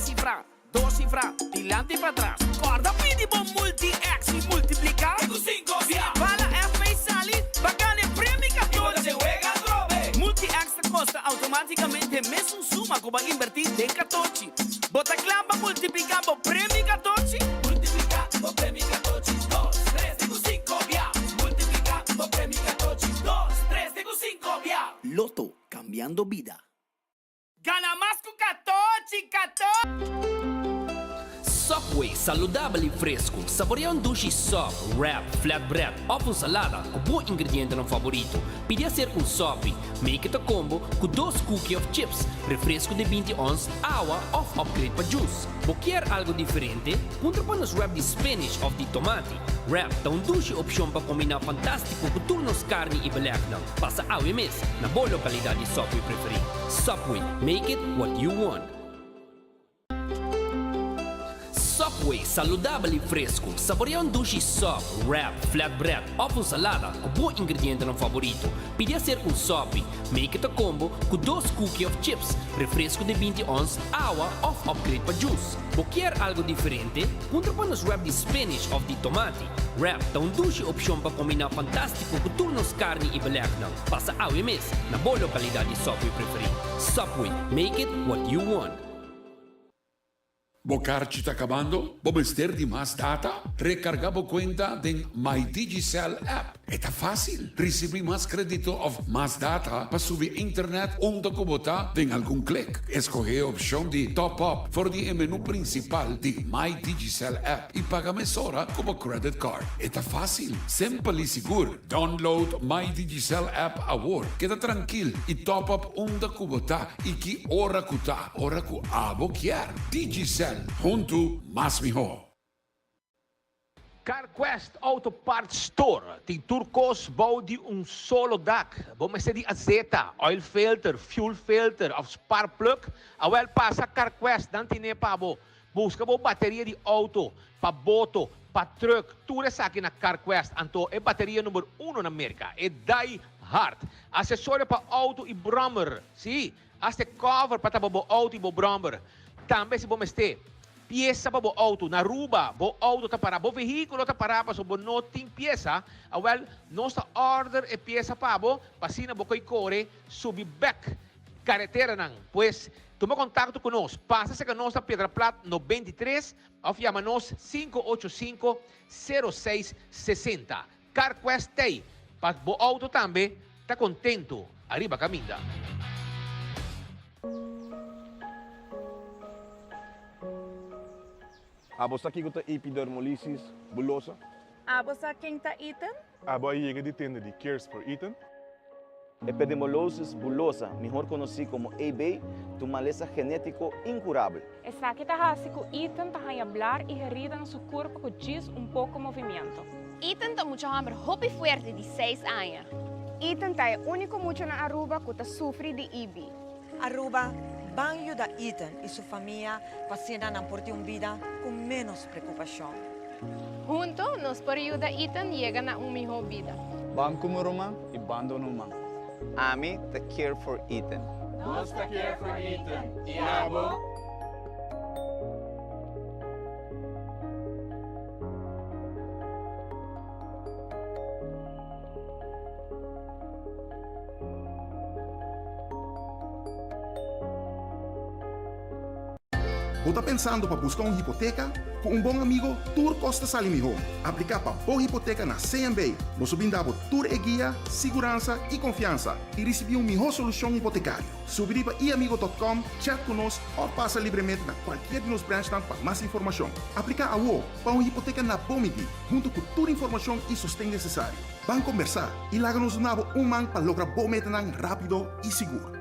cifra, 2 cifra, dilante para atrás. Guarda, pidi bom multi-X e multiplicar. Tengo 5 via. Fala F e sali, bacana premi Y cuando 14. se juega drobe. Multi-X te costa automaticamente mesmo suma que vai invertir de 14. Bota clava, multiplicar, premi 14. Multiplica, vos premi 14. 2, 3, tengo 5 via. Multiplica, vos premi 14. 2, 3, tengo 5 via. Loto, cambiando vida. Gana más con 14. Subway, saludabile e fresco. Saboreia um sushi sub, wrap, flatbread ou uma salada com bom ingrediente no favorito. Pide ser um sub, make it a combo com 2 cookies of chips, refresco de 20 ons, água ou upgrade para juice. Se quer algo diferente, contra para nos wrap de spinach ou de tomate. Wrap dá um sushi opção para combinar fantástico com turnos carne e belegna. Passa ao e mês na boa localidade de Subway preferida. Subway, make it what you want. Subway, saludabile e fresco. Saboreia um sushi sub, wrap, flatbread ou uma salada com bom ingrediente no favorito. Pide ser um sub, make it a combo com 2 cookies of chips, refresco de 20 ons, água ou upgrade para juice. Se quer algo diferente, contra para nos wrap de spinach ou de tomate. Wrap dá um sushi opção para combinar fantástico com turnos carne e belegna. Passa ao e mês na boa localidade de Subway preferida. Subway, make it what you want. Bocarci está acabando? Vamos ter de mais data? Recarga a conta em MyDigicel app. Está fácil. Receber mais crédito ou mais data para subir internet onde botar em algum clique. Escolher a opção de top up for o menu principal de MyDigicel app e paga mesora como credit card. Está fácil, simples e seguro. Download MyDigicel app agora. Queda tranquilo e top up onde botar e que hora que tá, hora que abo quer. Digicel. Junto, mais melhor. CarQuest Auto Parts Store tem turcos bouw die een solo dak. Vamos ser de azeta, oil filter, fuel filter of spark plug. Awel passa CarQuest, dan tine pa bo. Busca bo bateria de auto, pa boto, pa truck. Tudo isso aqui na CarQuest. Anto é bateria número 1 na América. É Die Hard. Acessório para auto e brommer. Sim, até cover para bo auto e bo brommer. Também se vamos ter pieza para o auto, na ruba, o auto está para o veículo está para so não tem pieza, well, nossa order é pieza para o pasina bo koi core subi back carretera nang, pues toma contato conosco, passa-se com nossa Pedra Plata no 23 ou chama-nos 585-0660. CarQuest Day, para o auto também, está contento, arriba caminda. Abos aqui com a epidermolysis bullosa. Abos a quem está item? Abo aí de tenda de Cares for Eaton. Epidermolysis bullosa, mejor conocido como EB, de uma maleza genético incurável. Essa aqui está com item para hablar e herida no seu corpo com diz pouco movimento. Ethan tem muito hambre, hobby fuerte de 6 anos. Ethan é o único muito na Aruba que sofre de EB. Aruba, banho da Ethan e sua família passeam por uma vida com menos preocupação. Junto, nós podemos ajudar Ethan chegar a uma melhor vida. Banco Muruma e Bando Numa. AMI, the Care for Ethan. Nós the Care for Ethan. E abo. Você está pensando para buscar uma hipoteca? Com um bom amigo, Tour Costa Salimi Home. Aplicar para boa hipoteca na CMB. Você brindava Tour e guia, segurança e confiança. E receber uma melhor solução hipotecária. Subir para iamigo.com, chat conosco ou passa livremente na qualquer de nos branches para mais informação. Aplicar a UO para uma hipoteca na Bomidi, junto com toda a informação e sustento necessário. Vamos conversar e larga-nos um man para lograr boa meta rápido e seguro.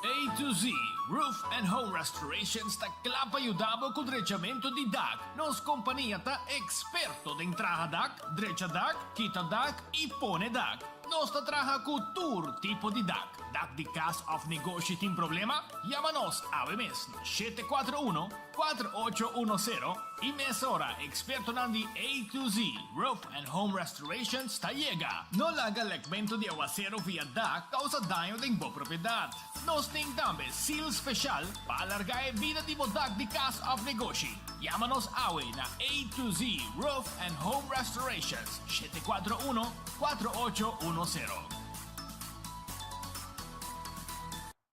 A to Z, Roof and Home Restoration sta clapa aiutavo con drecciamento di DAC. Nos compagnia ta esperto de entrada DAC, dreccia DAC, quita DAC e pone DAC. Nos traja con tour tipo di DAC. DAC de Caso of Negócio tem problema? Llámanos a mes no 741-4810 e mesora experto nandi A to Z Roof and Home Restorations ta llega. No laga legmento de aguacero via DAC causa daño de boa propriedade. Nos tem também seal special para alargar a vida de DAC de Caso of Negócio. Llámanos awe na A to Z Roof and Home Restorations 741-4810.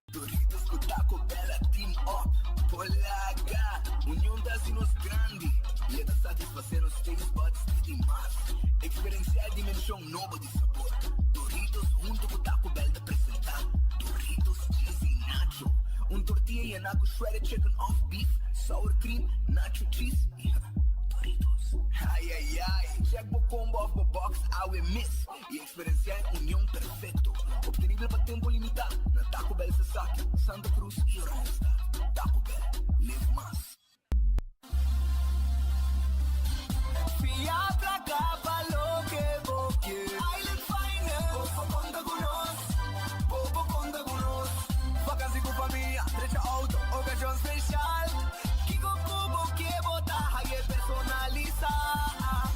Doritos com Taco Bella Team Up. Polaga, união das nos grande. Leda satisfazer os taste buds de demais. Experienciar a dimensão nova de sabor. Doritos junto com Taco Bell de apresentar. Doritos cheesy nacho. Tortilla e naco shredded chicken off beef. Sour cream, nacho cheese. Doritos. Ai, ai, ai. Check the combo of the box, I miss. E experienciar união perfeito. Obtenível para tempo limitado. Na Taco Bell Sasaki, Santa Cruz e Oransta. Taco Bell, live más. Fiat acaba lo que vos quieres. Island Finance. Bobo conta con nos. Bobo conta con nos. Vacancy con familia, trecha auto, ocasión especial. Kiko Kubo que botar, hay personalizar.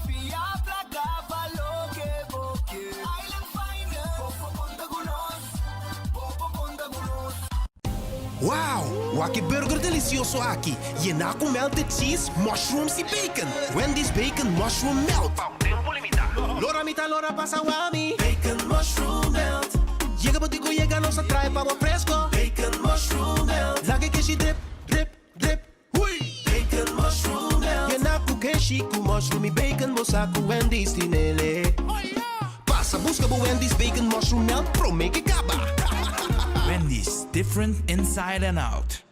Fiat acaba lo que vos quieres. Island Finance. Bobo conta con nos. Bobo conta con nos. Uau! O aqui burger delicioso aqui. E na com melted cheese, mushrooms e bacon. Wendy's bacon mushroom melt. Tempo limitado. Lora mitad, lora pasa wami. Bacon mushroom melt. Llega botico, llega nos atrae pavo fresco. Bacon mushroom melt. Lage keshi drip, drip, drip. Hui! Bacon mushroom melt. E na com keshi com mushroom e bacon. Moça com Wendy's tinele. Passa, busca bo Wendy's bacon mushroom melt. Pro make it gaba. Wendy's, different inside and out.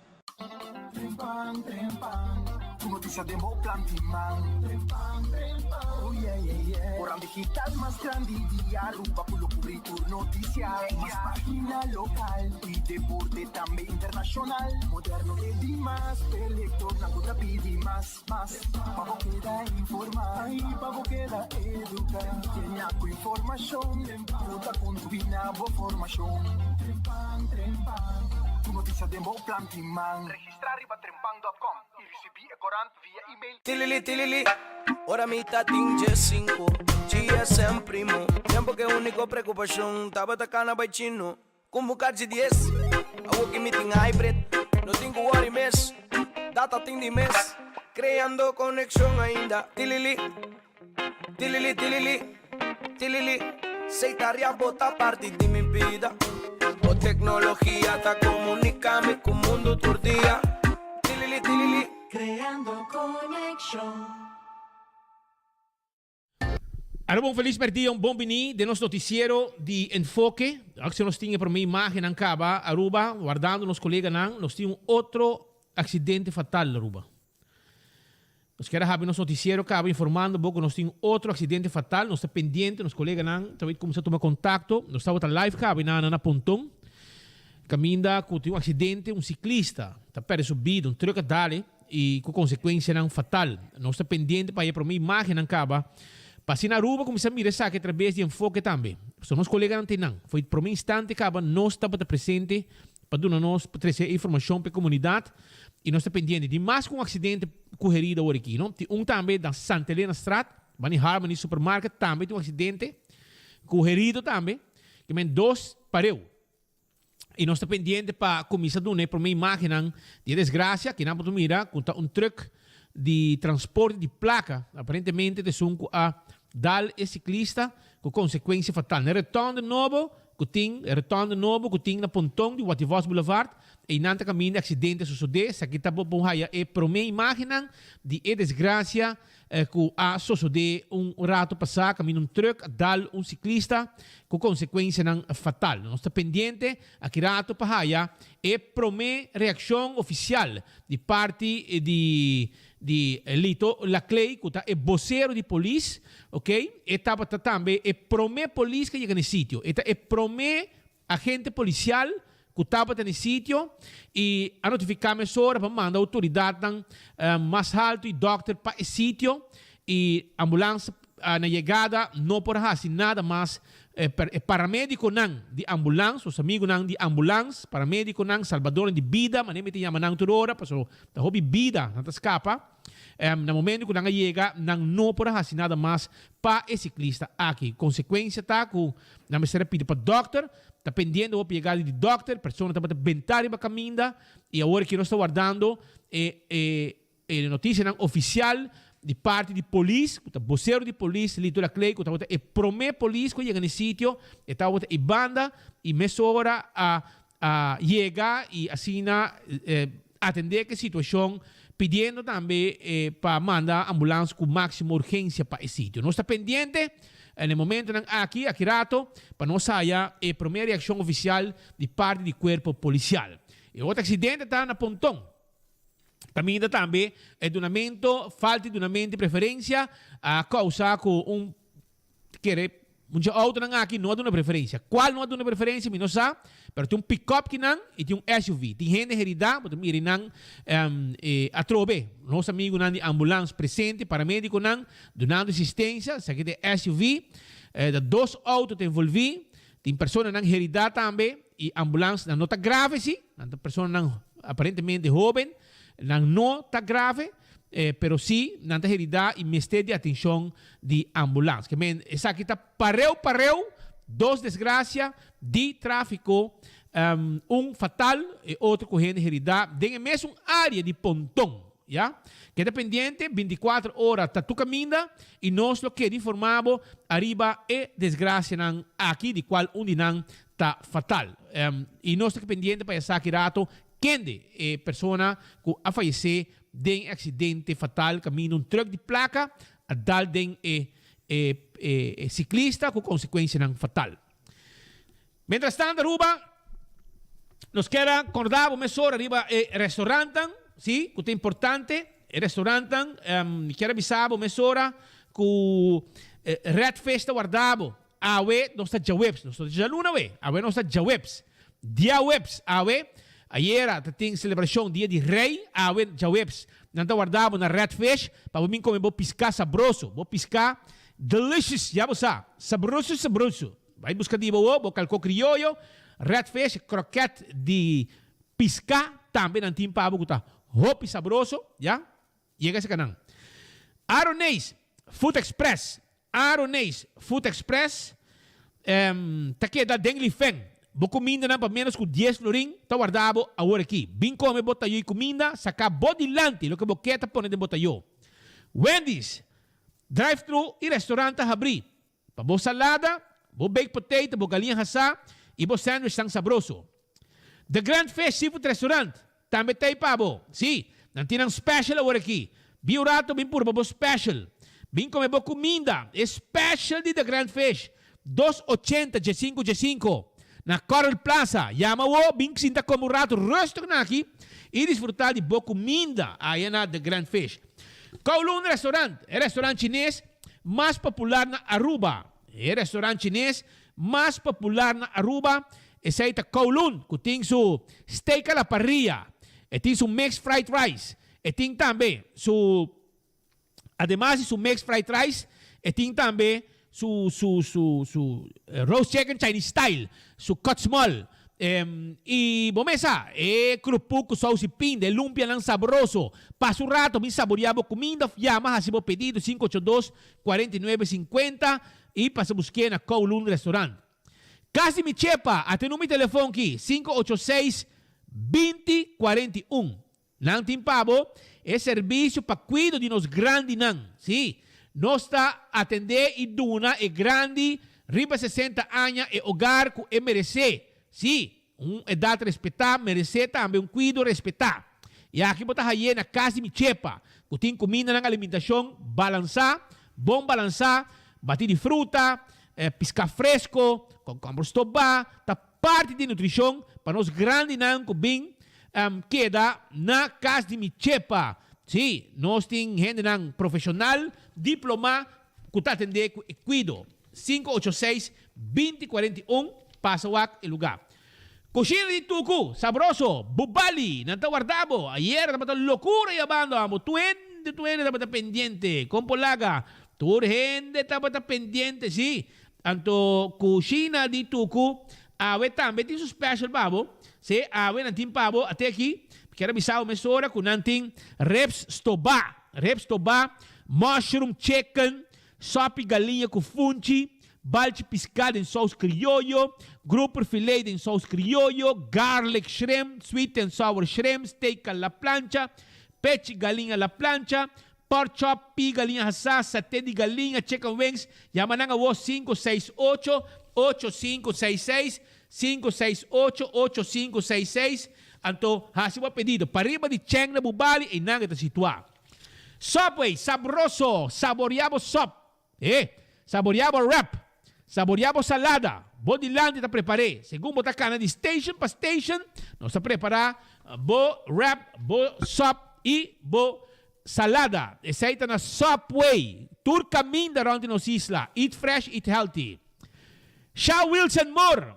Trempan, trempan, tu noticia de Moplan Timán. Trempan, trempan, oh yeah, yeah, yeah. Orang digital más grande y Aruba pulo cubrir tu noticia. Más página local y deporte también internacional. Moderno y más, elector, naguta pidi más. Pavo queda informar y pavo queda educar. Tiene tu información, puta con tu binabo formación. Trempan, trempan. Tu noticia de Moplan Timán. Registrar riba trempan.com y recibir corant via email. Tilili, ora mitad tinge 5. GSM primo. Tiempo que único preocupación. Taba tacana by chino. Convocar de 10. A working meeting hybrid. No tengo worry mess. Data ting de mes. Creando conexión ainda. Tilili. Seitaria bota parte de mi vida. O tecnología está comunicando con el mundo todo día. Tilili. Creando conexión. Allora, buon feliz per dia, un buon bini del nostro notiziero di Enfoque. Se nos tinha per me immagine in Caba, a Aruba, guardando nos collega nan, nos tinha un altro accidente fatale a Aruba. Nos quer have nos notiziero Caba informando que nos tinha un altro accidente fatale, nos sta pendiente, nos collega nan, talvez começar a tomar contato, nos stava live Caba na Pontão. Caminda com um acidente, um ciclista está perto subido, um truque dali e com consequência não fatal. Nós está pendente para ir para uma imagem não acaba. Passei na Aruba, comecei a mirar isso aqui através de Enfoque também. Só nos colegas não tem não. Foi para um instante acaba nós estava presente para dar nós para trazer informação para a comunidade e nós está pendente de mais com um acidente corrido agora aqui, não? Tem um também da Santa Helena Strat, Bani Harmony Supermarket também tem um acidente corrido também, que men dois pareu. E nós estamos pendentes para começar a dar uma imagem de desgraça que não podemos mirar com um truck de transporte de placa, aparentemente de sunco a dar esse ciclista com consequência fatal. No retorno de novo, que tem na Pontão de Wativos Boulevard, e não está caminho de acidente suceder, se aqui está bom é para uma imagem de desgraça que a suceder rato passar, caminho truck, dar ciclista com consequência fatal. Nós está pendente, aqui rato para é para uma reação oficial de parte de Lito Laclay, que é vocero de polícia, ok? E estava também é para uma polícia que chega no sítio. É para uma agente policial que estava no sítio e a notificar a para mandar a autoridade mais alto e doctor para o sítio e a ambulância na chegada não por assim nada mais paramédico nang di ambulance, os amigo nang di ambulance, paramédico nang salvador de vida, manemi te nang turora, paso da hobby vida, não escapa. Na momento que nang chega, nang não por nada mais para esse ciclista aqui. Consequência tá com na mesera pide para doctor, tá pendendo o pegada de doctor, pessoa tá para bentar para caminda e agora que nós está guardando notícia nang oficial de parte de polícia, o vocero de polícia, Litora Clay, que está promete polícia que chega no sítio, está e banda e meia hora a chegar e assim atender que situação, pedindo também para mandar ambulância com máxima urgência para esse sítio. Nós está pendente no momento aqui rato para nós sair a primeira reação oficial de parte do corpo policial. E outro acidente está na Pontão. Também também é donamento, falta de donamento de preferência a causa com muita auto aqui não há uma preferência. Qual não há uma preferência? Não sabe, mas tem pick-up que não e tem SUV. Tem gente heredada, mas tem não a trobe. Nosso amigo não de ambulância presente, paramédico não, donando assistência, se aqui tem SUV, dois autos envolvidos, tem pessoas não heredada também e ambulância não está grave, sim, não pessoa não aparentemente jovem. Não está grave, pero sim, não está heredada e mestre de atenção de ambulância. Que essa aqui está pareu, duas desgraças de tráfico, fatal e outro correndo heredada, dentro da mesma área de Pontão. Yeah? Que é dependente, 24 horas está tu caminho e nós lo que informamos arriba é desgraça aqui, de qual não está fatal. E nós estamos pendentes para essa aqui rato, quem pessoa que a falecer de acidente fatal caminho truck de placa a dar de ciclista com consequência fatal. Mientras tanto, Aruba, nos queda acordar uma hora arriba restaurante, sim, que é importante, restaurante, quero avisar uma hora que Red Festa guardado, awe não está já webs, não está já luna we, awe não está já webs, dia webs, awe. Ayer tem celebração dia de rei, já webs, não está guardado na Red Fish, para mim comer vou piscar sabroso, vou piscar delicious, já você sabroso. Vai buscar de boa, vou calco criollo, Red Fish, croquete de piscar, também não tem para botar hopi sabroso, já? Chega esse canal. Aronês Food Express, tá aqui da Dengli Feng. Vou comida na para menos que 10 florim, tá guardado agora aqui. Bem come botayo e comida, saca bodilante, lo que boqueta pone de botayo. Wendy's, drive-thru e restaurante abrir. Para boa salada, boa baked potato, boa galinha assá e boa sandwich tão sabroso. The Grand Fish Seafood Restaurant, também tem pabo. Sim, não tem special agora aqui. Bio rato, bem puro, boa special. Bem come boa comida, special de The Grand Fish. 280 G5. Na Coral Plaza, llama-o, bem que sinta como rato, restaurante aqui e desfrutar de boa comida aí na The Grand Fish. Kowloon Restaurant, é o restaurante chinês mais popular na Aruba. É o restaurante chinês mais popular na Aruba. Esse aí é Kowloon, que tem seu steak à la parrilla, e tem seu mixed fried rice, e tem também además de seu mixed fried rice, e tem também su roast chicken Chinese style, su cut small, y bomesa, crupu com sauce pin, de lumpia lang sabroso. Paso un rato, mi saboreado comida, llama, hacemos pedido 582-4950 y pasa buscar na Kowloon Restaurant. Casi mi chepa, até no mi telefone aqui, 586-2041. Nang timpabo, é serviço para cuidar de nos grandes nang, sim. Nós está atender e duna e grande, riba 60 anos e hogar que merece. Sim, idade respeitar, merece também cuido respeitar. E aqui botar aí na casa de chepa, que tem comida na alimentação, balançar, bom balançar, batir de fruta, piscar fresco, com compostoba, tá parte de nutrição para nós grandes não que bem queda na casa de chepa. Sim, nós temos gente profissional, diploma, que está atendendo e cuido. 586-2041, passa o lugar. Coxina de tucu, sabroso, bubali, não está guardado. Ayer estava loucura e abando, tuende estava pendiente, com polaga, toda gente estava pendiente, sim. Anto kusina di tuku, awe tambe tin special babo. Se awe nantin pabo até aqui, quero bisau mesora com nantin reps stoba, mushroom chicken, sopi galinha com funchi, balde piscado em sauce criollo, grouper filet em sauce criollo, garlic shrimp, sweet and sour shrimp, steak a la plancha, peche galinha a la plancha, pork chop, pi galinha assada, saté de galinha, chicken wings, yamananga wo 568-8566, 568-8566. Anto, hasiwa pedido. Pariba di Cheng na bubali, inang ito situa. Subway, sabroso, saboreabo sop. Saboreabo wrap. Saboreabo salada. Body land ita prepare. Según bota cana di station pa station, nos prepara bo wrap, bo sop e bo salada. Esa ita na Subway. Tour camin da ronde nos isla. Eat fresh, eat healthy. Shaw Wilson Moore.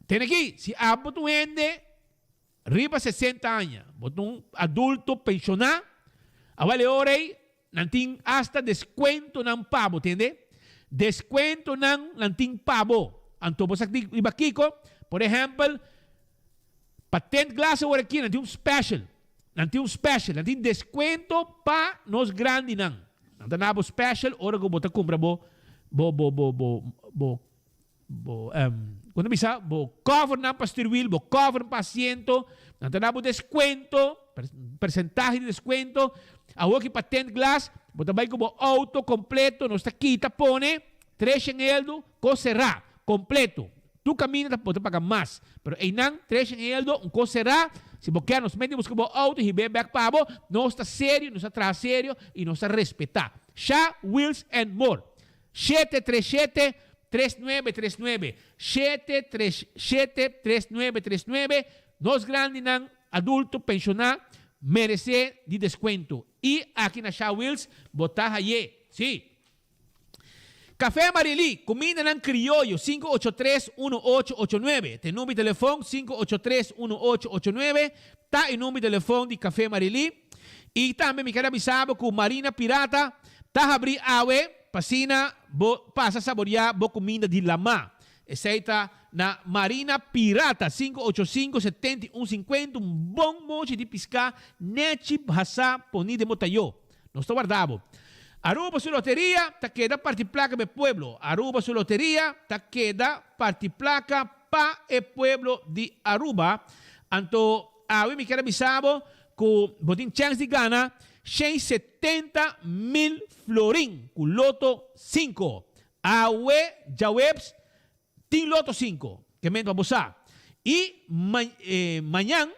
Tem aqui, se abo tu ende, riba 60 anos, botung adulto pensionar, awale orei, nanting hasta descuento ng pabo, entende? Descuento ng nanting pabo. Anto po sa iba kiko, por exemplo, patent glass ora aqui, nanting special, nanting descuento pa nos grande nang. Nantanabo special, ora go bota kumbra quando bisa, bo cover ng pastor wheel, bo cover ng pasyento, nantanabo descuento, percentaje de descuento, awo ki patent glass, bo tabay ko bo auto completo, nos kita pone, 3 en eldo, ko será, completo. Tu camina, bo paga mas. Pero einang, 3 en eldo, un ko será, se bo quer nos metimos ko bo auto, hibe back pabo, no está sério, no está traserio, e nos está respetar. Shaw Wheels and More. 737-3939 737-3939 Nos grandes ng adulto pensionar merece de descuento. E aqui na Shaw Wheels, botar aí. Sim. Café Marili, comida ng criollo, 583-1889. Tem número de telefone, 583-1889. Tá em número de telefone de Café Marili. E também me quero avisar com Marina Pirata, tá abrir awe, pasina, passa a saborear bo comida de lama. Essa na Marina Pirata, 585-7150, bom monte de piscar, nete basa poni de motayo. Não estou guardado. Aruba su loteria, ta queda parte placa de pueblo. Aruba su loteria, ta queda parte placa pa e pueblo de Aruba. Anto, awe mi quero avisar com botin chance de gana, 170,000 florin, com loto 5. Awe, jawebs, tin loto 5, que me va a posar. Y mañana,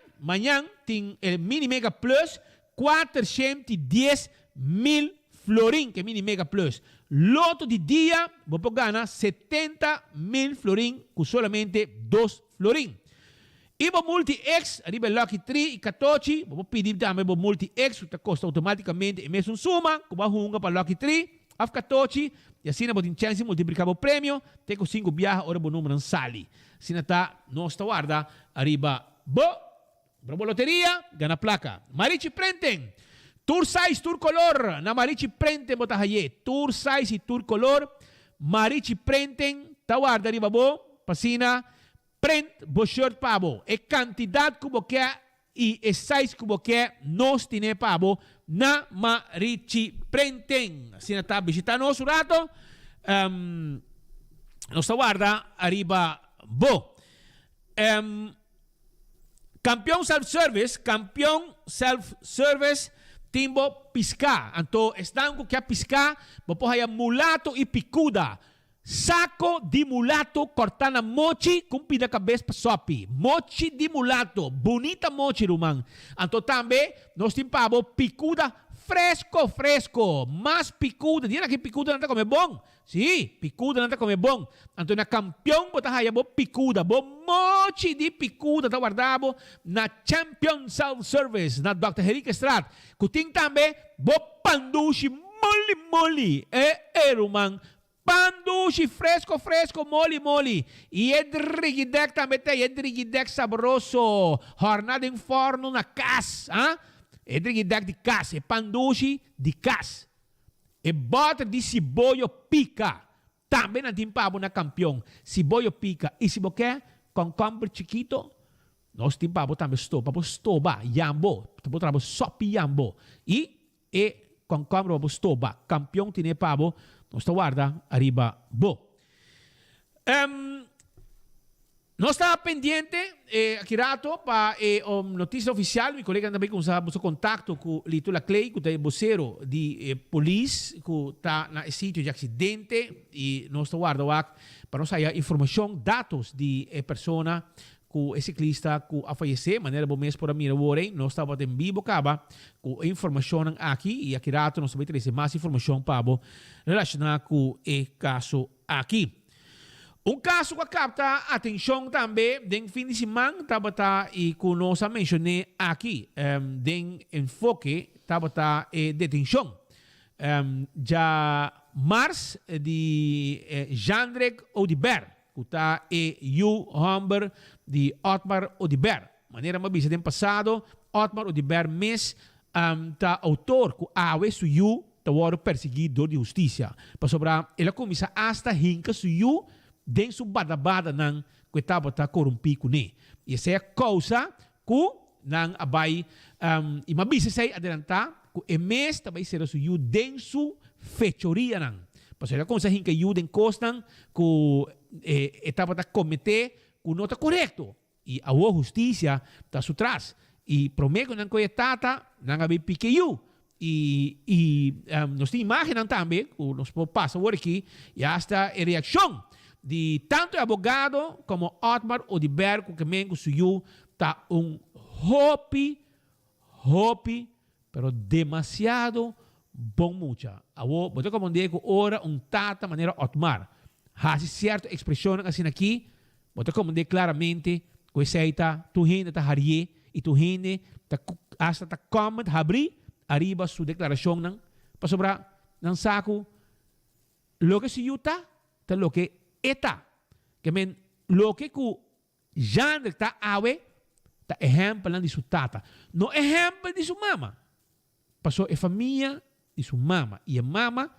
tin el Mini Mega Plus, 410,000 florin, que Mini Mega Plus. Loto de dia, vou ganhar 70,000 florin, com solamente 2 florin. E o Multi-X, arriba Lucky 3 e 14, vou pedir também o Multi-X, que custa automaticamente e mesmo suma, como a hunga para Lucky 3, af 14, e assim não tem chance de multiplicar o prêmio, tem com 5 viagens, ora o número não sale. Assim está, nossa guarda, arriba, bravo loteria, gana placa. Marichi Prenten, Tour Size, Tour Color, na Marichi Prenten, bota haye, Tour Size e Tour Color, Marichi Prenten, tawarda arriba pasina, print bo shirt pabo, e quantidade como que e size como que nós tine pabo na Marichi Prenten. Assim está visitando nosso rato, nossa guarda arriba campeão self-service, timbo piscar. Anto estão com que piscar, bo pohaya mulato e picuda. Saco de mulato cortana mochi com pina cabeça sopi. Mochi de mulato, bonita mochi rumang. Anto também nós timpabo picuda fresco, mais picuda. Diana que picuda não tá comer bom. Sim, picuda não tá comer bom. Anto na campeão bota haya bo picuda, bo mochi de picuda tá guardado na Champion Self Service na Dr. Henrique Estrada. Kuting também bo pandushi moli rumang. Pandushi fresco, moli. E edrigidek também tem, edrigidek sabroso. Jornada em forno na cas, edrigidek de cas, e pandushi de cas. E bota de cibollo pica. Também não tem pabo na campeão. Se boio pica e se boquer, com compra chiquito, nós temos pabo também stoba, yambo. Tamo trabalho sopi yambo. E com compra stoba, campeão tem pabo, nós guarda arriba bo. Nós está pendente aqui rato para notícia oficial. Meu colega também com o contato com o Litula Clay, que é vocero de polícia, que está no sítio de acidente. E nós está guardando para nós ter informação, dados de pessoa, que ciclista que a falecer, maneira bom mês por a minha worem. Nós estamos em vivo, acaba com informação aqui. E aqui rato nós também temos mais informação para relacionar com o caso aqui. Caso que capta atenção também, no fim de semana, e que nós mencionei aqui, den enfoque, detenção. Já março de Jandrek Odibert, que está Yu Humber de Otmar Odibert. Maneira mais bisa, passado, Otmar Odibert mês, está autor que awe su Yu, está perseguido de justiça. Para sobrar, ele começa hasta hinca su Yu, den su bada nang que estava corrompido ne. E essa é a causa que nang abai e mabisa sei adelantar que o mês também será su yu den su fechoria nang. Para ser a coisa que yu den costan que estava cometer que não está correto e a justiça está su trás e prometo nang que tata nang abai pique yu. E nós temos imagem também que nos passa por aqui e hasta a reação de tanto abogado como Otmar Odibert, que mengo suyu tá hopi, pero demasiado bom mucha. Awo, bote como digo, ora tata maneira Otmar. Hasi certa expressão assim aqui, bote como digo claramente, que seita tu gente tá harie e tu gente tá hasta tá comment habri arriba su declaração nang para sobra nang saco lo que suyu tá lo que eta, que men lo que ku Jandre está awe, ta ejemplo de su tata, no ejemplo de su mama. Pasó a familia de su mama y a mama,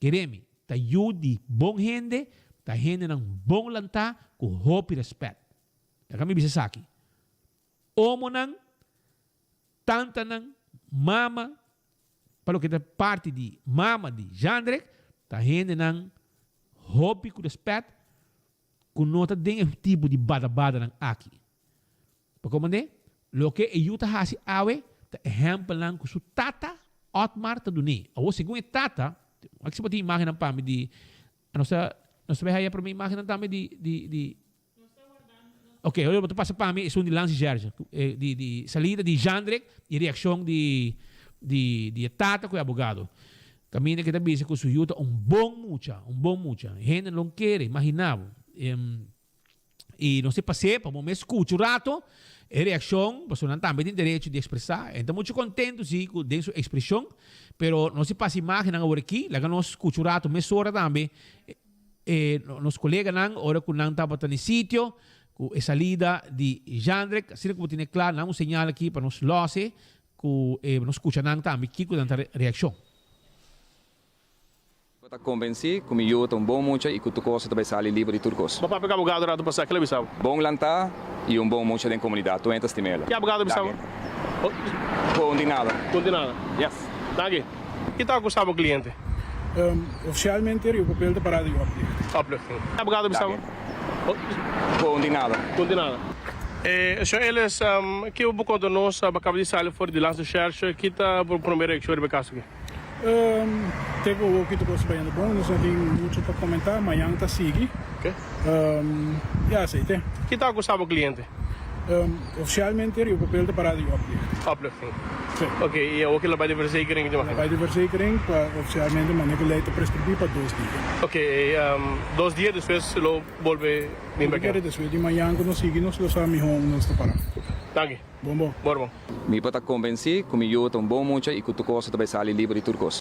quereme, ta yudi bon gente, ta gente nang bon lanta ku hope y respeto. Ya kami bisa saki. Omo nang, tanta nang, mama, para lo que ta parte de mama de Jandre, ta gente nang hopi com respeito, com nota de tipo de bada ng aqui. Para comandar, lo que eu tá hasi awe, tá exemplo lang com su tata, Otmar tá duni. Awo segundo tata, aqui se pode imagem ng pami de, nossa behaya para mim imagem ng pami de ok, eu vou passar para mim, é um de lance Gerja, de salida de Jandrek e reação de tata com o abogado. Camina que também se construiu bom mucha. Gente não quer, imaginava. E não se passe, para o momento escuta o rato, a reação, a pessoa também tem direito de expressar. Então, muito contente sim, com a sua expressão, mas não se passe imagem agora aqui, lá nós escuta o rato, mas hora também, nos colegas não, hora que não estava no sítio, com a salida de Jandrek, assim como tem claro, não sinal aqui para nos losse, que nos escuta não também, que com a reação. Estou convencido que eu estou bom muito e que tu coisa também sai livre de turcos. Papai pega abogado lá do passar aquele bisau. Bom lantar e bom muito da comunidade. Tu entras timela. Que abogado bisau? Condenado. Condenado. Yes. Daqui. Que tal Gustavo cliente? Oficialmente o papel de parada de uplifting. Abogado bisau? Condenado. Condenado. Zo eles que eu vou contar nós acaba de sair fora de lance de cherche que tá por primeira reação de caso aqui. Teve o que tu gosta bem bom, nós não temos muito para comentar, mas ainda está seguindo. Ok. Já aceitei. Que tal Gustavo cliente? Oficialmente o papel de parada de uplifting. Ok, e o que vai de verzekering? Vai de verzekering, oficialmente, mas não leite prescrever para 2 dias. Ok, 2 dias depois lo volve bem para cá. Depois de manhã, quando nós seguimos, nós vamos não está parado. Danke. Bom. Eu estou convencido que eu estou bom muito e que tu coisa também sai livre de turcos.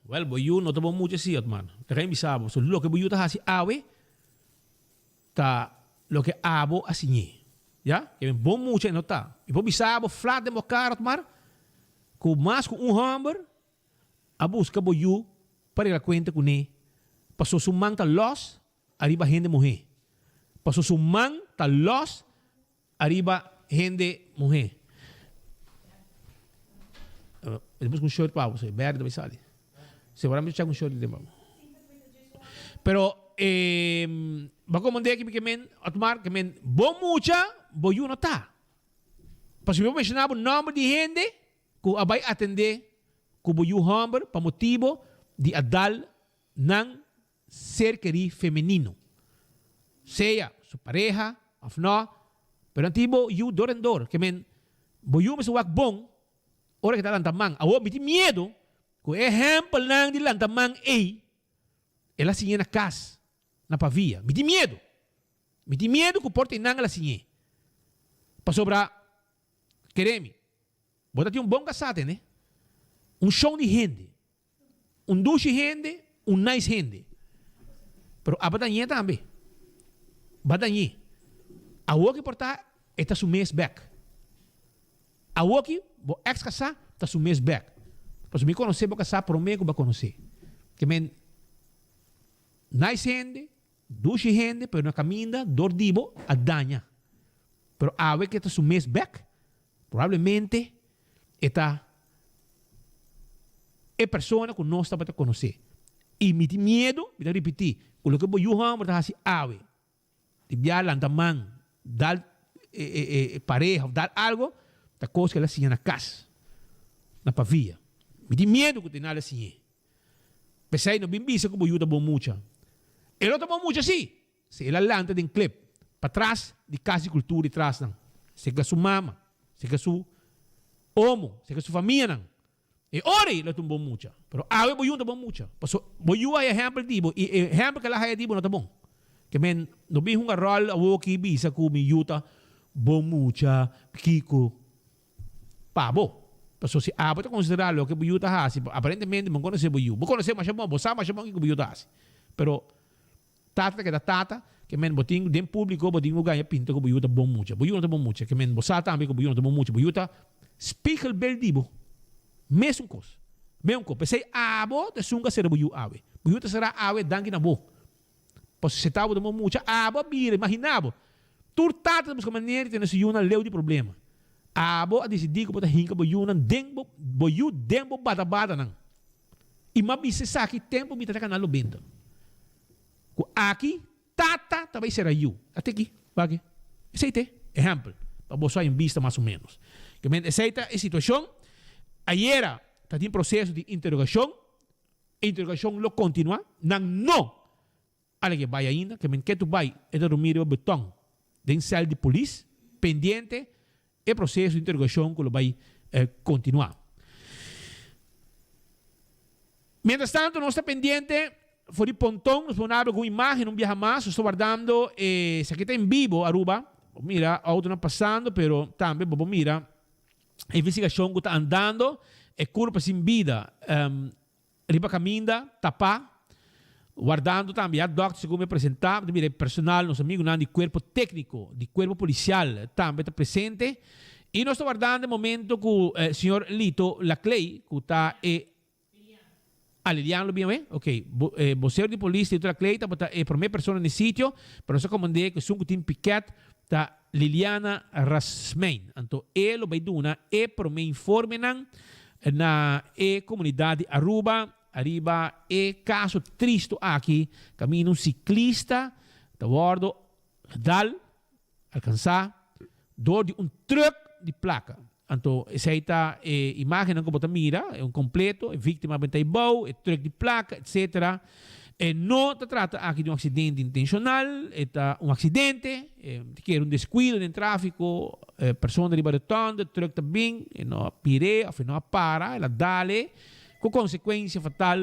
Well, boyu no tabo mucho si Otmar. Te kayo misabo. So lo que boyu ta hasi awe ta lo que abo asinye. Ya? Que bom mucho no ta. E po bisabo flat de mocar Otmar. Ku mas ku hamber a busca boyu para la cuenta ku ne Pasó su man ta los, arriba gente mujer. Pasó su man ta los, arriba gente mujer. Depois com short para você, verde vai sair. Seguramente já com short de mão. Pero ba comandar que men atmar que men bom mucha, boyu não tá. Para se eu mencionar o nome de gente que vai atender que boyu hamber para motivo de adal nan ser querido feminino. Seja sua pareja, of no, pero antibo you door and door, que men boyu mas wak bom. Ora que tá lantamang, awo miti medo, ko exemplo nang di lantamang ela sinha na casa, na pavia. Miti medo que porta nang ela sinha. Pa sobra, queremi, bota ti bom casate, né? Show de gente, douche gente, nice gente. Pero abadanha também. Badanha. Awo que porta, eta su mês back. Awo que bo ex casar tá su mês back. Mas me conhecer bo casar por mim que ba conhecer. Que men nice gente, douche gente, pero na caminda dordibo a danha. Pero awe que tá su mês back, provavelmente está é persona que nós está para conhecer. E me tem medo, me dá repetir, quando que bo yuhan mo tá assim awe. De viajar lantamang, dar pareja, dar algo, da coisa que ela tinha na casa, na pavia. Me tem medo que tem nada assim. Pensei no bem bisa que o ajuda bom muito. Ele tá bom muito assim. Se ela lanta de clip para trás de casa de cultura e trás não. Se que sua mama, se que sua homo, se que sua família não. E ora ele tá bom muito. Pero awe bom tá bom muito. Passo bom é exemplo dibo e exemplo que ela é dibo não tá bom. Que men no bi hunga rol awo ki bisa ku mi yuta bom muito kiko pabo. Passo se abo te considerar lo que buyuta hasi, aparentemente não conhece buyu. Não conhece mas bom, sabe mas bom que buyuta hasi. Pero tata que da tata que men boting dem público boting ganha pinta que buyuta bom muito. Buyuta bom muito, que men bosata também que buyuta bom muito. Buyuta spiegel bel dibo. Mesmo cos. Mesmo cos. Pensei abo te sunga ser buyu awe. Buyuta será awe dangi na bo. Posso se tava bom muito abo bira, imaginavo. Tur tata busca maneira de nesse yuna leu de problema. Abo a decidir que bota hinka boyunan dembo boyu dembo bada nang. E mabise sa aqui tempo mi tataka nalo bento. Ko aqui tata também será you. Até aqui, bagi. Aceite, exemplo. Para você em vista mais ou menos. Que men aceita a situação. Ayer tá em processo de interrogação. Interrogação lo continua. Nang no. Ale que vai ainda, que men que tu vai é dormir o betão. Den cel de polícia pendiente. E processo de interrogação que vai continuar. Mientras tanto, nós estamos pendente for o pontão, nós vamos abrir com imagem, não viaja mais, estou guardando, se aqui está em vivo, Aruba, mira, a outra não passando, pero também, mira, a investigação que está andando, é corpo sem vida, riba caminda, tapar, guardando também, a doctor, segundo me apresentar, mira, personal, nosso amigo, de corpo técnico, de corpo policial, também está presente, e nós estamos guardando o momento que o senhor Lito Laclay, que está Liliana, lo bien, ok. Vocero de polícia, Lito Laclay, está a primeira pessoa no sítio, para nós comandar que o team piquet, está Liliana Rasmein. Então, ele vai dar e para me informe na comunidade Aruba, arriba caso triste aqui, caminho um ciclista, está bordo, dal, alcançar, dor de truck de placa. Então, essa está imagem que você mira, é completo, é vítima de bom, é truck de placa, etc. Não se trata aqui de acidente intencional, é acidente, que era descuido no tráfico, pessoa de baratão, truck também, não pire, não para, ela dale, com consequência fatal,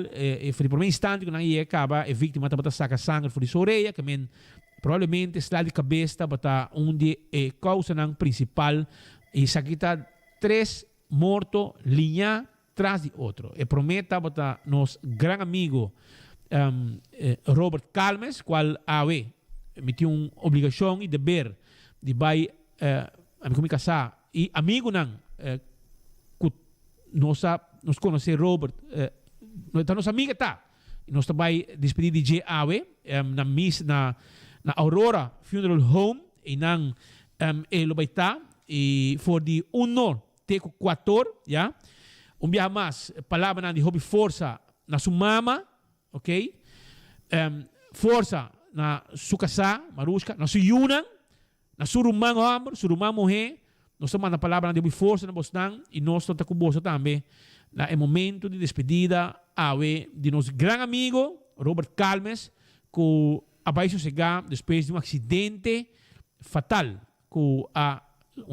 foi o primeiro instante que não acaba, a vítima está saca sangue por sua orelha, que provavelmente está de cabeça, está onde é causa principal, e isso aqui está 3 mortos, linha atrás de outro. E prometa para nosso grande amigo Robert Calmes, qual me tem uma obrigação e dever de vai me casar. E amigo não, que nós conhecemos Robert, nossa amiga está. nós também despedir DJ Awe na miss na Aurora Funeral Home e na Lobaita e for the honor teco 4, ja. Dia mais, palavra na de hobby força na sua mama, ok? Força na sua casa, Maruska, na sua yuna, na sua rumang homem, sua rumang mulher, nós estamos na palavra na de hobby força na Boston e nós estamos com bolsa também. É momento de despedida de nosso grande amigo Robert Calmes, que abaixo chegar depois de acidente fatal, com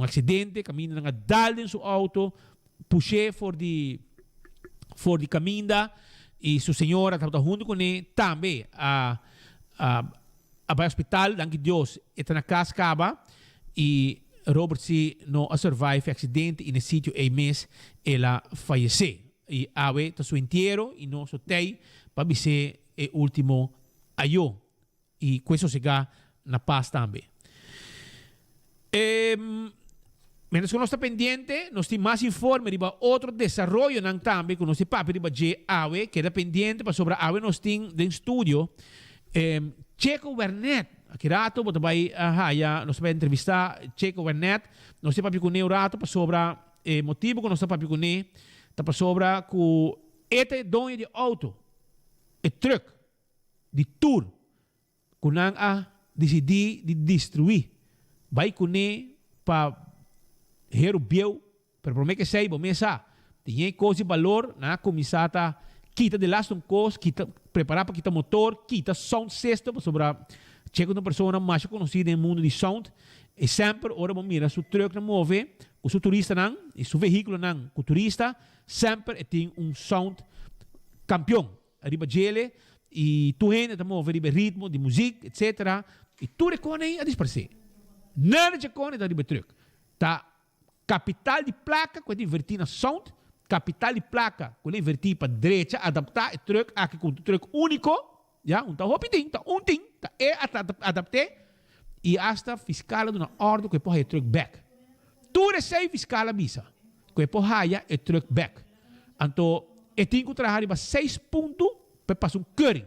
acidente, caminhando na dalde em seu auto, puxei for de caminho e sua senhora estava junto com ele também a hospital, danke Deus, está na casa acaba e Robert se não survive acidente e no sítio mês ela faleceu e ave tá seu inteiro e não só tem para ser o último ayo e com isso chegar na paz também. Menos que nós está pendiente, nós temos mais informe de outro desenvolvimento também que nós temos papo de ave que é pendente para sobre ave nós temos no estúdio Checo Wernet. Aqui rato, bota vai nós vamos entrevistar Checo Wernet, nós temos papo com ele rato para sobre motivo que nós temos papo com ele, tá para sobre que este dono de auto, e truck, de tour, que não decidir de destruir, vai com ele para hero biel, para prometer que sei, bom mesa, tem coisa de valor, na comisata, quita de last coisa, quita preparar para quitar motor, quita sound system sobre chega uma pessoa mais conhecida no mundo de sound e sempre ora bom mira su truck na move, o su turista não, e su veículo não, o turista sempre tem sound campeão, arriba gele e tu gente move arriba ritmo de música, etc. E tu recone a disperser. Nada de recone da arriba truck. Tá capital de placa com invertir na sound, capital de placa com invertir para direita, adaptar o truck aqui com o truck único, já, tá rapidinho, tá adaptar e hasta fiscal de uma ordem que pode truck back. Tu recebe fiscal visa, que pode haya o truck back. Então, eu tenho que trabalhar 6 pontos para passar keuring.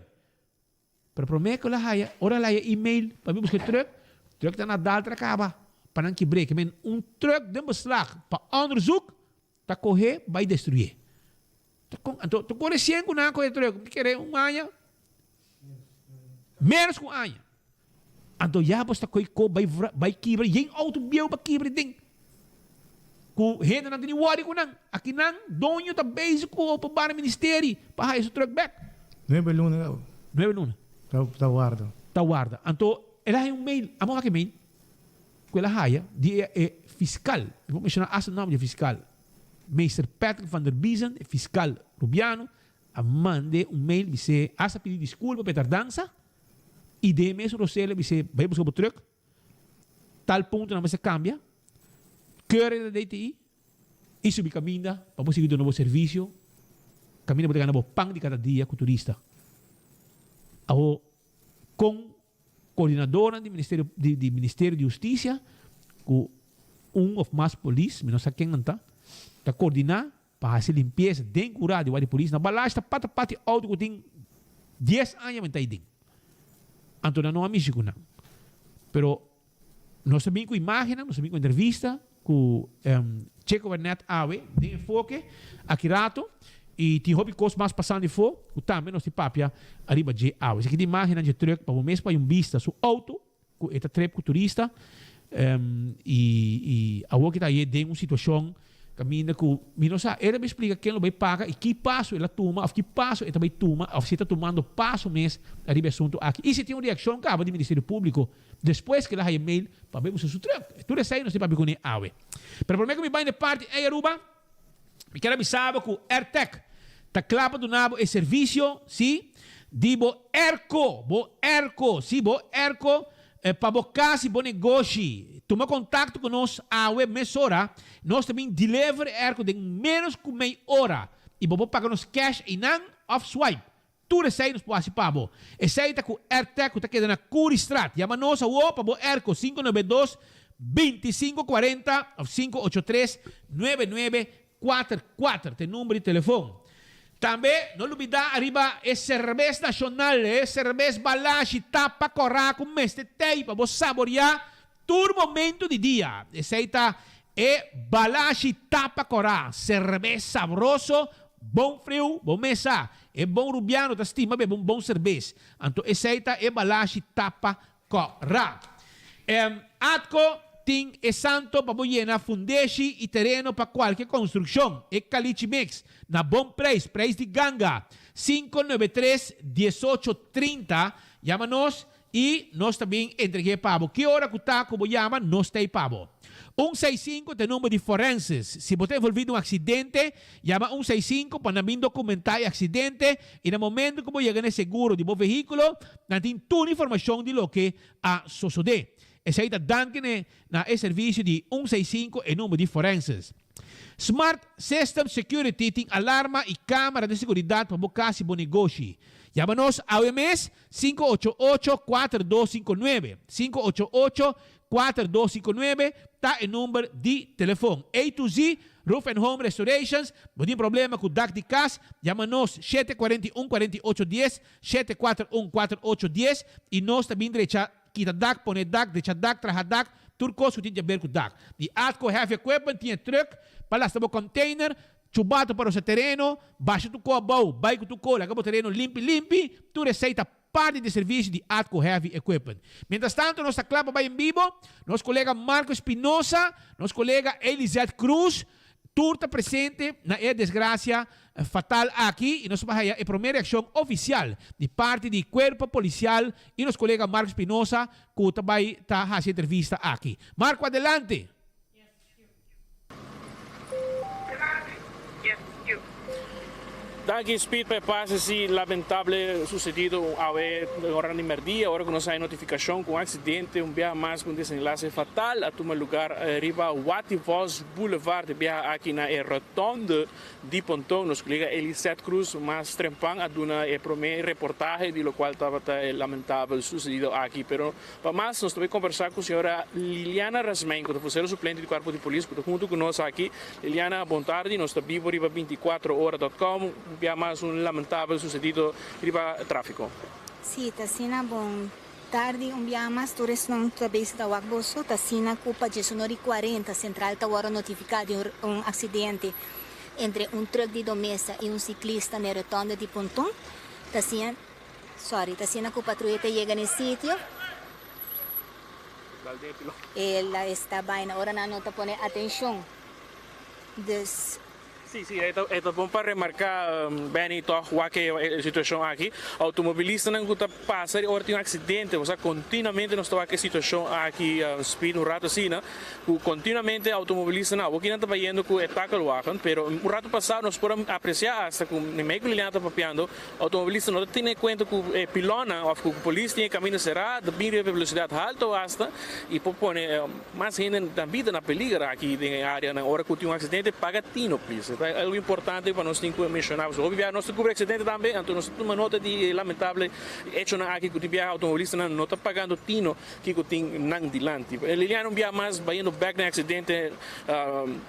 Para prometer que ela haya, ora lá e-mail para me buscar truck tá na daltra acaba. Para não quebrar, que truck de beslag para onderzoek, tá correr, vai destruir. Então, tu corre 100 com o truck, tu quer ano, menos com ano. Então, já basta vai quebrar, e auto biel para quebrar ding. Com gente não tem worry com não. Aqui não, dono tá basic para o ministério, para esse truck back. 9 luna. 9 luna. Tá guarda. Tá guarda. Então, ela tem mail, amo aqui mail. Com ela haya, die fiscal. Eu vou mencionar o nome de fiscal. Meester Patrick van der Biesen, fiscal Rubiano, a mande mail, dice, asa pedir desculpa per tardança, e de mesmo Rosela, dice, vai buscar o truck, tal ponto não vai se cambia, querer da DTI, e subir caminho, para conseguir um novo serviço, caminho para ganhar pão de cada dia com o turista. Com coordenadora do Ministério de Justiça, com of mais polícia, não sei quem está, para coordenar, para fazer limpeza, dentro do rádio de polícia, na balasta, pati auto que tem 10 anos, mas tem. Então, não há México, não. Pero, nós também com imagem, nós também com entrevista, com Checo Wernet Awe, de enfoque, aqui rato, e tem hobby coisa mais passando de fogo, o também nós temos papia arriba de Awe. Isso aqui de imagem de truck, para o mês para vista, seu auto, com esta trip com turista, e a que está aí de uma situação caminha com minosa ele me explica quem lo vai pagar e que passo ela toma ou que passo ele também toma ou se está tomando passo mês arriba assunto aqui e se tem uma reação acaba do Ministério Público depois que ela ha e-mail para ver o seu truck tudo isso aí não se pode com awe para por que me vai na parte aí Aruba me quero avisar que o AirTech está claro do nabo e serviço sim dibo erco sim bo erco para bocar se bom negócio toma contato conosco a web mesora nós também deliver erco de menos que meia hora e vou pagar nos cash e não off swipe tudo isso aí nos pode participar esse aí está com AirTech está aqui na Curry Strat chama nós ao para erco 592 2540 ou 583 9944 tem número de telefone Também, não olvidar arriba é cerveja nacional, é cerveja balashi, tapa, corá, com este tei, para você saborear todo momento de dia. Essa é balashi, tapa, corá, cerveja sabroso, bom frio, bom mesa. É bom rubiano, tá estima, é bom cerveja. Então, essa é balashi, tapa, corá. Atco tem é santo para boiena fundeshi e terreno para qualquer construção. É Caliche Mix, na bom preço de ganga. 593-1830, chama-nos e nós também entreguei pavo. Que hora que está como chama, nós tem pavo. 165 tem número de forenses. Se você é envolvido em um acidente, chama 165 para não documentar o acidente e no momento que você chega no seguro de bom veículo, não tem toda a informação de lo que a suceder. Essa aí danke na serviço de 165 e número de forenses. Smart System Security tem alarma e câmera de segurança para bocar se bom negócio. Chama-nos ao MS 588-4259. 588-4259 está o número de telefone. A to Z, Roof and Home Restorations. Não tem problema com o DAC de casa. Chama-nos 741-4810, 741-4810 e nós também direita kita dak, pone dak, decha dak, traha dak, turcos que tinha ver com dak. De Atco Heavy Equipment tinha truck, palasta bo container, chubato para o seu terreno, baixa tu co bau, bike tu co, laga bo terreno limpi, tu receita parte de serviço de Atco Heavy Equipment. Mientras tanto, nossa clapa vai em vivo, nosso colega Marco Espinosa, nosso colega Elisete Cruz, turta presente na desgraça fatal aqui e nós vamos a primeira ação oficial de parte do Corpo Policial e nosso colega Marco Espinosa que também está fazendo entrevista aqui. Marco, adelante. Daqui speed per passe si lamentável sucedido agora no merdia, agora que nós sai notificação com acidente, via mais com desenlace fatal, a tomar lugar riba Wativos Boulevard, via aqui na rotonda de Pontão, nos colega Elisete Cruz, mas trempang a duna primeira reportagem de lo qual estava lamentável sucedido aqui, pero para mais nós também conversar com a senhora Liliana Rasmenko, que foi suplente do Corpo de Polícia, que junto conosco aqui. Liliana, boa tarde, nós estamos vivo riba 24horas.com. Via mais lamentável sucedido riba tráfico. Sim, está sendo bom tarde, dia mais todos não também está o agboso, está sendo culpa de 40 central está agora notificado acidente entre truck de domesa e ciclista na rotonda de Pontão. Está sendo que a patrulha chega no sítio. Ela está bem, agora não está pondo atenção. Sim, é bom para remarcar bem então a situação aqui. Automobilista não está passando, agora tem acidente, ou seja, continuamente nós estamos aqui situação aqui, speed um rato assim, né? Continuamente automobilista não, aqui não está indo com etaca o wagen, pero um rato passado nós podemos apreciar hasta com o meio que ele está papiando, automobilista não tem em conta com pilona, ou com a polícia tem caminho cerrado, bem de velocidade alta hasta e propõe mais gente da vida na peligro aqui na área, na hora que tem acidente, paga tino, please. É algo importante para nós ter que mencionar. Obviamente, nós temos acidente também, então nós temos uma nota de lamentável hecho aqui que o automobilista não está pagando tino que tem não dilante. Liliana, não mais baiano back no acidente,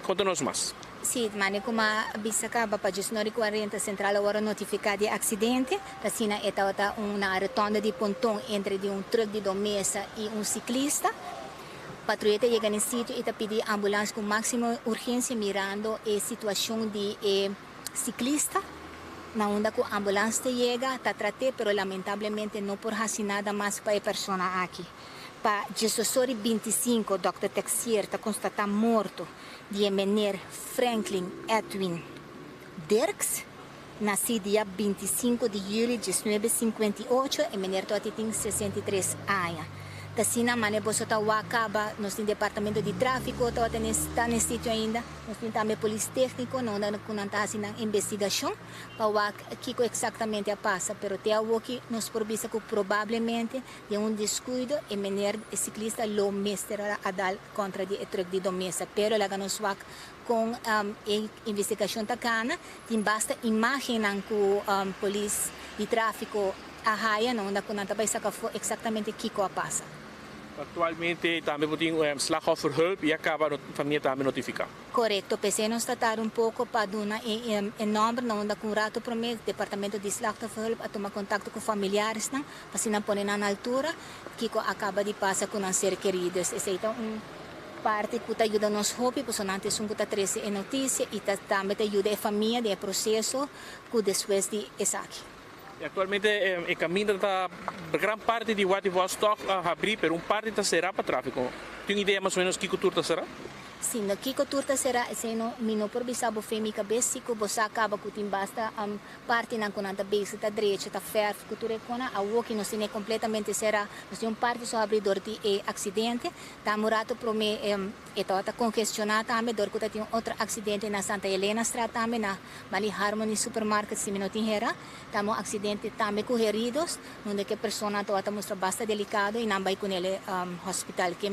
conta-nos mais. Sim, mas como a bisacaba para 40 central agora notificada de acidente, assim está uma rotonda de Pontão entre truck de domesa e ciclista. Patrulha chega no sítio e está pedindo ambulância com máxima urgência, mirando a situação de ciclista. Na onda que a ambulância chega, está tratando, mas lamentavelmente não por fazer nada mais para a pessoa aqui. Para 25, Dr. Texier está constatado morto de menino Franklin Edwin Dirks, nascido dia 25 de julho de 1958, e menino tem 63 anos. Tasina mane boso ta wakaba nos tem departamento de tráfico está nesse sítio ainda nós tem também polícia técnico não dá kunanta asina investigação para wak kiko exatamente a passa pero te awo que nos provisa que provavelmente de descuido e menor ciclista lo mestera a dar contra de truck de domesa pero la nos wak com investigação tacana tem basta imaginan que polícia de tráfico a raia não dá kunanta vai sacar exatamente kiko a passa. Atualmente também tem slachtofferhulp e acaba a família também notificar. Correto, pensei nos tratar um pouco para dar em nome, não anda com o rato para mim, departamento de slachtofferhulp, a tomar contato com familiares, não, para se não pôr na altura, que acaba de passar com os seres queridos. Esse é parte que ajuda nos hobby, porque antes um que traz a notícia e também ajuda a família de processo que depois de essa aqui. Atualmente o caminho está grande parte de what was stock a abrir, pero parte será para tráfico. Tem ideia mais ou menos que turta será? Sim, no que turta será, se não me por bisabo femi cabeça, que você acaba com tem basta parte na conta base da direita, da ferro, cultura cona, a walk não se completamente será, nós temos parte só abridor de acidente, tá morato pro me está congestionado também, dor que tem outro acidente na Santa Helena Estrada também na Bali Harmony Supermarket se não tem era, tamo acidente também com heridos, onde que persona toda mostra basta delicado e não vai com ele hospital que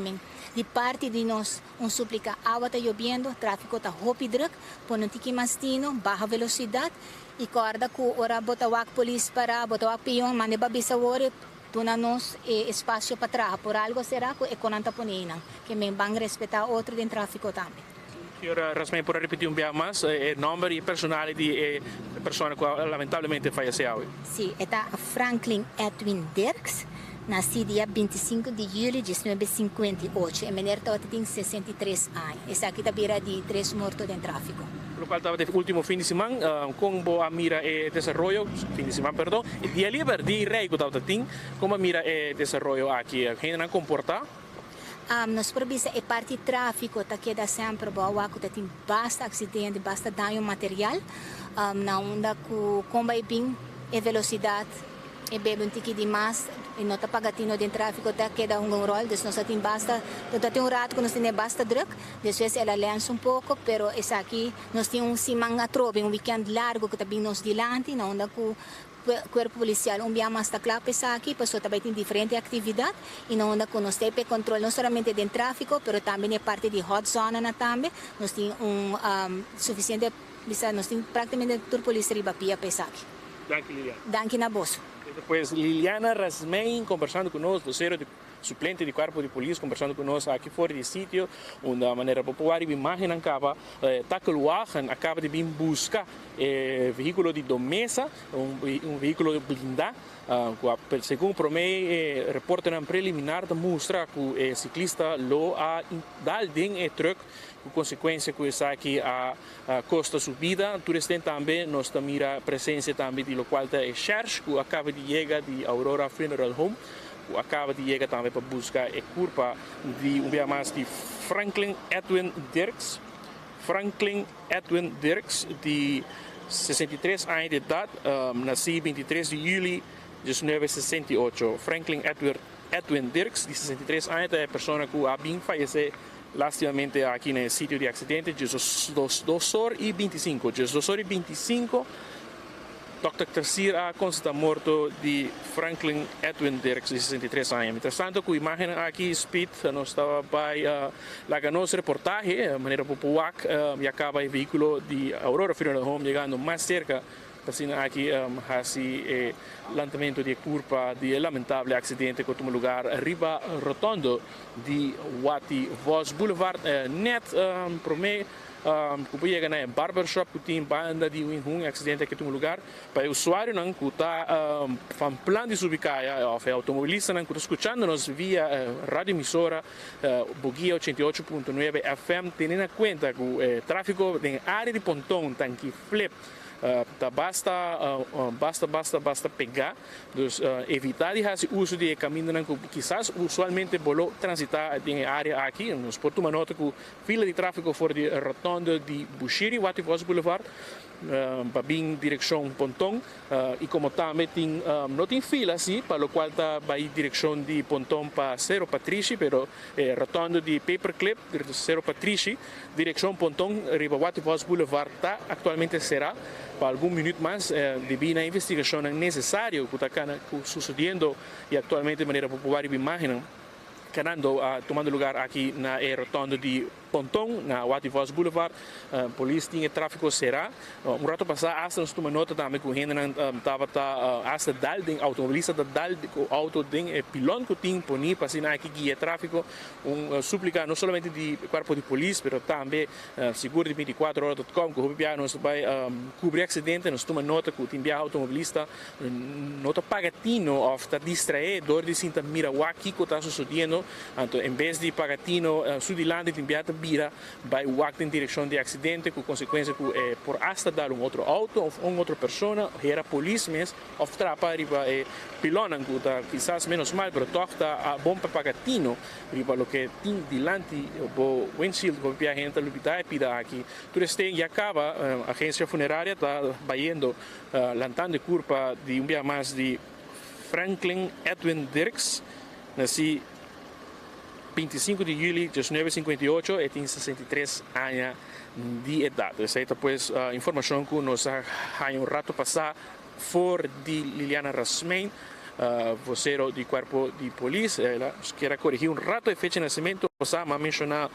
de parte de nós suplica água está chovendo, tráfico está rápido, põe tiki mastino, baixa velocidade e corda com ora botawak polícia para botawak pion, mane babisa wore, tuna nos espaço para trás, por algo será que é conanta ponina, que me vão respeitar outro de tráfico também. Senhora Rasmei, por repetir pouco mais, o nome e personalidade de pessoa que lamentavelmente faleceu. Sim, é Franklin Edwin Dirks. Nasci dia 25 de julho de 1958. A menina tem 63 anos. Essa aqui está beira de 3 mortos em tráfico. Pelo qual estava no último fim de semana, como a mira e desenvolvimento, fim de semana, perdão, e dia livre de rei que estava tendo, como a mira e desenvolvimento aqui, a gente não comporta. Nós provisa é parte de tráfico, tá queda sempre boa, que tem bastante acidente, bastante dano material, na onda com bem e velocidade. E bebe um ticket demais e não está pagatino de tráfico, tá queda rol, dus nós tem basta, então tem rato que nós tem basta druk, depois ela lança pouco, pero essa aqui nós temos semana trove, weekend largo que também nos dilante, não anda com corpo policial, dia mais está claro essa aqui, pessoa também tem diferente atividade e não anda com nós tem controle não somente de tráfico, pero também é parte de hot zone na também, nós tem suficiente, nós tem praticamente toda a polícia riba pia essa aqui. Danke, Liliana. Danke na bolsa. Depois Liliana Rasmei conversando conosco, vocero de suplente de corpo de polícia, conversando conosco aqui fora do sítio, onde a maneira popular e imagem acaba, acaba de vir buscar veículo de domesa, veículo blindado, segundo promete, reporte preliminar mostra que o ciclista lo a dal den truck, com consequência que isso aqui a costa subida, turista também nós mira a presença também de local é Charles, que acaba de chegar de Aurora Funeral Home, que acaba de chegar também para buscar a curva de dia mais de Franklin Edwin Dirks, de 63 anos de idade, nascido 23 de julho de 1968. Franklin Edwin Dirks, de 63 anos, é a pessoa que a bem faleceu lastimamente aqui no sítio de acidente, de 2h25. De 2h25, Dr. Terceiro a consta morto de Franklin Edwin Dirks, de 63 anos. Interessante que a imagem aqui, Speed, nós estava para a nossa reportagem, de maneira popular, e acaba o veículo de Aurora Funeral Home chegando mais cerca. Assim, aqui há lançamento de curva de lamentável acidente que tomou lugar arriba rotondo de Wati Vos Boulevard, net para mim, que chega na barbershop que tem banda de um acidente que tomou lugar para o usuário não que está fazendo plano de subicar o automobilista não que está escutando nos via rádio emissora Bugia 88.9 FM tendo em conta que o tráfego na área de Pontão tem que flip basta pegar, dus, evitar de fazer uso de caminho que quizás usualmente bolo transitar em área aqui, nos pode tomar nota que fila de tráfego fora de rotonda de Bushiri, Wati Vos Boulevard, para vir direção Pontão, e como também tem, não tem fila assim, para o qual está vai direção de Pontão para Cerro Patrici, pero rotonda de Paperclip, de Cerro Patrici, direção Pontão, riba Wati Vos Boulevard, tá, atualmente será para algum minuto mais, devido à investigação necessária que está sucedendo e atualmente de maneira popular e imagem, tomando lugar aqui na rotonda de pontão na Wativos Boulevard, polícia tinha tráfego será. Rato passado, hasta nós tomamos nota também que o gente estava hasta dal den automobilista da dal auto den pilão que tinha poni para sinal que guia tráfego, suplicar não somente de corpo de polícia, mas também seguro de 24horas.com que o BPA nós vai cobrir acidente, nós tomamos nota que o time automobilista nota pagatino ou está distraído, dor de cinta mira o que está sucedendo, então em vez de pagatino sudilante time vira vai o em direção de acidente com consequência que por hasta dar outro auto ou outra pessoa, era polícia mesmo, ou trapa riba pilão que está quizás menos mal, mas toca a bom pagatino riba lo que tem dilante o windshield que o BPA gente lupita e pida aqui. Tudo este e acaba a agência funerária está vaindo lantando de curva de dia mais de Franklin Edwin Dirks, nasci 25 de julho de 1958 e tem 63 anos de idade. Essa é depois a informação que nós há rato passar for de Liliana Rasmein, vocero do corpo de polícia. Ela quer corrigir rato a fecha de nascimento, passar a mencionar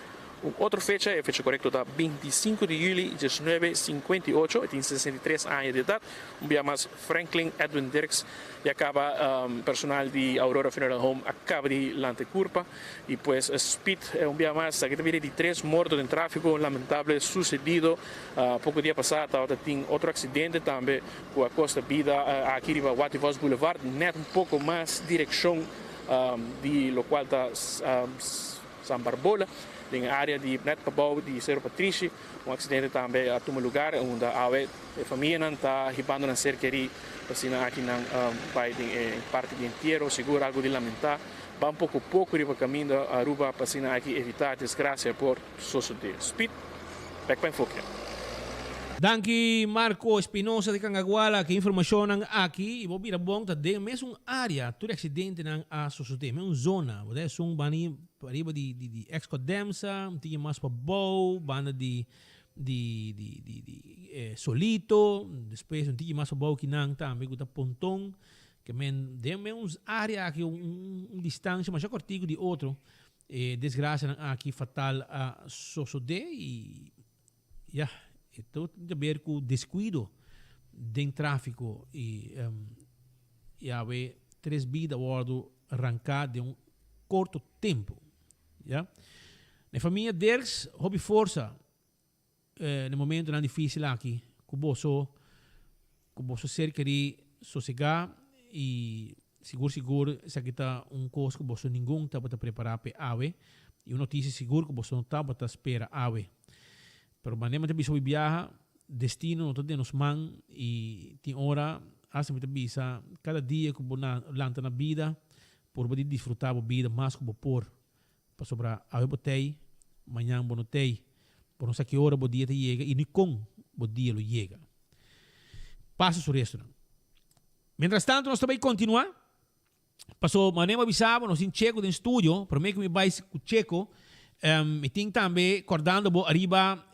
outra fecha, a fecha correta da 25 de julho de 1958, e tem 63 anos de idade. Dia mais Franklin Edwin Dirks e acaba personal de Aurora Funeral Home acaba de lante curva e pues speed dia mais aqui também de 3 mortos em tráfego lamentável sucedido pouco dia passado tem outro acidente também com a costa vida aqui riba Wativos Boulevard net pouco mais direção de lo qual está San Barbola em área de Net Pabau de Cerro Patrici, acidente também a tomar lugar onde a família não está ribando na cerca de pasina aqui não vai em parte de inteiro, seguro algo de lamentar, vai pouco riba caminho a Aruba pasina aqui evitar desgraça por suceder. Speed, back para enfoque. Danke Marco Espinosa de Cangaguala que informação nang aqui e vou vir bom tá de mesmo área tudo acidente nang a suceder mesmo zona você são bani riba de Excodemsa tinha mais para bow banda de Solito depois tinha mais para bow que nang também com pontão que men de mesmo área aqui distância mas já cortigo de outro desgraça nang aqui fatal a suceder e então tem a ver com o descuido do tráfico e haver 3 vidas arrancar de curto tempo. Ja? Na família deles, houve força no momento não difícil aqui, que você cerca de sossegar e seguro se aqui está coisa que você ninguém está para preparar para ave e uma notícia seguro que você não está para esperar ave. Pero manema tabi sa biyaha, destino no de nos man e tem hora hasta me bisa cada dia que bona lanta na vida por poder disfrutar a vida mais que por para sobrar a botei manhã bonotei por não sei que hora o dia te chega e nem com o dia lo chega. Passa sobre isso. Mientras tanto nós também continuar. Passou manema avisava nós em checo do estúdio, para mim que me vai com checo. E tem também acordando arriba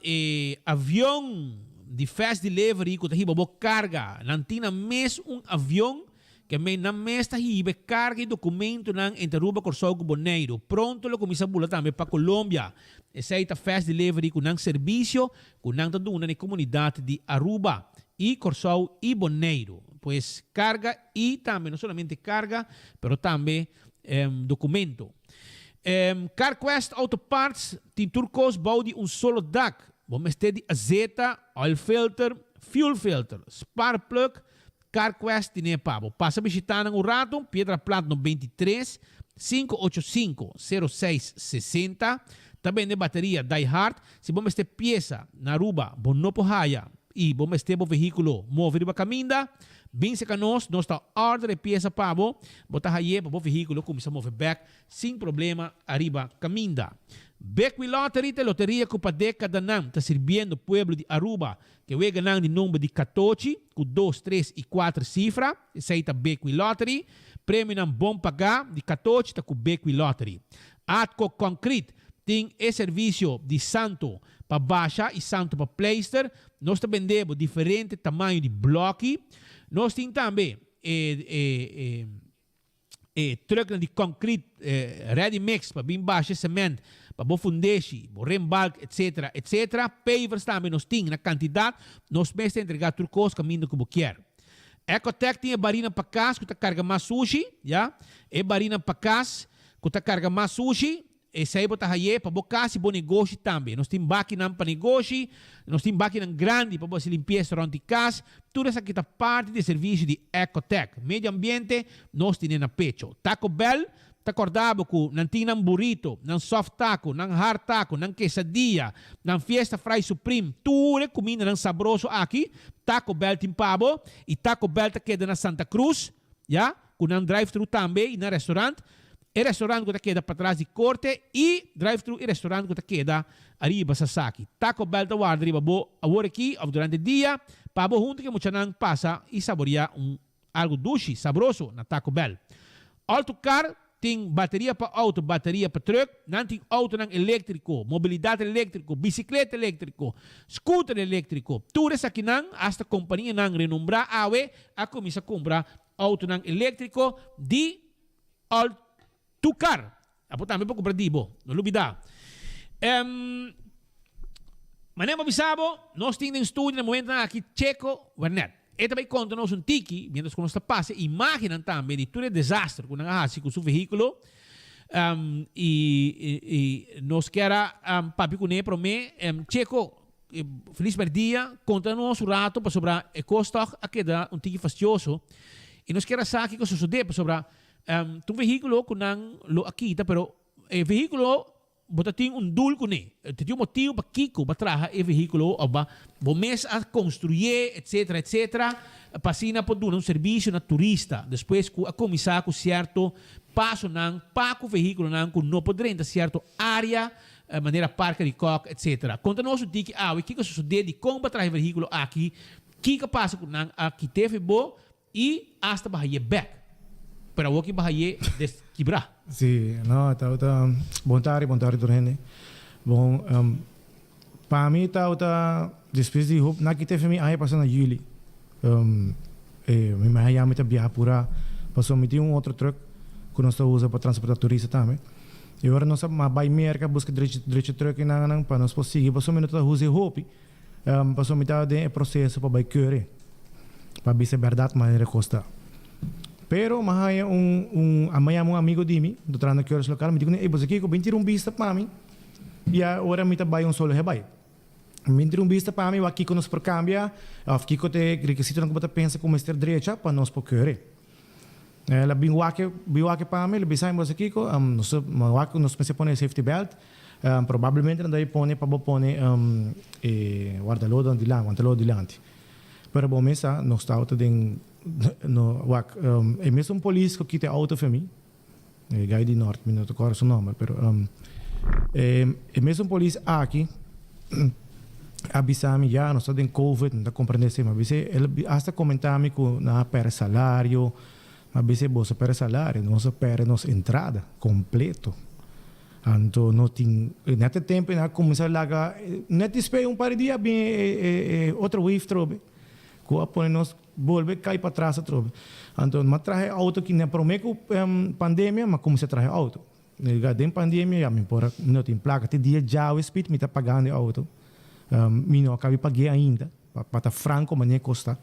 avião de fast delivery que está bo carga não tem mesmo avião que na mesta hibe carga e documento nang Interuba Corsogo Boneiro pronto lo começa a bula também para Colômbia esse aí tá fast delivery com nang serviço com nang taduna na comunidade de Aruba e Corsogo e Boneiro pues carga e também não somente carga pero também documento. CarQuest Auto Parts tem turcos bouw die solo dak. Vamos ter de azeta, oil filter, fuel filter, spark plug, CarQuest tem pabo. Passa a visitar no rato, Piedra Plata 23 585 0660. Também de bateria Die Hard. Se vamos ter peça na Aruba, bonopo haya e vamos ter o veículo mover para caminda. Bem se nós está ordem de peça pabo, botar aí para o veículo começa a mover back sem problema arriba caminda. Beckwith Lottery te loteria que para década não está servindo o pueblo de Aruba que vai ganhar de número de 14 com 2, 3 e 4 cifras. Esse aí está Beckwith Lottery. Prêmio não bom pagar de 14 está com Beckwith Lottery. Atco Concrete tem esse serviço de santo para baixa e santo para pleister. Nós também vendemos diferente tamanho de bloco. Nós temos também truck de concrete ready mix para bem baixo cimento para bo fundeshi, bo rembalk, etc., etc., pavers também nós temos na quantidade, nós mesmos entregar turcos caminho que bo quer. Ecotec tem barina para casa, que carga mais sushi, já? E barina para casa, que carga mais sushi, e sai bota haye para bo casa e bo negócio também. Nós temos máquina para negócio, nós temos máquina grande para você limpeza durante casa, tudo essa aqui tá parte do serviço de Ecotec. Medio ambiente, nós temos na pecho. Taco Bell, tá acordado com não tem burrito, não soft taco, não hard taco, não quesadilla, não fiesta fry supreme, tudo comida não saboroso aqui. Taco Bell tem pabo e Taco Bell tá queda na Santa Cruz, já? Com um drive-thru também e na restaurante. E restaurante que queda para trás de corte e drive-thru e restaurante que queda arriba Sasaki. Taco Bell da guarda arriba bo agora aqui durante o dia para bo junto que muita não passa e saborear algo doce, saboroso na Taco Bell. Autocar tem bateria para auto, bateria para truck, não tem auto não elétrico, mobilidade elétrico, bicicleta elétrico, scooter elétrico. Tudo isso aqui não, hasta companhia não renombrar a começar a comprar auto não elétrico de Autocar. Apo também para comprar dibo, não lubida. Mas nem avisado, nós temos em estúdio no momento aqui Checo Wernet. E também conta-nos tiki, mientras que nós passa, imaginam também de todo o desastre que nós com o seu veículo. E nós queremos, papi com ele, para mim, Checo, feliz dia, conta-nos rato para sobre a costoc, aqui dá tiki fastidioso. E nós queremos saber que sucede para sobre tu veículo que não aqui, pero o veículo bota tem dul com ele. Tem motivo para Kiko para trazer o veículo ou para mês a construir, etc, etc. Passina por dar serviço na turista. Depois a começar com certo passo não para o veículo não com não poder entrar certa área, maneira parque de coque, etc. Conta-nos o que o que sucede de como para trazer o veículo aqui, que passa com não aqui teve bom e hasta para ir back. Para o que vai quebrar. Sim, não, tá bom tarde turene. Bom, para mim tá depois de hope na que teve me aí passando julho. Me mais me tá viajar pura, passou me tem outro truck que nós usa para transportar turista também. E agora nós vai merca busca direito truck não para nós conseguir, passou me tá usa hope. Passou me tá de processo para vai querer. Para ver se é verdade mas custa. Pero mahaya amanhã um amigo de mim, do trano que horas local, me digo, "Ei, você aqui com 21 vista para mim." E agora me trabalha solo rebai. 21 vista para mim, aqui que nós por cambia, aqui que te requisito não bota pensa como estar direita para nós por querer. Ela biwake para mim, ele bisa você aqui com nós pensa pone safety belt, provavelmente não daí pone para pone guarda-lodo de lante. Pero bom mesa, nós está auto no é mesmo polícia que tem auto para mim, gai de norte, não tô com o nome, pero é mesmo polícia aqui avisa-me já, nós estamos em COVID, não está compreendendo, mas ele hasta comentar-me que na perde salário, mas você perde salário, nós perde nossa entrada completo. Então não tem nesse tempo na começar lá, net espera par de dias bem outro wave trobe. Quando nós volve cair para trás trobe. Então mas traje auto que na prometo pandemia, mas como se traje auto. Tem pandemia, me por não tem placa, tem dia já o speed me tá pagando auto. Me não acabei paguei ainda, para franco mas nem custa.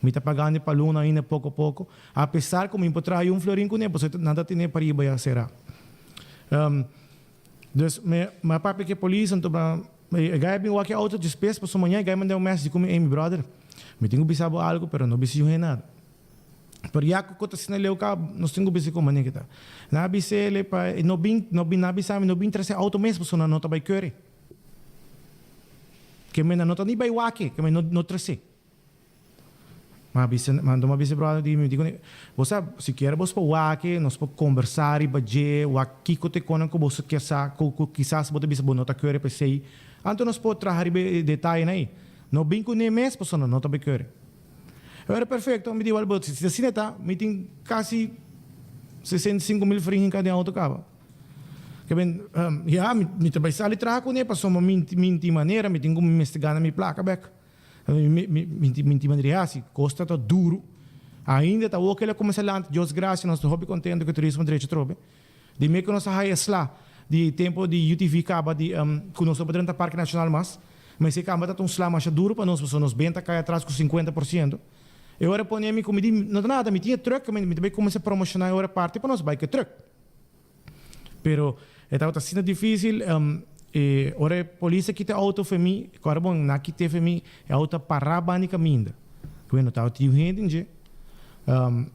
Me tá pagando para luna ainda pouco a pouco. Apesar que me traje florim com ele, você nada tem para ir para será. Dus mijn papa que polícia então gai bem o que auto despesa para manhã gai mandar messagem como meu brother me tenho bisabo algo pero não bisi nada por já que cota sinal eu cá nós tenho bisi como nem que tá na bisi ele para não bin na bisame não bin trazer auto mesmo para na nota vai querer que me na nota nem vai wake que me não trazer mandou uma brother me digo você se quer você para wake nós para conversar e baje waki que te conan que você quer sa quizás você bisa bonota querer para sei então nós pode trazer detalhe aí não bem com nem mês para não nota querer era perfeito me digo algo se assim tá me tem quase 65,000 francs em cada auto cava que bem já me trabalhar ali trago com ele para só minti maneira me tenho me investigar na minha placa back minti mandriasi costa to duro ainda tá o que ele começa lá Deus graças nós hobby contento que o turismo direito trobe de me que nós haia slá de tempo de UTV acaba de conosco para dentro do Parque Nacional mas se acaba de slam mais duro para nós, pessoas nos benta cai atrás com 50%. Eu era põe me como não nada, me tinha truck, me também comecei a promocionar eu era parte para nós bike truck. Pero estava sendo difícil, ora polícia que tem auto para mim, agora bom, na que tem para mim, é auto parabani caminda. Quando estava tio gente,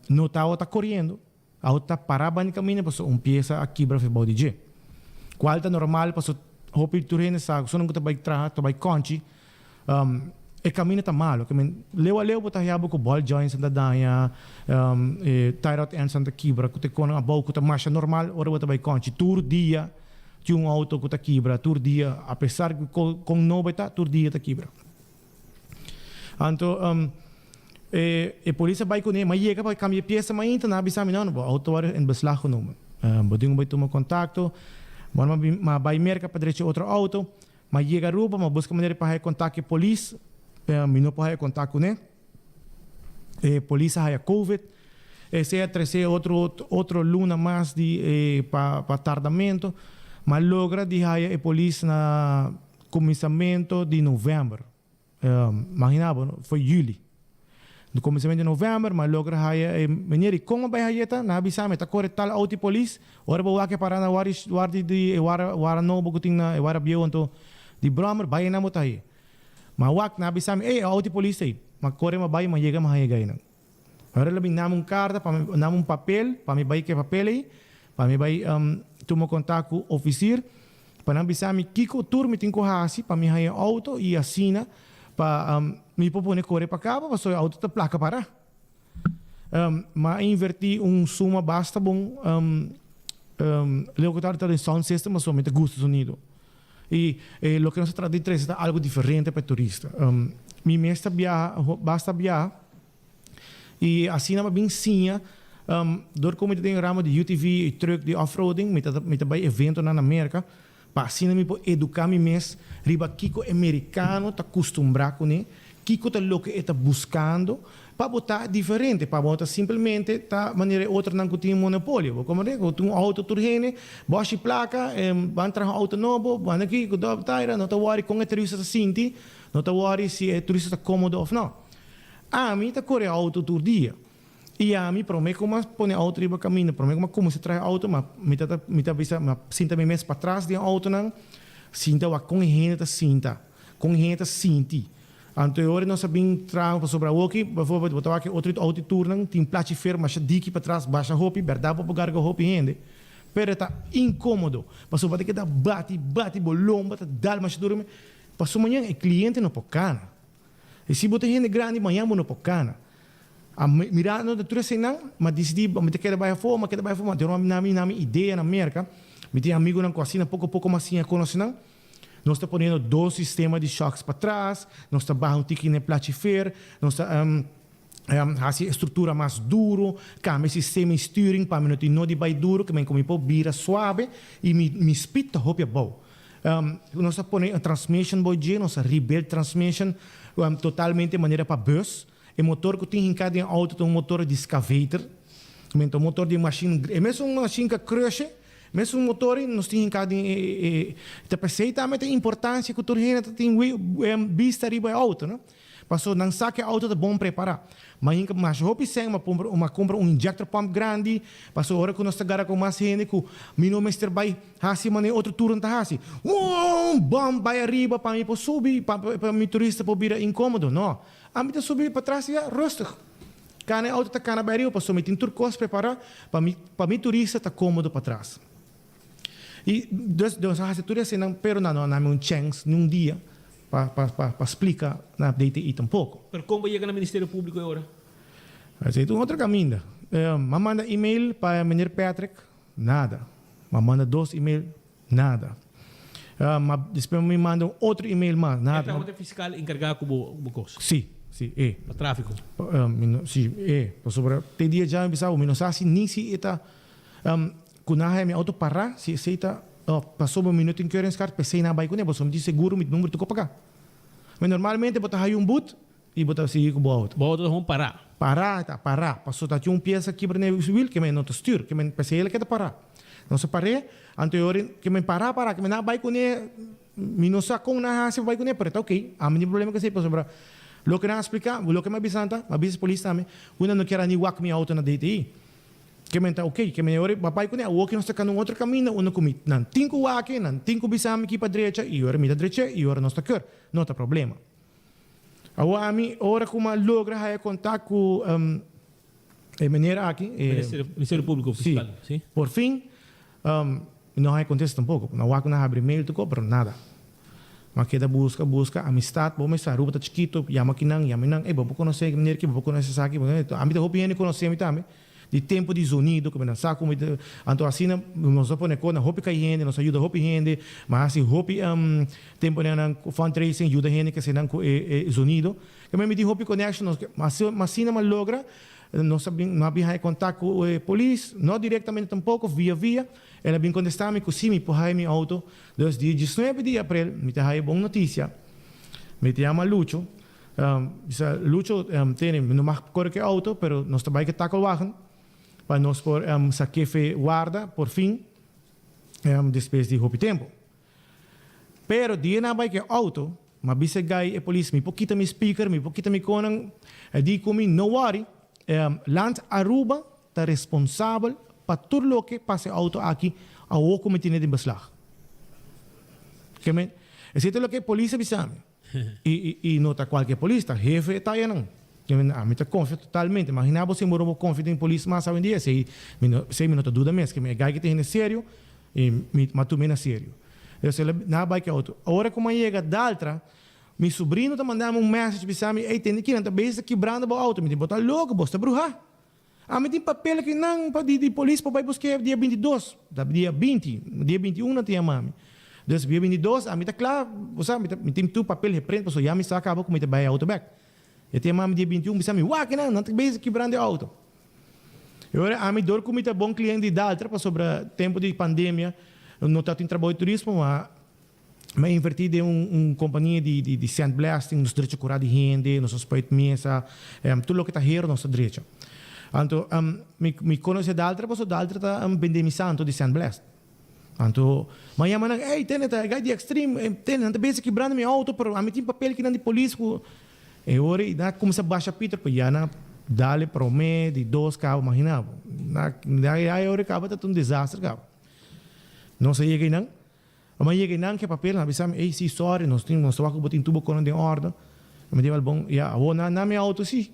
não estava correndo, auto parabani caminda, passou peça aqui para o DJ. Qual tá normal, passou hopi turene sa, só não que vai trabalhar, vai conchi, e caminho tá malo, que leu a leu botar yabo com ball joints da danha, tie rod ends da quebra, que te com a boa que tá marcha normal, ora botar vai conchi, tur dia tinha auto que tá quebra, tur dia, apesar que com não vai tá, tur dia tá quebra. Então e polícia vai com ele, mas chega para cambiar peça, mas ainda não avisa me não, auto era em beslag genomen. Bodinho vai tomar contato, mas vai merca para direito outro auto, mas chega roupa, mas busca maneira para contato com a polícia, não pode contato com ele, polícia hay COVID, se é trazer outro luna mais de para tardamento, mas logra de hay a polícia na começamento de novembro, imaginava, foi julho. No começamento de novembro, mas logra hay maneira como vai hayeta, na abisame tá corre tal auto polícia, ora boa que para na guardi de wara no buguting na wara bio onto di Bromer vai na motai. Mawak na bisami auto polícia aí. Mas corre ma vai, mas chega ma haya gaina. Ora labing namong carta, namong papel, para me vai que papel aí, para me vai tumo contato com oficial, para na bisami kiko tour me tinko hasi, para me haya auto e assina para me propone correr para cá, para só auto ta placa para. Mas inverti suma basta bom locutar de sound system, mas somente gosto sonido. E lo que nós traduzimos é algo diferente para turista. Mi mesta basta viajar e assim na bem sinha door como tem ramo de UTV e truck de off-roading, met bij evento na América, para assim me educar mi mes riba kiko americano tá acostumbrado com né, kiko tá lo que está buscando para botar diferente, para botar simplesmente tá maneira outra não tem monopólio, como é que um auto turgene, boche placa, van tra auto novo, van aqui com do taira, não tá worry com a turista sinti, não tá worry se é turista cômodo ou não. A mim tá corre auto todo dia. E a mim promete como põe auto riba caminho, promete como se traz auto, mas me tá visa, mas sinta me mês para trás de auto não, sinta wa com gente sinta, com gente sinti. Anterior nós sabíamos trabalhar sobre o que, por favor, botar aqui outro auto turno, tem placa firme, mas daqui para trás baixa roupa, verdade para pegar a roupa ainda. Pero tá incômodo, passou para que dá bate bolão, bate dal mas dorme, passou manhã o cliente não pocana. E se botar gente grande manhã não pocana. A mirando de tudo assim não, mas decidi, me te quer baixar fome, tem uma ideia na América, me tem amigo na cozinha pouco mais assim a conhecer não. Nós estamos pondo 2 sistemas de choques para trás, nós estamos barrando um tiquinho na platifer, nós estamos fazendo estrutura mais duro, cambia sistema de steering para não ter de bem duro, que me come por vira suave e me spita roupa bom. Nós estamos pondo a transmission boy, nós rebuild transmission totalmente de maneira para bus. O motor que tem em cada auto tem motor de excavator, o motor de machine, é mesmo uma machine que crush. Mesmo um motor, nós temos cada também tem importância que o turista tem vista riba auto, né? Passou não sabe auto é bom preparar, mas roupa sem uma compra injector pump grande, passou hora que nós agora com mais gente que meu mestre vai assim mané outro turno tá assim, bom vai arriba para mim subir para mim turista para vir incômodo, não? A mim subir para trás é rústico. Cana auto tá cana barril, passou me tem turcos preparar para mim turista tá cômodo para trás. E dos tudo assim não, pero não chance num dia para explicar na DTI tampouco. Pero como chega no Ministério Público agora? Mas é um outro caminho. Me manda e-mail para o Mr. Patrick, nada. Me manda 2 e-mails, nada. Depois me manda outro e-mail mais, nada. É o fiscal encarregado com o coisa? Sim, é. Para tráfico? Sim, é. Tem dia já me sabe, não sabe nem se está quando a minha auto parar, se está passou um minuto em que eu escar, pensei na bike, né? Você me diz seguro, me número tu pagar. Mas normalmente botar aí boot e botar seguir com o auto. O auto vão parar. Parar. Passou tá tinha peça aqui para o wheel que me não te styr, que me pensei ele que tá parar. Não se pare, anterior que me para, que me na vai com ele, me não sa com na se vai com ele, pero ok, a mim problema que se passa para lo que na explicar, lo que me bisanta, a bis polícia também, una não quer nem walk me auto na DTI. Que me tá ok, que me ore papai com ele, o que nós está no outro caminho, una comi, nan 5 walk, nan 5 bisam aqui para direita, e ora me da direita, e ora nós está cur, não tá problema. Agora a mim, ora como logra ter contato com a maneira aqui, Ministério Público Fiscal, sim. Por fim, não há contexto tampouco. Não há que abrir e-mail, pero nada. Mas queda busca, amistade, bom, mas a ruba tá chiquito, yama que não, vou conhecer que maneira que vou conhecer isso aqui. A mim, eu vou conhecer a também. De tempo de sonido, que não sabe como, então assim, nós põe coisa, roupa que gente, nós ajuda roupa gente, mas assim, roupa, tempo de fundraising, ajuda gente que se não sonido. Que me diz roupa connection, mas assim não logra, nós não havia contato com a polícia, não diretamente tampouco, via, ela vem contestar-me que sim, me porra meu auto, dos dias 19 de abril, me tem boa notícia, me chama Lucho, Lucho tem, não mais corre que auto, pero nós também que tackle wagen, para nós por saque guarda, por fim, depois de roupa tempo. Pero dia na vai que auto, mas bisa gai a polícia, me pouquita me speaker, me pouquita me conang, di comi, no worry, Land Aruba está responsável para tudo o que passa auto aqui a o comitê de beslag. Esse é o que a polícia bisame. E não está qualquer polícia, jefe está aí não. A mim está confio totalmente. Imagina você morou confio em polícia, mas sabe dia, sei minutos dúvida mesmo, que me gai que tem sério e mas tu menos sério. Eu sei na bike auto. Agora como chega daltra, meu sobrinho está mandando message para mim, ei, tem que ir, está quebrando o auto, me tem botar louco, você está bruxa. Ah, me tem papel que não, de polícia, para buscar dia 22, dia 20, dia 21 não tem a mami. Então, dia 22, a mim está claro, você me tem tu papel reprende, porque já me está acabando com me vai auto back. Eu tenho a mami dia 21, me chama, uau, que não tem quebrando o auto. Agora, a mim dor como está bom cliente de daltra, para sobre tempo de pandemia, não está em trabalho de turismo, mas inverti de companhia de sandblasting, nos direitos de curar de gente, nos aspeitos de mesa, tudo o que está here, nossa direita. Então, me conhece da outra, porque da outra está vendendo de sandblast. Então, mas eu mano, ei, tem essa guy de extreme, tem, não tem quebrando meu auto, pero a mim tem papel que não de polícia. E agora, começa a baixar Peter, porque já não dá-lhe promete de 2 carros, imagina. Daí agora acaba tá um desastre, cara. Não sei que não. Mas cheguei não que papel, na visão, ei, sim, sorry, nós temos que botar tubo com de ordem. Eu me disse, bom, já, vou na minha auto, sim,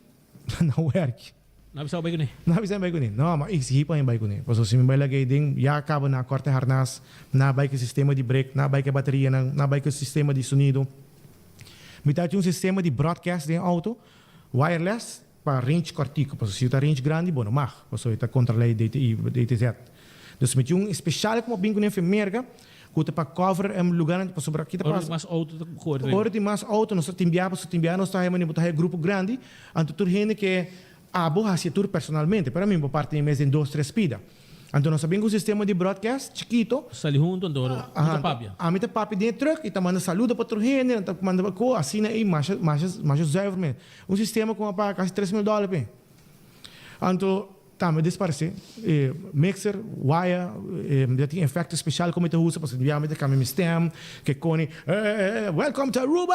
não work. Não avisar o bike nem? Não avisar o bike nem. Não, mas exigiu para o bike nem. Porque se me vai lagay din, já acaba na corte harness, na bike sistema de brake, na bike bateria, na bike sistema de sonido. Me dá um sistema de broadcast de auto, wireless, para range cortico. Porque se está range grande, bom, não mais. Porque está controlado DTZ. Então, me tinha especial como bem com a enfermeira, que para cover lugar para sobre aqui para mais auto agora tem mais auto nós nós está aí botar grupo grande então tudo gente que boa se tur personalmente para mim por parte de mês em 2-3 pida então nós sabemos o sistema de broadcast chiquito sali junto andoro a mim tá papi dentro truck e tá manda saluda para tudo gente tá manda co assim aí mais serve sistema com para quase $3,000 pe então tá, me disparece. Mixer, wire, já tem efeito especial como eu uso, porque já me tem stem, que cone, welcome to Aruba,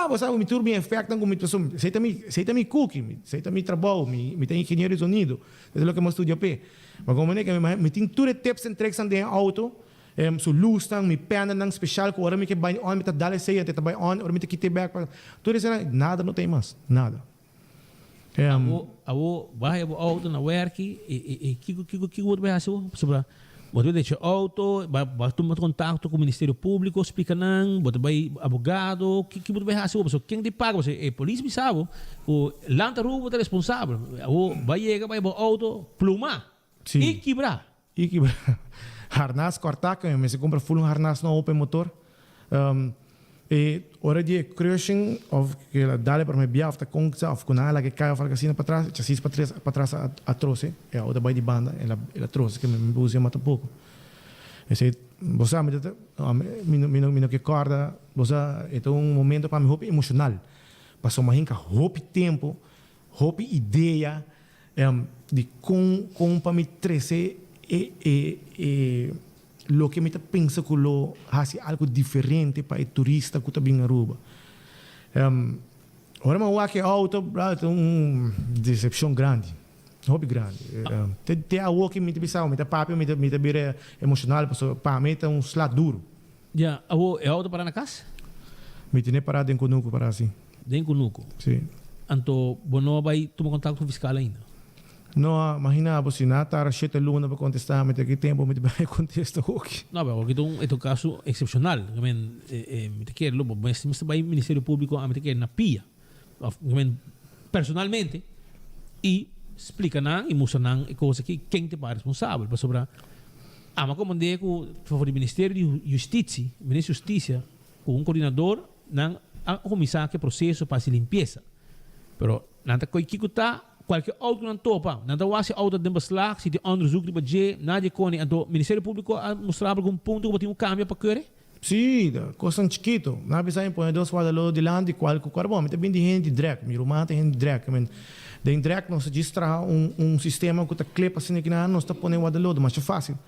você sabe, me turma efeito, como me pessoa, sei também cooking, sei também trabalho, me tem engenheiro de sonido, é o que eu estudo p. Mas como é que me tem tudo tips and tricks de auto, so luz tang, me pena nang especial, que ora me que vai on, me tá dale sei, até vai on, ora me te kite back, tudo isso nada não tem mais, nada. Abo bahay abo auto na werki que o vai fazer sobre você deixa auto vai tomar contato com o Ministério Público explica não você vai advogado que você vai fazer você quem te paga você é polícia sabe o Land Aruba é responsável o vai chegar vai abo auto pluma e quebrar harness cortar que me se compra full harness no open motor e ora de crushing of que dale para me biaf ta concha of kunala que cai fala assim para trás chassis para trás atroce é o da vai de banda ela trouxe que me usa mata pouco esse você me que corda você é momento para me hope emocional passou uma rinca hope tempo hope ideia de com para me trazer lo que me pensa que lo hace algo diferente para el turista que está bien Aruba. Ahora me voy a que auto, é uma decepção grande. Hobby grande. Tem algo que me pensava, me papi, me bira emocional, para mim é slot duro. Já, é auto para na casa? Me tem parado em Conuco para assim. Em Conuco? Sim. Então, você vai tomar contato com o fiscal ainda? Não, imagina, você não está 7 luna para contestar, mas que tempo me vai contestar aqui. Não, mas é um caso excepcional. Me quer, mas vai ao Ministério Público, me quer na pia. Personalmente, e explica e mostra coisa que quem te parece responsável para sobrar. Mas como é que o Ministério de Justiça, Ministério de Justiça, com coordenador, não começar que processo para se limpeza. Pero nada coi que tá qualquer auto não topa, nada wasi auto de beslag, se de onderzoek de budget, nada koni, então Ministério Público mostrar algum ponto que tem cambio para querer. Sim, coisa chiquito. Na bisa põe dois guardalo de land qual que carbon, mas também de gente direct, me rumata gente direct, de direct não se distra sistema que tá clipa assim que não está põe guardalo, mas é fácil.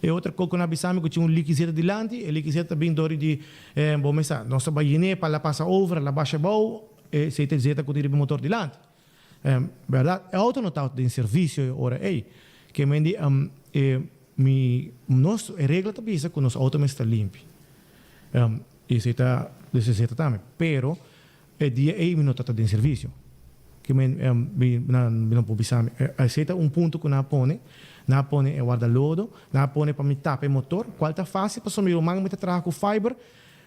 E outra coisa na bisa que tinha liquidez de land, e liquidez também dori de bom mesa, nossa baine para passa over, la baixa bow, e se te zeta com o motor de land. Verdade? É auto não está em serviço ora que mendi nosso regra também é que nosso auto está limpo. E se está necessita também, pero é dia não está em serviço. Que não pode pensar, aceita ponto que não põe é guarda-lodo, não põe para me tapar o motor, qual está fácil para sumir o mango me trabalhar com fiber.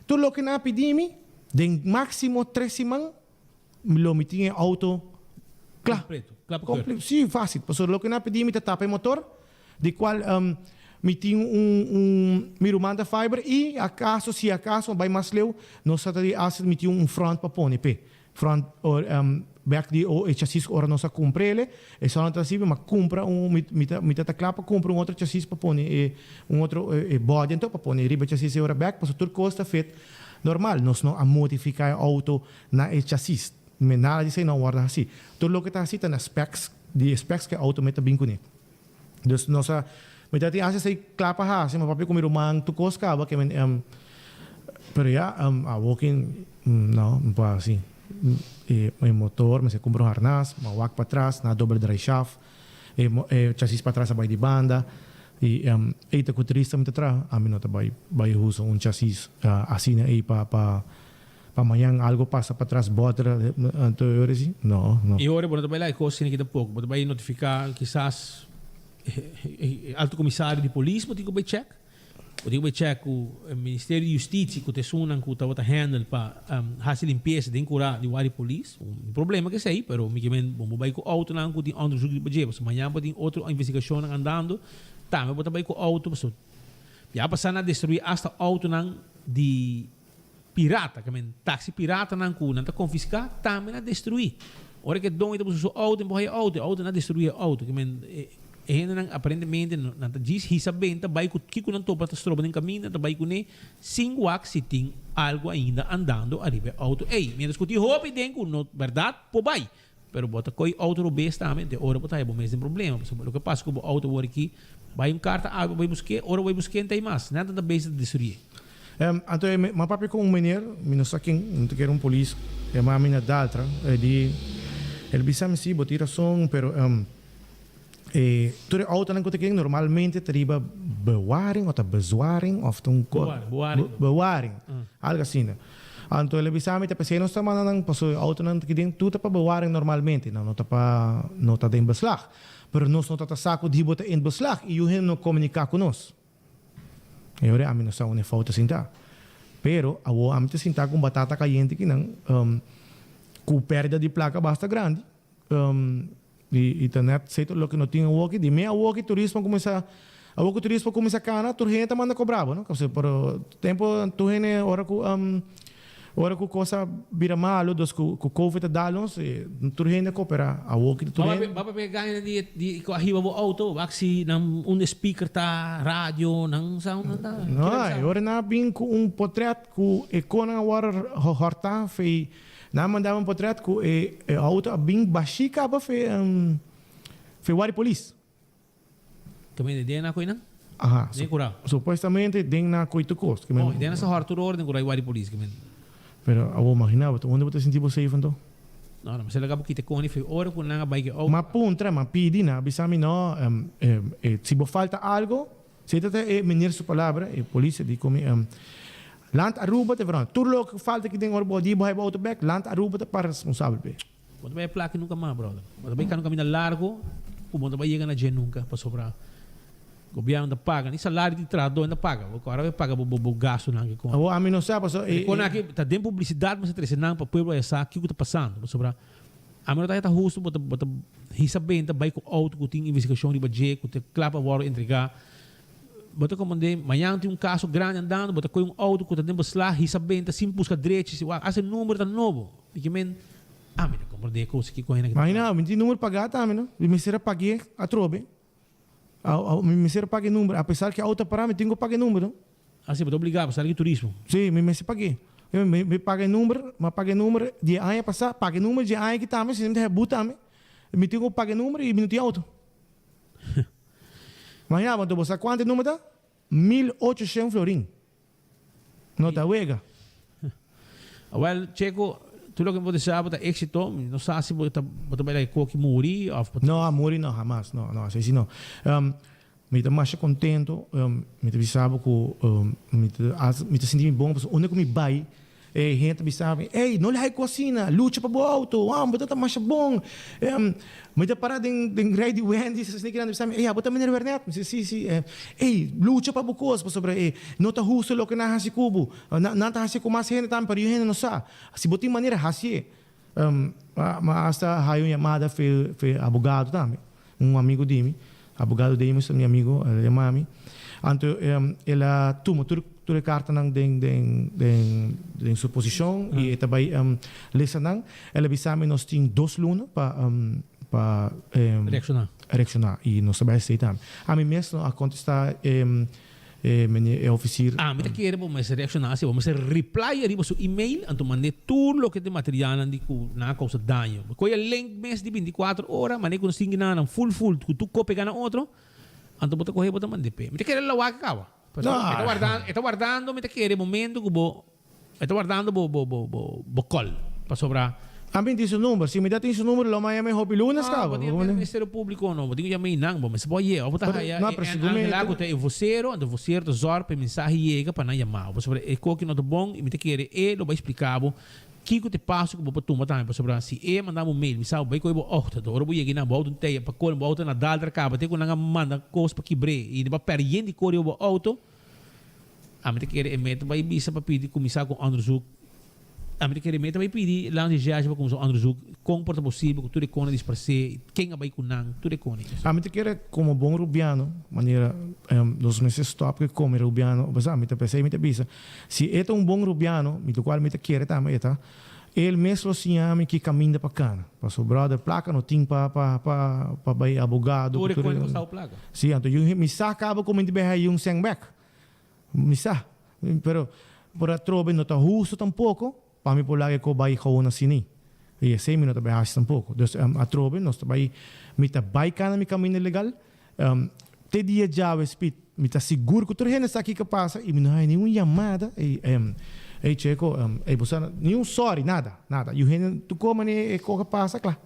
Tudo o que não pedimos, de máximo 3 semanas, lo me tinha auto completo. Sim, fácil. Porque o que não pedimos é tapar o motor, de qual me tinha me manda fiber e se acaso vai mais leu, nós me tinha front para pôr, front back de o chassis ora nós compra ele, e só não tá assim, mas compra me tá clapa, compra outro chassis para pôr outro body então para pôr riba chassis ora back, para tudo custa feito normal, nós não a modificar auto na chassis, mas nada disso não guarda assim. Tudo o que tá assim tá na specs que auto meta bem com ele. Então nós mas dati asa say klapa ha, si mapapi kumirumang tukos ka ba kaya pero ya walking não pa assim. May motor, mas compra um harnás, mawak para trás, na double dry shaft, chassis para trás vai de banda e eita kutrista mita tra, amin nota vai uso chassis assim aí para amanhã algo passa para trás bota anterior assim. Não. E ora bom também lá coisa que dá pouco, bota vai notificar quizás alto comissário de polícia, pode ir check. Pode ir check o Ministério de Justiça que te sunan que estava handle para fazer limpeza de curar de wari polícia. O problema que sei, pero me que bom vai com auto não que tem onderzoek de budget, mas amanhã pode outra investigação andando. Tá, mas pode vai com auto, mas já passar na destruir hasta auto não de pirata, que taxi pirata não que não tá confiscar, também na destruir. Ora que dom então o auto na destruir auto, que aparentemente não diz hisabenta vai com que não topa tá stroba no caminho tá vai com ne sem wax se tem algo ainda andando arriba auto me discutir hope dengo no verdade po vai pero bota coi auto robês também de hora botar é bom mesmo problema o que passa com o auto war aqui vai carta água vai buscar hora vai buscar tem mais nada da base de destruir então mas papi com menino menos aqui não quer polícia é uma mina daltra de ele bisa me si botir som pero todo auto não consegue normalmente teriba bewaring ou bezwaring of bewaring algo assim. Então ele bisame te pensei não está mandando passo auto não que tem tudo para bewaring normalmente não tá para não tá em beslag, pero nós não tá saco de botar em beslag e o não comunicar com nós. E ora a mim não está uma falta sinta, pero a mim te sinta com batata caliente que não com perda de placa basta grande. E internet sei tudo o que não tinha walkie de meia walkie turismo começa a cana turhenta manda cobrava não porque por tempo turhene hora que coisa vira malo dos com covid dalos turhene coopera a walkie turhene baba pegar de arriba o auto axi nang speaker ta radio nang sound ta não hora na bem com portrait com icona agora horta fei na mandava portrait com auto bem baixinho acaba fe wari police Kami din na ko inang. Aha. Din kura. Supostamente, din na koitukos. Oh, din na sa harturor din kura iwari police kami. Pero ako makinabot, onde você sentiu safe então? Não, mas ela acabou que te cone foi hora com nanga bike ou. Ma puntra, ma pidi na, bisami no, se falta algo, se te menir su palavra, e polícia di come land Aruba te verão, tudo lo que falta que tem orbo di vai auto back, land Aruba te para responsável be. Quando vai placa nunca mais, brother. Quando vai cano caminho largo, quando vai chegar na gente nunca para sobrar. Governo ainda paga, nem salário de trabalhador ainda paga. Agora vai pagar o gasto não que com. A mim não sabe, só quando aqui tá dentro publicidade, mas você não para o povo essa aqui que tá passando, para sobrar. A mim não tá justo, bota hisa bem, tá vai com auto, que tem investigação de budget, que tem clapa agora entregar. Bota como de manhã tem caso grande andando, bota com auto que tá dentro lá, hisa bem, tá sim busca direito, se esse número tá novo. E que men me como de coisa que correndo aqui. Mas não, me tem número pagar tá, não? Me será paguei a trobe. Me será paguei número, apesar que a outra para me tenho que pagar número. Assim, vou obrigar para sair de turismo. Sim, me se paguei. Me paguei número, de ano passar, paguei número de ano que tá, mas se me rebuta me tenho que pagar número e me tem auto. Mas não, então você quanto número tá? 1.800 florin. Não tá wega. Well, Checo, tudo que você sabe é êxito, não sabe se você vai que morrer ou não, morrer não, jamais, não, assim não. Me tá mais contento, me tá sabe que me tá sentindo bom, porque onde que me vai, gente me sabe, ei, não lhe cocina, luta para o auto, mas tá mais bom. Me tá parado em grade Wendy, se você quer sabe, ei, bota mineiro vernet, sim, ei, luta para o coisa, sobre, não tá justo lo que na hasi cubo, não tá hasi com mais gente também, para gente não sabe, se botar maneira hasi, mas hasta hayo chamada foi abogado também, amigo de mim. Abogado dele, meu amigo, ele mami. Então, ela toma tudo a carta de suposição e também lecionar. Ela bisame nós temos 2 lunas para reaccionar e nós sabemos se também. A mim mesmo a contestar é oficial. Me te quer vamos reaccionar, se vamos reply arriba su email, então mande tudo lo que tem material na causa danho. Coi o link mês de 24 horas, mas quando stingi na full que tu copia na outro, então bota correr bota mande pe. Me te quer lawa ka kawa. Está guardando, me te quer momento que está guardando bo call para sobrar. A mim diz o número, se me dá seu número, lá amanhã me roupa lunas, cara. O Ministério Público não, digo já me não, mas pode ir, vou estar aí. Lá que tem vocero, ando vocero zor para mensagem chega para não chamar. Sobre é coque não bom e me te querer ele vai explicar que te passa que vou tu matar para sobre se é mandar um mail, me sabe vai coi tá dor vou chegar na volta tem para cor volta na daltra acaba tem com não manda coisa para quebre e de para perder corre o auto. A me te querer é meta vai bisa para pedir começar com Andrew a mim queria também pedir lá onde já como o Andrew Zug comporta possível que tudo é cone disparcer quem vai com não tudo é cone a mim queria como bom rubiano maneira dos meses stop que come rubiano mas a mim pensei me bisa se é um bom rubiano me do qual me queria também tá ele mesmo assim a mim que caminha para cá para sobrar da placa não tem para vai abogado tudo é cone custar o placa sim então eu me acaba como de berrar um sengback me sa pero por a trobe não tá justo tampouco para mim por lá que vai com na sini e esse me não tá bem tampouco dus a trobe nós vai me tá vai cá na caminho legal te dia já o speed me tá seguro que tudo está aqui que passa e não há nenhuma chamada e checo você nenhum sorry nada e o gente tu como né que passa claro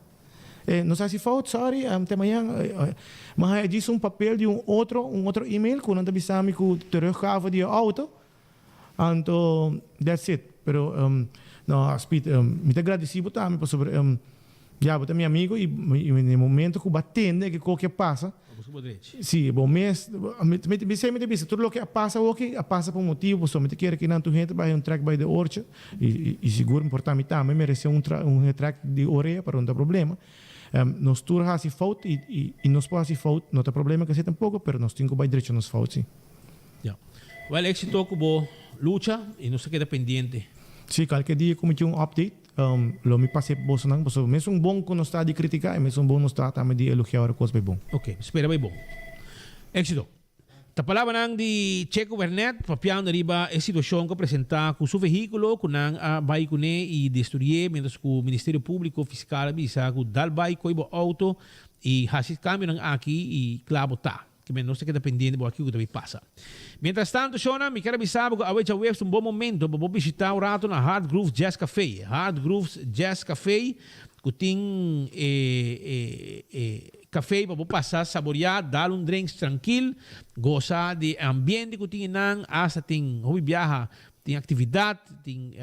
não sei se foi sorry até amanhã mas diz papel de outro e-mail que não tá bisami que terugave de auto então that's it pero no speed me tá agradecido também por sobre já botar meu amigo e no momento que batende que qualquer passa sim bom mês me disse tudo o que passa passa por motivo só me quer que não tu gente vai track by the orchard e seguro importante também merece track de orelha para não ter problema nós tour hasi fout e nós pode hasi fout não tem problema que se tampouco pero nós temos que vai direito nos fout sim well éxito como lucha e não se queda pendiente. Sim, qualquer dia como tinha update, lo me passei por você não, porque mesmo bom que não está de criticar, mesmo bom não está também de elogiar a coisa bem bom. Ok, espera bem bom. Éxito. Ta palavra nang di Checo Bernet, papiang na riba a sitwasyon ko presenta ku su veículo ku nang bay ku ne i destruye mientras ku Ministerio Público Fiscal bisa ku dalbay ko ibo auto i hasit kami ng aki i klabo ta. que menos que dependiente de aquilo que também passa. Mientras tanto, Shona, me quero avisar que a web um bom momento para visitar o rato na Hard Groove Jazz Café. Hard Groove Jazz Café, que tem café para passar, saborear, dar drink tranquilo, gozar de ambiente que tem nan, hasta tem hobby viaja, tem atividade, tem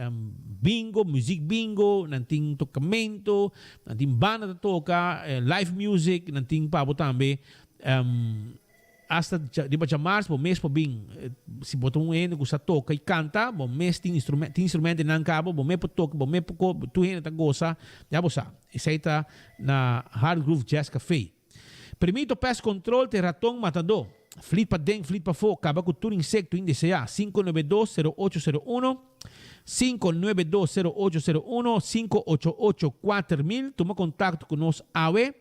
bingo, music bingo, tem tocamento, tem banda que toca, live music, tem pabo também. Hasta de chamar bom mês para bem se botar ene que sa toca e canta bom mês tem instrumento nan cabo bom mês para toca bom mês para tu ene tá goza já você isso aí tá na Hard Groove Jazz Café. Permito pest control te ratão matador flit para dentro flit para fora acaba com tudo insecto indiciar 592-0801 592-0801 588-4000 toma contato com nós AWE.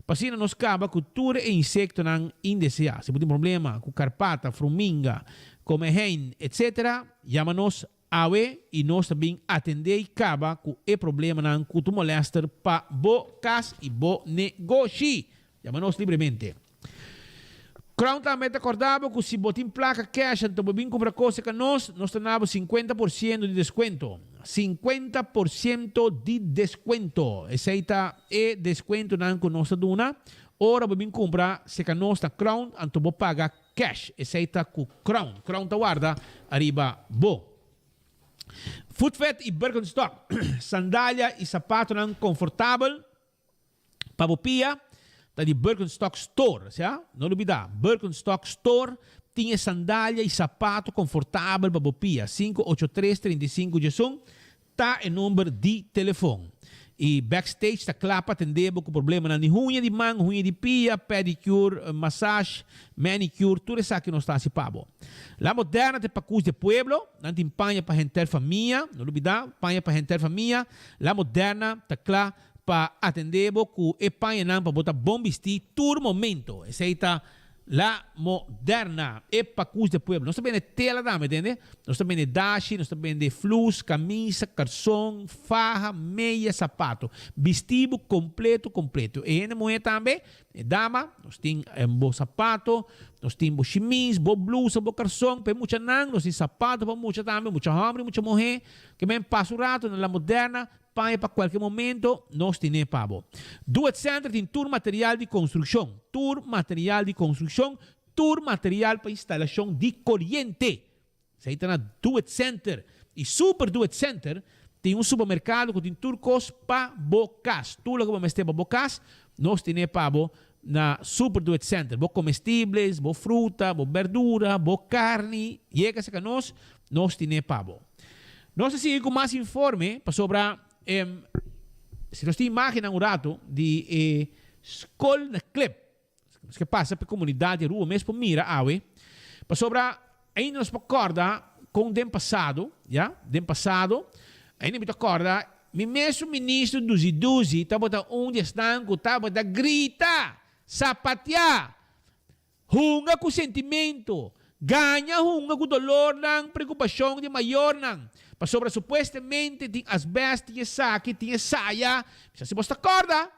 Pasina nos caba cultura e insecto nang indesea. Se tem problema com carpata, fruminga, comehen, etc., chama-nos AWE e nós também atender e caba com o problema nang kutu molester pa bo cas e bo negócio. Chama-nos livremente. Crown também te acordava que se botin placa cash, então bem comprar coisa que nós tenamos 50% de desconto. 50% de desconto. Esse aí tá desconto não com nossa duna. Ora bem comprar se que nós tá Crown, então vou pagar cash. Esse aí tá com Crown. Crown tá guarda arriba bo. Footfet e Birkenstock. Sandália e sapato não confortável. Pabopia. Tá de Birkenstock Store, certo? Não olvidar, Birkenstock Store tinha sandália e sapato confortável para bopia. 583-35 tá em número de telefone. E backstage tá clapa atendendo com problema na unha de mão, unha de pia, pedicure, massage, manicure, tudo isso aqui não está se pabo. La Moderna te pacus de pueblo, não tem panha para gente família, não olvidar, panha para gente família. La Moderna tá clapa para atender com e panha para botar bom vestir todo momento. Essa aí tá La Moderna e pacus de pueblo. Nós também é tela da, entende? Nós também é dashi, nós também é flus, camisa, calção, farra, meia, sapato. Vestido completo. E ainda mulher também, é dama, nós tem bom sapato, nós tem bom chemise, bom blusa, bom calção, para muita nang, nós tem sapato para muita também, muita homem, muita mulher, que mesmo passa o rato na La Moderna, para qualquer momento, nós temos pabo. Do it center tem tour material de construção, tour material para instalação de corrente. Isso aí está na Do It Center. E Super Do It Center tem um supermercado que tem turcos para bocas. Tudo que vamos ter para bocas, nós temos pabo na Super Do It Center. Bo comestíveis, bo fruta, bo verdura, bo carne. E é que nós temos pabo. Nós seguimos com mais informe para sobre se nós temos imagem um rato de escola na clip que passa para a comunidade rua mesmo para mira awe para sobre ainda nos acorda com o tempo passado ainda me acorda me mesmo ministro dos idosos estava onde estão que estava da grita sapatear hunga com sentimento ganha hunga com dolor não preocupação de maior não. Para sobre supostamente tem asbesto, tinha saque, tinha saia. Se você acorda,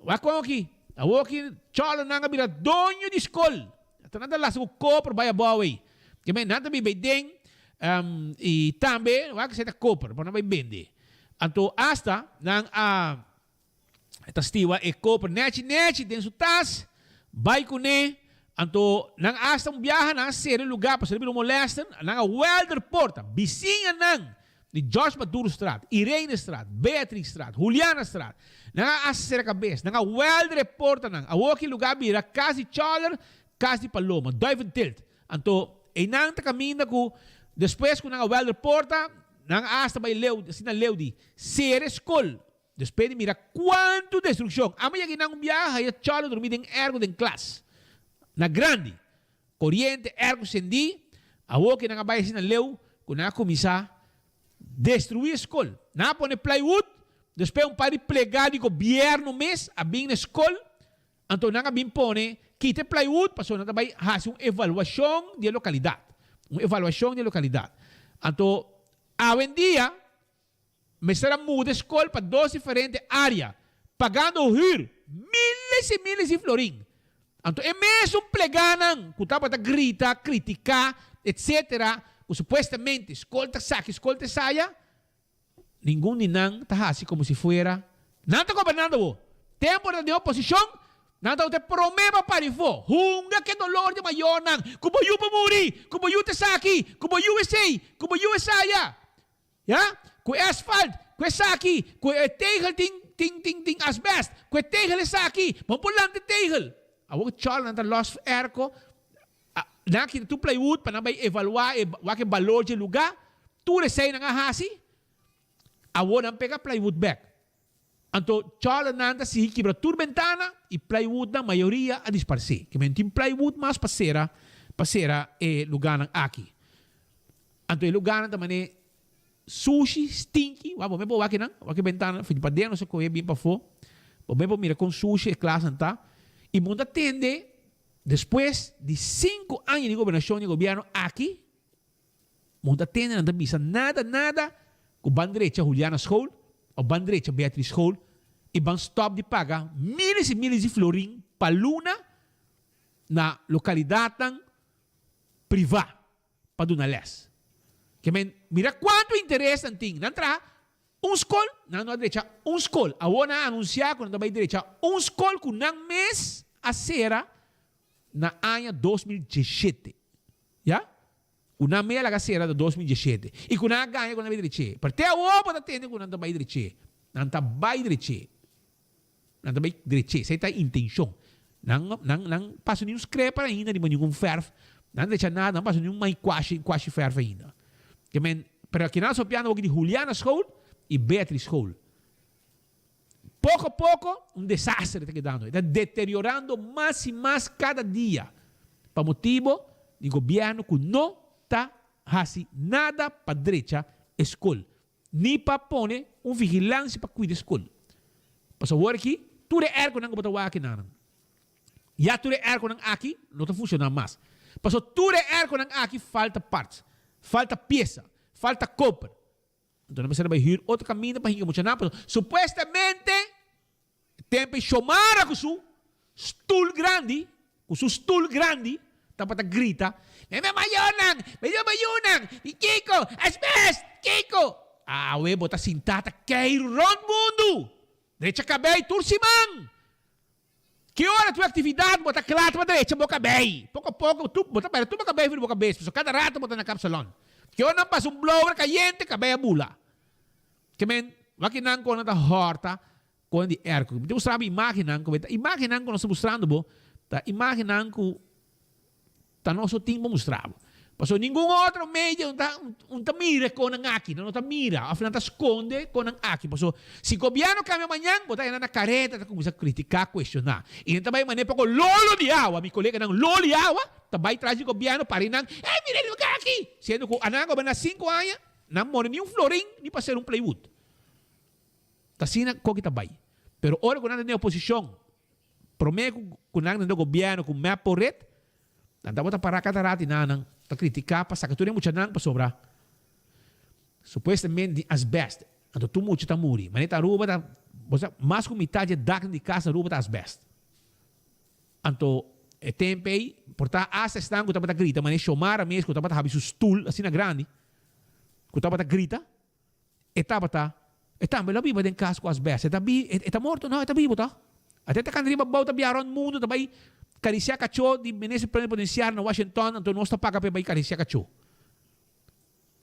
vai com aqui. A aqui, cholo nanga bira donho de escola. Então nada lá se o copro vai a boa aí. Que bem nada me bem e também vai que se tá copro, para não vai vender. Então hasta nang tastiwa e copro nete dentro tas, vai com ne. Anto, nang hasta biyahan na ser lugar para servir molestan, nang welder porta, vizinha nang de Josh Maduro Strat, Irene Strat, Beatrix Strat, Juliana Strat, nang hasta ser cabeça, nang welder porta nang, awaki lugar bira kasi Choller, kasi Paloma, David Tilt. Anto, nang ta caminha ko, depois ko nang welder porta, nang hasta by Leudi, sina Leudi, ser escola. Depois de mira quanto destruição. Amaya ginang biyaha, ya Choller dormir em ergo den classe. Na grande, corrente, ergo sendi, a que na baia na leu, que na comissar destruir a escola. Na pone plywood, depois par de plegado de governo mês, a bem na escola, então na bem pone, quite plywood, passou na baia, faz uma avaliação de localidade. Então, hoje em dia, me será muda a escola para 2 diferentes áreas, pagando o miles e miles de florim. Então, é mesmo pleganan, que tava a grita, criticar, etc., que supostamente escolta saque, escolta saia, nenhum ninang tá assim como se fuera. Não está governando, tempo de oposição, não está promeva para o fo. Hunga que dolor de maior nang, como eu para muri, como eu te saque, como USA, como USA ya. Ya? Com asfalto, com saque, com tegel ting asbest, com tegel saque, mampulante tegel. Awag chal nanta lost erko, na kita tu plywood para nabay evaluar wake valor de lugar, tu resay na nga hasi, awag nang pega plywood back. Anto chal nanta si quebra tur ventana e plywood na maioria a disparse. Que mentim plywood mas pasera lugar ng aki. Anto e lugar nanta mane sushi stinky, wabo me bo wake ventana, fidi pa dentro se coe bem pa fo. Bo me bo mira com sushi e classe nanta. E mundo atende, depois de 5 anos de governação de governo aqui, mundo atende, não bisa nada, com bandeira Juliana School, ou bandeira Beatriz School, e vão stop de pagar miles e miles de florim para luna na localidade privada, para Dona Les. Que mira quanto interesse tem, não entrar, school, não direita, school. A ona anunciar quando vai direita, school com não mês a sera na ano 2017. Ya? Una mês a sera de 2017. E com não ganha quando vai direita. Porque a opa da tende quando não vai direita. Não tá vai direita. Não tá vai direita. Essa é a intenção. Não passa nenhum scraper ainda, nenhum ferf. Não deixa nada, não passa nenhum mais quase ferf ainda. Que pero aqui nós sopiando de Juliana School e Beatriz School. Pouco a pouco, desastre está quedando. Está deteriorando mais e mais cada dia. Por motivo de governo que não está fazendo nada para a direita escola. Nem para pôr vigilância para cuidar da escola. Para agora aqui, tudo é ergo não botar aqui não. Já tudo é ergo não aqui, não está funcionando mais. Para tudo é ergo não aqui, falta partes, falta peça, falta copper. Então não precisa ir outro caminho para muito nada. Supostamente tem que chamar com seu stool grande, tá para grita, me mayonan, e Kiko, asbest, Kiko. Ah, we bota sintata kay ron mundo. Direita cabei tursimang. Que hora tua atividade bota claro para direita boca bem. Pouco a pouco tu bota para tu boca bem vir boca bem. Cada rato bota na capsalon. Que eu não passo blower caliente, cabelo a bula. Que waki nang ko na ta horta, ko di erko. Hindi mo sabi, imaginan ko nasa mostrando bo, imaginan ko, nosso time mostrava. Paso nenhum outro meio tá mira com ang aqui, não tá mira, afinal tá esconde com ang aqui. Paso se o governo cambia amanhã, botar na careta, tá começar a criticar, questionar. E também mané para lolo de água, mi colega nang lolo de água, também traz o governo para nang, mira o lugar aqui. Sendo que anang governo 5 anos, não mora nem florim, nem para ser plywood. Tá assim com que tá bem. Pero ora quando na oposição, promete que nang no governo com map por red, nanda bota para catarati nanang ta criticar para sacar tudo muito nang para sobrar. Supostamente asbest, então tu muito tá muri, mas tá ruba tá, mais com metade da casa ruba tá asbest. Então é tempo aí, portar asa estão que tá para grita, mas chamar mesmo que tá para haver stool assim na grande, que tá para grita, etapa tá, mas viva den casa com asbest, tá morto não, tá vivo tá. Até tá canriba bauta biaron mundo também. Cariciar cachorro de ministro plenipotenciário na Washington, então nós paga para cariciar cachorro.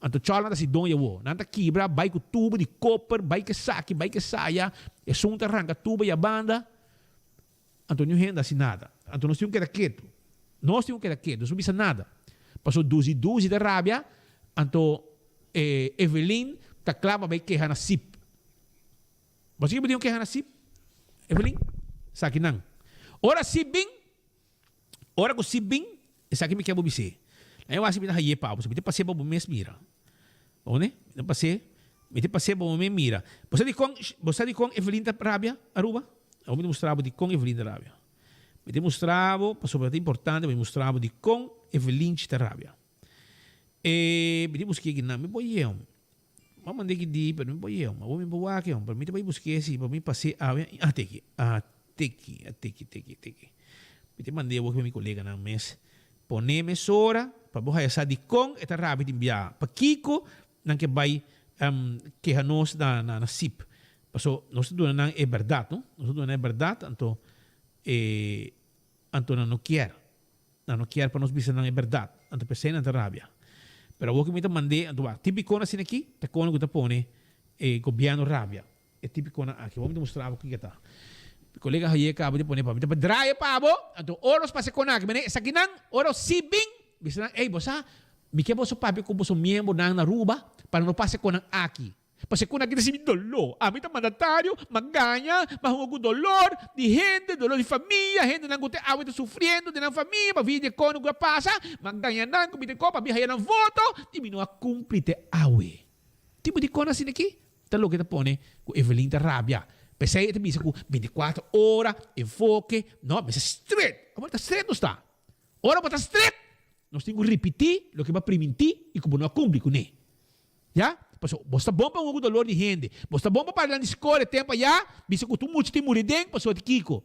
Então chala si dom yawo, nanta quebra, vai com tubo de copper, vai que saque, vai que saia, e sunta arranca tubo e a banda. Então não renda assim nada. Então nós temos que dar quieto. Nós não bisa nada. Passou 12 de rábia, então Evelyn tá clama vai quejar na SIP. Você que podiam quejar na SIP? Evelyn? Saque não. Ora SIP ora ko sibing, isa kimi kaya bumisi. Ngayon wasi bina haye pa, so bite pase ba bumes mira. One? Bite pase ba bumes mira. Bosa di kong Evelyn ta Rabia, Aruba? Ako bite mostravo di kong Evelyn ta Rabia. Bite mostravo, pa sobrante importante, bite mostravo di kong Evelyn ta Rabia. Bite busque gina, me boyem. Mamande ki di, pero me boyem. Ako me bawake yun, pero me busque si, pero me pase, teki. Piti mandei o meu colega na mes. Pone mesora, para buhay sa dikong, eta rabi timbia. Pa Kiko, nang que vai que nos na SIP. Paso, nós doon nang é verdade, no? Nós doon é verdade, anto não quer. Não quer para nós bisa nang é verdade. Anto pensei na rabia. Pero o que me mandei, anto ba, típico na sin aqui, te kono que te pone governo rabia. É típico na aqui. Vamos mostrar o que está. Colega haye acaba de poner pa mita padraya pa abo ato oros pa se konak mene sa kinang oros sibing bisa bosa mi que boso papi ko boso miembro nang naruba para no pase konang aki pase konak kita si dolo a mita mandatario maganya mahungo dolor de gente dolor de família gente nang gute awit sofrendo de nang família pa vide kono gua pasa maganya nang ko bite ko pa bihay nang voto di mino a cumplite awe tipo di kona siniki talo kita pone ko Evelyn Tarabia. Pensei que bisa com 24 horas, enfoque, não, mas straight. Agora está straight, não está. Ora, mas está straight. Nós temos que repetir o que vai permitir e como não cumpre com ele. Já? Passou, você bom para um dolor de rende. Você bom para a escola, tempo já, bisa com tu muito tempo de dentro, passou de Kiko.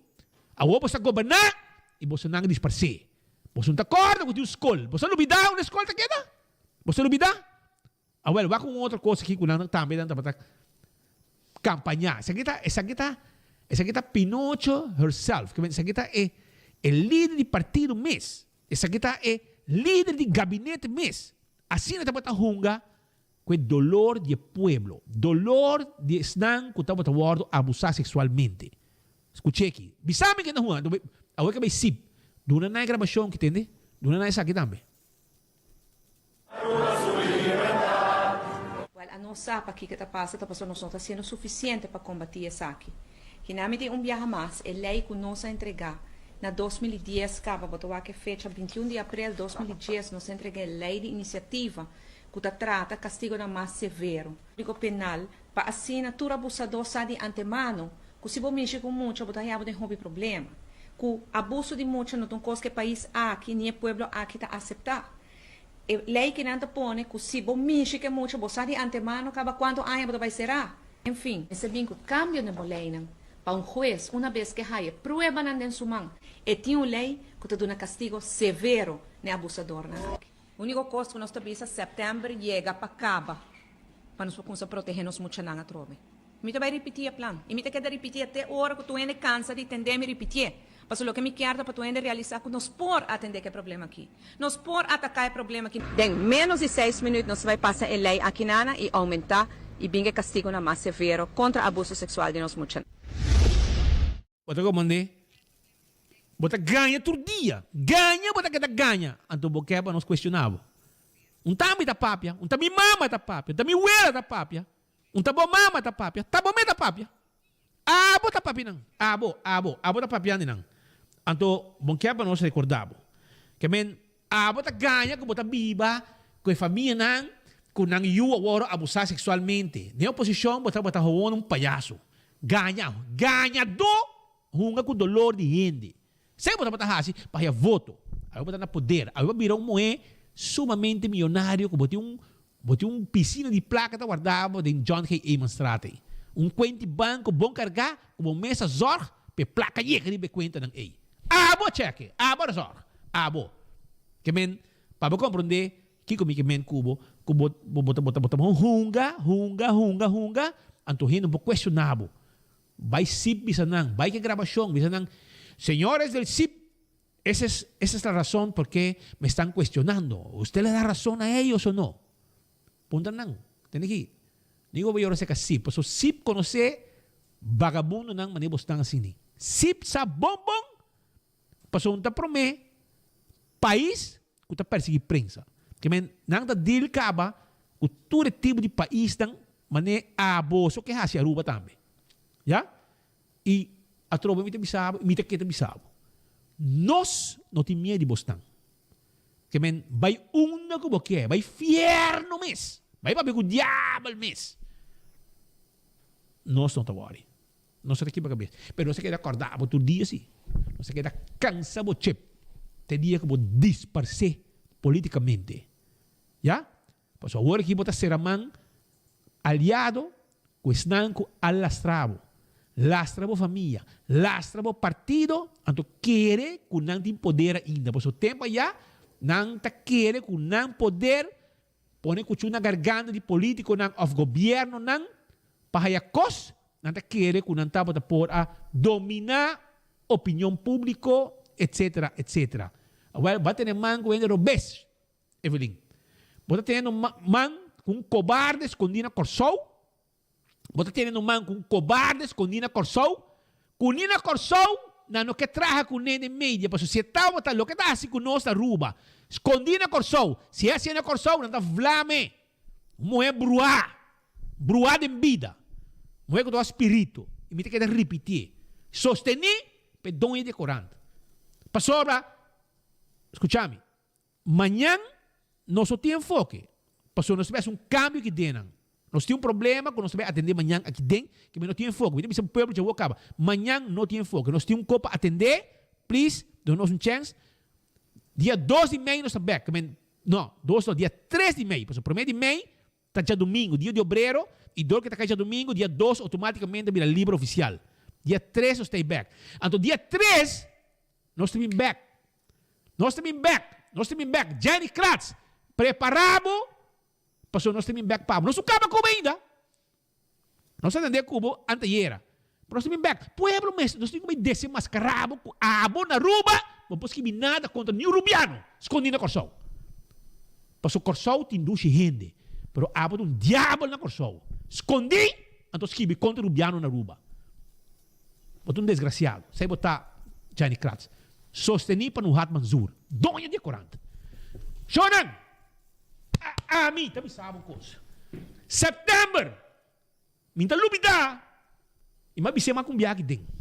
Agora você governar e você não disparcer. Você não está acorda com a escola. Você não olvidar uma escola que queda? Você não olvidar? Agora, vai com outra coisa aqui, que não também não está campaña. Esa kita Pinocho herself. Esa kita el líder de partido mes. Esa kita líder de gabinete mes. Así na tapata hunga com dolor de pueblo. Dolor de esnan que tapata guardo abusar sexualmente. Escuche aqui. Bisame que na hunga. Agora que vai sip. Duna na gravação que entende? Duna na essa aqui também. A não sabe aqui que está passando, não está sendo suficiente para combater isso aqui. Que na medida viaja mais, é lei que nós entregar. Na 2010, acaba, botou aqui fecha 21 de abril de 2010, nós entregamos a lei de iniciativa que trata castigo mais severo. Código penal, para assim, a todo abusador sabe de antemano, que se você mexer com muito, você vai ter problema. Que abuso de muito não tem coisa que o país aqui, nem o povo aqui está aceitar. Lei que não põe que se você mexe que muito, você sabe de antemano, acaba quanto anos você vai ser. Enfim, esse vinco cambio na lei para um juiz, uma vez que há prueba na sua mão, e tem uma lei que te dá um castigo severo no abusador. O único coisa que nós temos é setembro chega para acabar, para nós proteger-nos muito na trobe. Eu vai repetir o plano. E eu quero repetir até a hora que tu ainda cansa de entender me repetir. Mas o que me quero para tu ainda realizar que nós por atender o problema aqui. Nós por atacar o problema aqui. Em menos de 6 minutos nós vai passar a lei aqui nana e aumentar e bem castigo mais severo contra abuso sexual de nós muitos. Bota como mandei. Bota ganha todo dia. Ganha, bota que ganha. Então boquê para nós questionar. Tami da papia, tami mama da papia, tami uera da papia. Tabo mama da papia, tabo me da papia. Abo da papia não. Abo da papia não. Então, bom que é para nós recordar. Que men, abo da ganha, que bota biba, que a família não, que não iu agora abusar sexualmente. Na oposição, bota um palhaço. Ganha do, hunga com dolor de gente. Sem bota hasi, para voto. Aí bota na poder. Aí virou moé sumamente milionário, que botei piscina de placa tá guardado em John K. Emanstrate. Conte banco bom carregar, como mesa zorg, pe placa chega de conta ng ei. Abo cheque, abo zorg, abo. Que men, para compreender, que comigo men bota hunga, antohino um pouco questionável. Vai SIP bisa nang, vai que gravação bisa nang. Senhores del SIP, esa es la razón por qué me están cuestionando. ¿Usted le da razón a ellos o no? Punta nang. Tiene que ir. Digo voy a hacer que SIP. Pues SIP conoce vagabundo nang manibos nang asini. SIP sa bombong. Pasó un promé país que está persiguindo prensa. Que men nang da deal kaba o todo tipo de país nang mané abuso que hace Aruba também. Ya? E a tropa me te bisabo, me te queta bisabo. Nós não temos medo de Boston. Que men, vai como que é, vai fierno mês, vai para o diabo mês. Nós não estamos worried. Nós estamos aqui para a cabeça. Mas nós queremos acordar por todo dia, sim. Nós queremos cansar o chip. Tem dia que vou disparcer politicamente. Já? Pois agora que vou ser man aliado com o esnanco alastrado. lastra a família, lastra a partido, então quer que não tem poder ainda. Por isso tempo já, não tá quer que não poder põe cuchu na garganta de político não of governo não para a cos, não tá quer que não tá por a dominar opinião pública, etc, etc. Well, bate ne man com ele robes, Evelyn. Bota tendo man com cobarde escondido na corsou. Bota tendo man com cobarde escondido na corsou. Kunina corsou, não que traga com nene media, para sociedade bota lo que tá assim com nós da ruba. Escondido na corsou. Se é assim na corsou, não tá flame. Moé bruá de vida. Moé com o espírito. E me tem que repetir. Sostenir, pedon e decorante. Para sobra, escúchame, amanhã nós só temos enfoque. Porque nós tivemos cambio aqui dentro. Nós temos problema quando nós vamos atender amanhã aqui dentro, que não tem enfoque. Então, o povo já acaba. Amanhã não tem enfoque. Nós temos copa atender, please, dê-nos chance. Dia 2 de maio nós estamos back. Não, dia 3 de maio. Porque o primeiro de maio está já domingo, dia de obreiro, e do que está já domingo, dia 2 automaticamente vira livre oficial. Dia 3 nós estamos back. Então, dia 3, nós estamos back. Nós estamos back. Jenny Kratz, preparado. Passou nós temos back para nós acaba Cuba ainda. Nós atendemos Cuba anteira. Nós temos back. Pueblo mesmo, nós temos que desmascarado com abo na ruba, vamos que nada contra nenhum rubiano, escondido na corsão. Passou corsão tem duas gente, pero abo um diabo na corsão. Escondi, então que contra rubiano na ruba. Botou desgraciado. Sai botar Jenny Kratz. Sostenir para no Hat Manzur. Donha de 40. Shonan! A mim também sabe uma coisa. Setembro, minta lubida, e mas bise macumbia aqui dentro.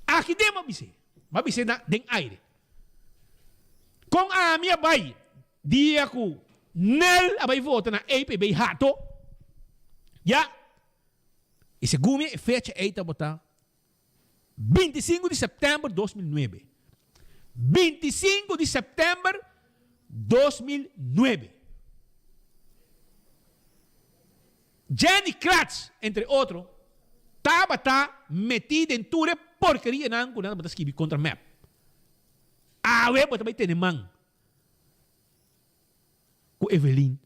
Aqui dentro mas bise na dentro aire. Com a minha bai, dia que nel abai vota na EPB hato, já. E segundo a fecha eita botar 25 de setembro de 2009. 25 de setembro de 2009. Jenny Kratz, entre outros, estava metida em tudo porcaria não quando ela escrever contra MEP. A web também tem mão. Com Evelyn,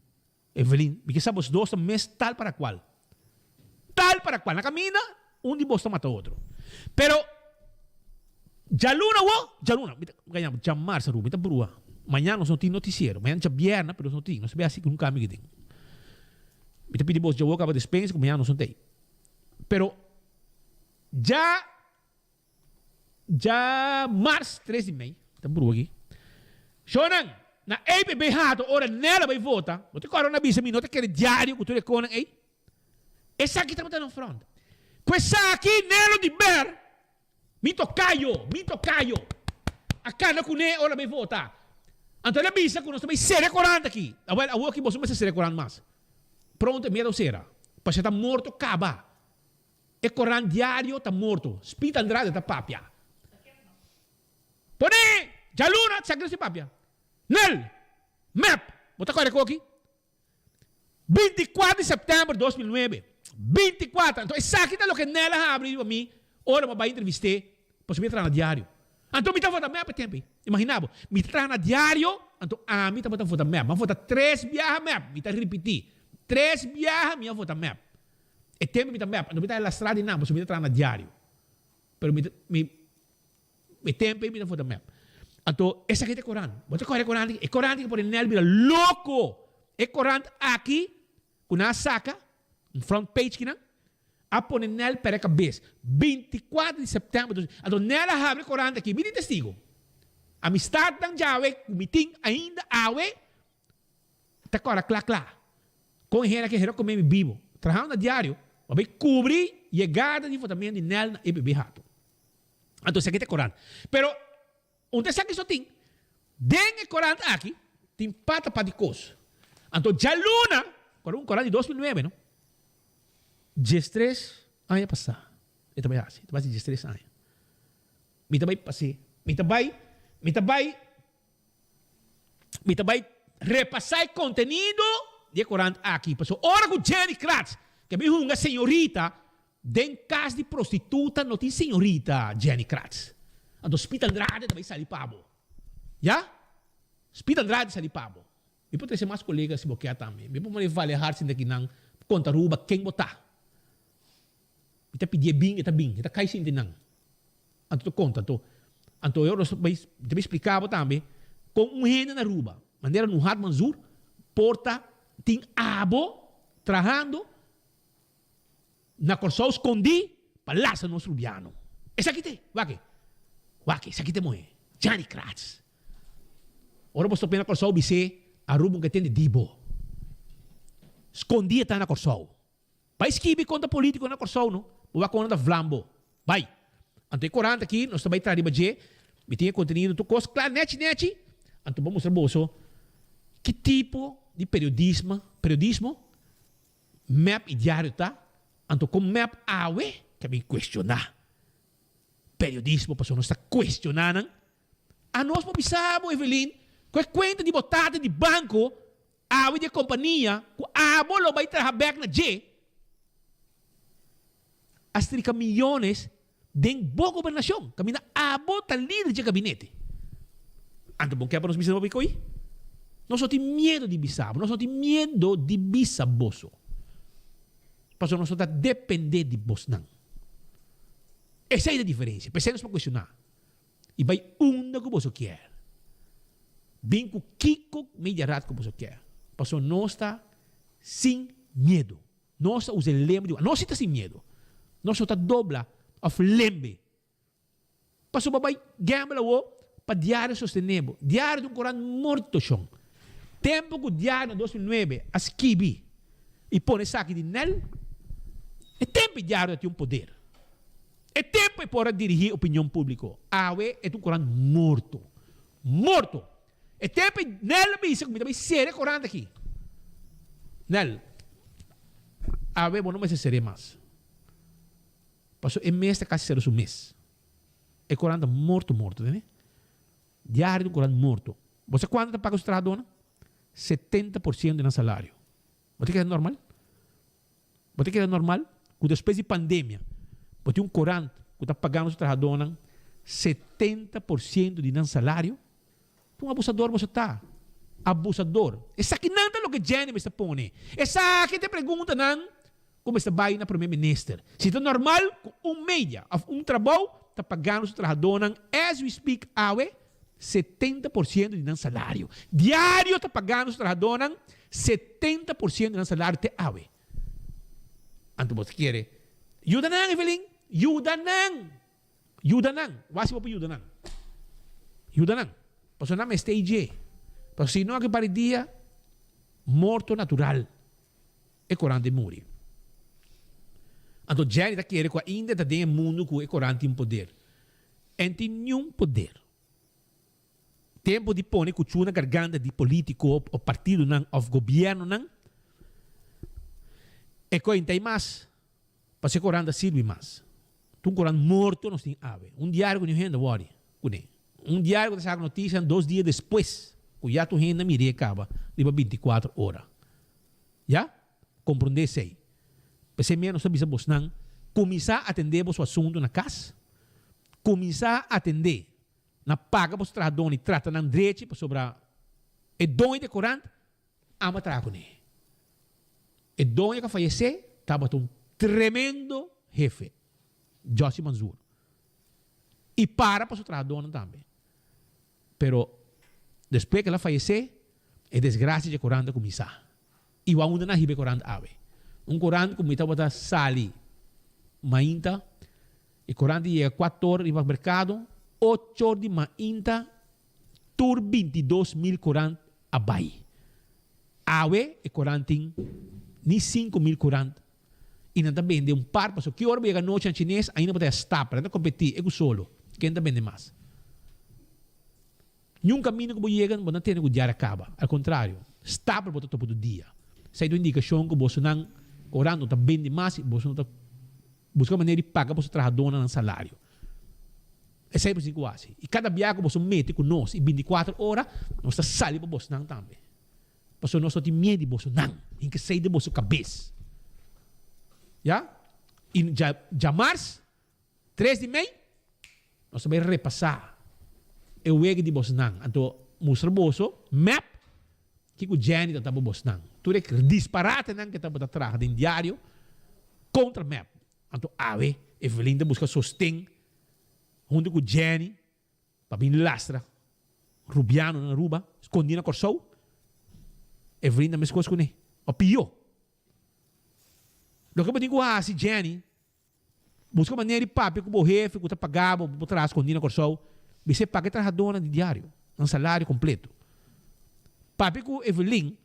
porque sabe os dois mês tal para qual. Na caminha, um de vós mata o outro. Pero, Jaluna, ganhamos, chamar essa ruba, brua. Amanhã nós não temos noticiero, amanhã é viernes, pero nós não temos, nós vemos assim com um caminho que tem. Me pedi vos, eu acabo de despensa, como já não sei. Pero, já março 3 de maio, está bru aqui. Shonan, na EPB hato, ora nela vai votar, não te corre na bisa, não te quer diário, que tu reconem aí. Essa aqui está no front. Questa aqui, nelo de ber, mi tocaio. A cara com ne, ora vai votar. Então, na bisa, que nós também será 40 aqui. Agora, a aqui, você vai ser 40 mais. Pronto, meia sera. Porque está morto, acaba. E corran diário está morto. Spita Andrade está papia. Pone, Jaluna, sagre si papia. Nel, map, bota corre aqui. 24 de setembro de 2009. 24. Então, essa aqui é o que nela abriu a mim. Ora, vai entrevistar. Posso me entrar no diário. Então, me está votando map tempo. Imaginava. Me está no diário. Então, a mim está votando map. Mas vota 3 viagens map. Me está repetir. 3 viagens, minha vota map. E tempo me map, não me dá na estrada não, mas me dá na diário. Pero me tempo me dá vota map. Então, essa aqui é Corão. Você corre Corão, e Corão que por nele vira louco. E Corão aqui, com a saca, um front page que não, a pôr nele para a cabeça. 24 de setembro. Então, nela abre Corão aqui, me testigo. Amistad ng Jawe, meeting ainda awe, tá cora clá. Com a que era comer vivo. Trabalhando no diário, vai cobrir chegada de votamento de Nel na EPB Hato. Então, isso aqui é Corão. Pero, onde sabe que isso tem? Den o Corão aqui, tem pata para de coisa. Então, já luna, um Corão de 2009, não? 13 anos passaram. Eu também assim, vai ser 13 anos. Me também passei. Me também repassar o conteúdo de Corão aqui. Passou hora com Jenny Kratz, que é uma senhorita Den caso de prostituta não tem senhorita Jenny Kratz. Ando Hospital Andrade também sali pabo. Já? Hospital Andrade sali pabo. E pode ser mais colegas se boquear também. Me pode valer hard sem daqui não conta ruba quem botar. Ita pedir bing, ita bing, ita cai sem nang. Anto conta to. Anto eu também explicava também com renda na ruba. Maneira no Had Manzur porta tem abo trabajando na Corsol escondi para lá no rubiano. Essa aqui tem, wake, essa aqui tem moe. Jenny Kratz. Ora você pena Corsol bise a ruba que tem de dibo. Escondi tá na Corsol. Vai esquive conta político na Corsol, no? Boa conta da Flambo. Vai. Ante 40 aqui, nós também trabalhamos de me tinha conteúdo tu coisa claro, net. Anto vamos mostrar bolso que tipo de periodismo map e diário tá? Anto com map awe que me questionar. Periodismo para nós está questionando. A nós pobisabo Evelyn, com a conta de botada de banco, awe de companhia, com a bolo vai trabalhar na G. As 30 milhões de boa governação, camina a bota líder de gabinete. Anto bom que para nós bisabo bicoi? Nós só temos medo de bisabo, nós só temos medo de bisaboso. Porque nós só está depender de Bosnan. Essa é a diferença. Pensemos para questionar. E vai que você quer. Bem com Kiko mediarat que você quer. Porque nós está sem medo. Nós usa lembre. Nós está sem medo. Nós só está dobla of lembre. Porque vai gambla para diário sustentável. Diário de Coran morto chão. Tempo que o diário de 2009 as kibi e põe essa aqui de nel. É tempo diário de ter poder. É tempo para dirigir a opinião pública. Awe é um Coran morto. Morto. É tempo nel me isso também ser Coran aqui. Nel. Awe não vai ser mais. Passou é mês de quase ser o mês. É Coran morto, né? Diário do Coran morto. Você quanto paga os trabalhadores? 70% do salário. Você quer normal? Você quer normal? Com depois de pandemia, você um Coran que está pagando os trabalhadores 70% de salário. Um abusador você está. Abusador. Essa aqui não é o que Jenny me está pondo. Essa aqui te pergunta não como está vai na primeiro-ministro. Se está normal, com meia, trabalho, está pagando os trabalhadores, as we speak, 70% de salário. Diário está pagando os trabalhadores 70% de salário te awe. Anto você quer? Ajuda não, Evelyn. Ajuda não. Wasi mo po ajuda não. Ajuda não. Paso na me stage. Paso se não que para dia morto natural. É corante muri. Anto Jenny está querendo que ainda está dentro do mundo que é corante tem poder. E tem nenhum poder. Tempo de pôr cuchu na garganta de político ou partido não, ou governo não. E que tem mais. Para ser corante sirve mais. Um corante morto não tem ave. Diário que não renda, worry. Diário que sabe notícia 2 dias depois. Que já tu renda mire acaba. Liba 24 horas. Já? Compreende-se aí. Pese menos sabe sa bosnang. Começar a atender o assunto na casa. Começar a atender. Na paga os trabalhadores trata ng direito sobre e dono de corante ama trago ne. E dono que faleceu estava um tremendo jefe, Josi Manzur. E para os trabalhadores também. Pero depois que ela faleceu, é desgraça de corante começar. E o ainda na ribe corante ave. Corante como estava sali, mainta, e corante ia 4 horas no mercado. 8 horas de mainta, tur 22,000 corante abai. Awe e coranting ni 5,000 corante. E não também de par, porque que hora vai noite em chinês, ainda pode estar para competir, é solo. Quem também de mais. Nenhum caminho que você chega, você não tem que diário acaba. Ao contrário, está para o topo do dia. Sai do indicação que você não corante está bem demais, você não está busca maneira de pagar para o trabalhador no salário. É sempre assim quase. E cada viagem que você mete com nós, em 24 horas, nós está saindo para você também. Porque nós só temos medo de você não, em que sai de você cabeça. Já? em já março, 3 de maio, nós vamos repassar o wege de Bosnang. Então, mostra bolso, map, que o Jenny está para Bosnang. Tudo é disparate que está para trás em diário contra map. Então, ave, Evelinda busca sostém, junto com Jenny, para vir lastra, Rubiano na Aruba, escondida na Corsou, Evelinda me escolhe com ele. O pior. Lo que eu digo assim, Jenny, busca maneira de papo com o jefe, que está pagado, para trás, escondida na Corsou, você paga trabalhadora de diário, um salário completo. Papi com Evelyn,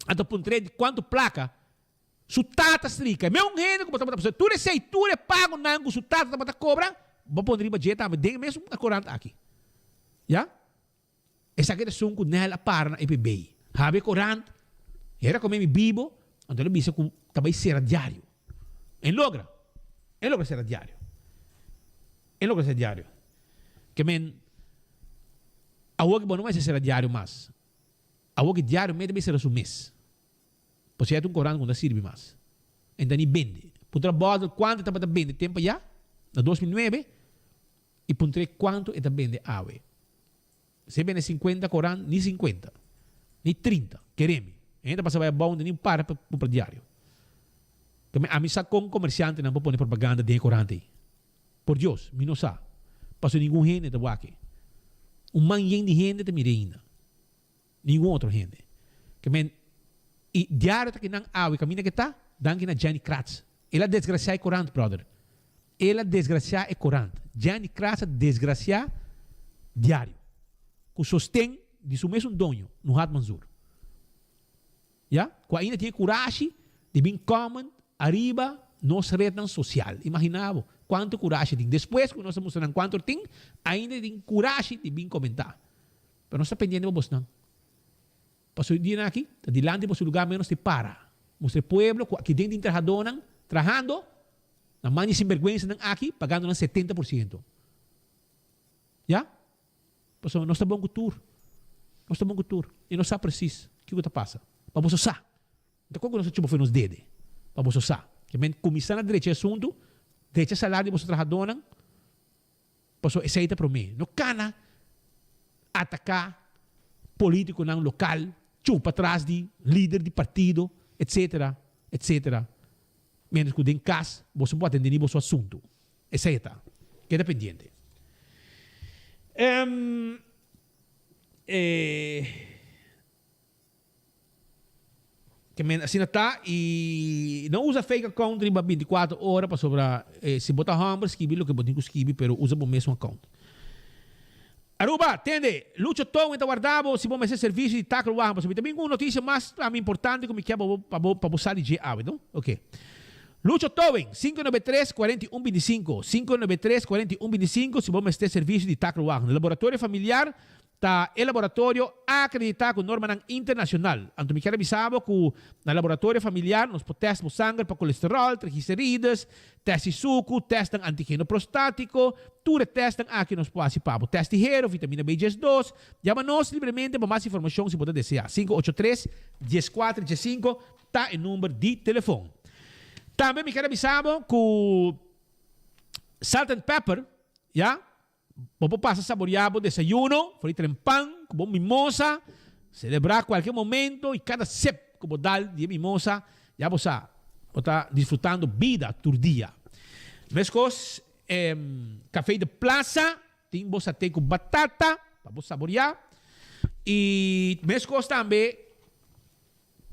até pontre de quanto placa, su tata strica, meu rende como tá para tu sei, tu pago nango su tata tá cobra, vou pôr budget, mas tem mesmo a corante aqui. Já? Essa aqui é sunco nela para na EPB. Habe corante, era como me bibo, então ele disse que também será diário. Em logra ser diário. Que men, a que não vai ser diário mais. A que diário mesmo deve ser o mês. Porque é um corante quando sirve mais. Então, ele vende. Puntra bottle, quanto está para vender? Tempo já, na 2009, e puntre quanto está vende awe. Se vende 50 corante, nem 50, nem 30, queremos. Ainda passa vai bom, nem para diário. A mim sabe como comerciante não pode pôr propaganda de corante. Por Deus, me não sabe. Passou nenhum gente da aqui. Manhã de gente da ainda. Nenhum outro gente. Que men e diário tá que não awe caminha que tá, dan que na Jenny Kratz. Ela desgracia é corante, brother. Ela desgracia é corante. Jenny Kratz desgracia diário. Com sostém de seu mesmo dono no Hat Manzur. Já? Com ainda tinha coragem de vir common arriba nos redes social. Imaginava quanto coragem tem. Depois que nós estamos mostrando quanto tem, ainda tem coragem de vir comentar. Mas não está pendendo de você, não. Passou o dia aqui, está dilante para o lugar menos de para. Mostra o pueblo, aqui dentro de Trajadona, trabajando, na manhã sem vergüenza aqui, pagando 70%. Já? Passou, nós estamos bom cultura. Nós estamos bom cultura. E nós sabemos preciso o que está passando. Para você saber. Então, como nós temos nos dedos? Para você saber. Que men começar na direita assunto, direita salário de você Trajadona, passou, esse aí está para mim. Não cana atacar político não local, chupa atrás de líder de partido, etc. Menos que em casa, você pode atender o seu assunto. Esse aí está. Queda pendente. Que assim está e não usa fake account em 24 horas para sobrar se botar hambra, esquibi o que botinho esquibi, pero usa o mesmo account. Aruba, atende. Lucho Tom está guardado. Se vamos fazer serviço de taco lá, mas também uma notícia mais importante como que é para você de água, não? Ok. Lucho Towen, 593-4125. 593-4125. Se vamos ter serviço de taco lá. No laboratório familiar, está o laboratório acreditado com norma internacional. Então, me quero avisar que no laboratório familiar nós testamos sangue para colesterol, triglicérides, teste suco, testam antígeno prostático, tudo testam aqui nos participamos. Teste hero, vitamina B12. Chama-nos livremente para mais informação se você desejar. 583-14-15 está o número de telefone. Também me quero avisar que salt and pepper, já? Vamos passar saborear o desayuno, fritar em pão, com mimosa, celebrar qualquer momento e cada sep que vou dar de mimosa, já você está desfrutando vida todo dia. Mescos, café de plaza, tem você ter com batata, para você saborear. E mescos também,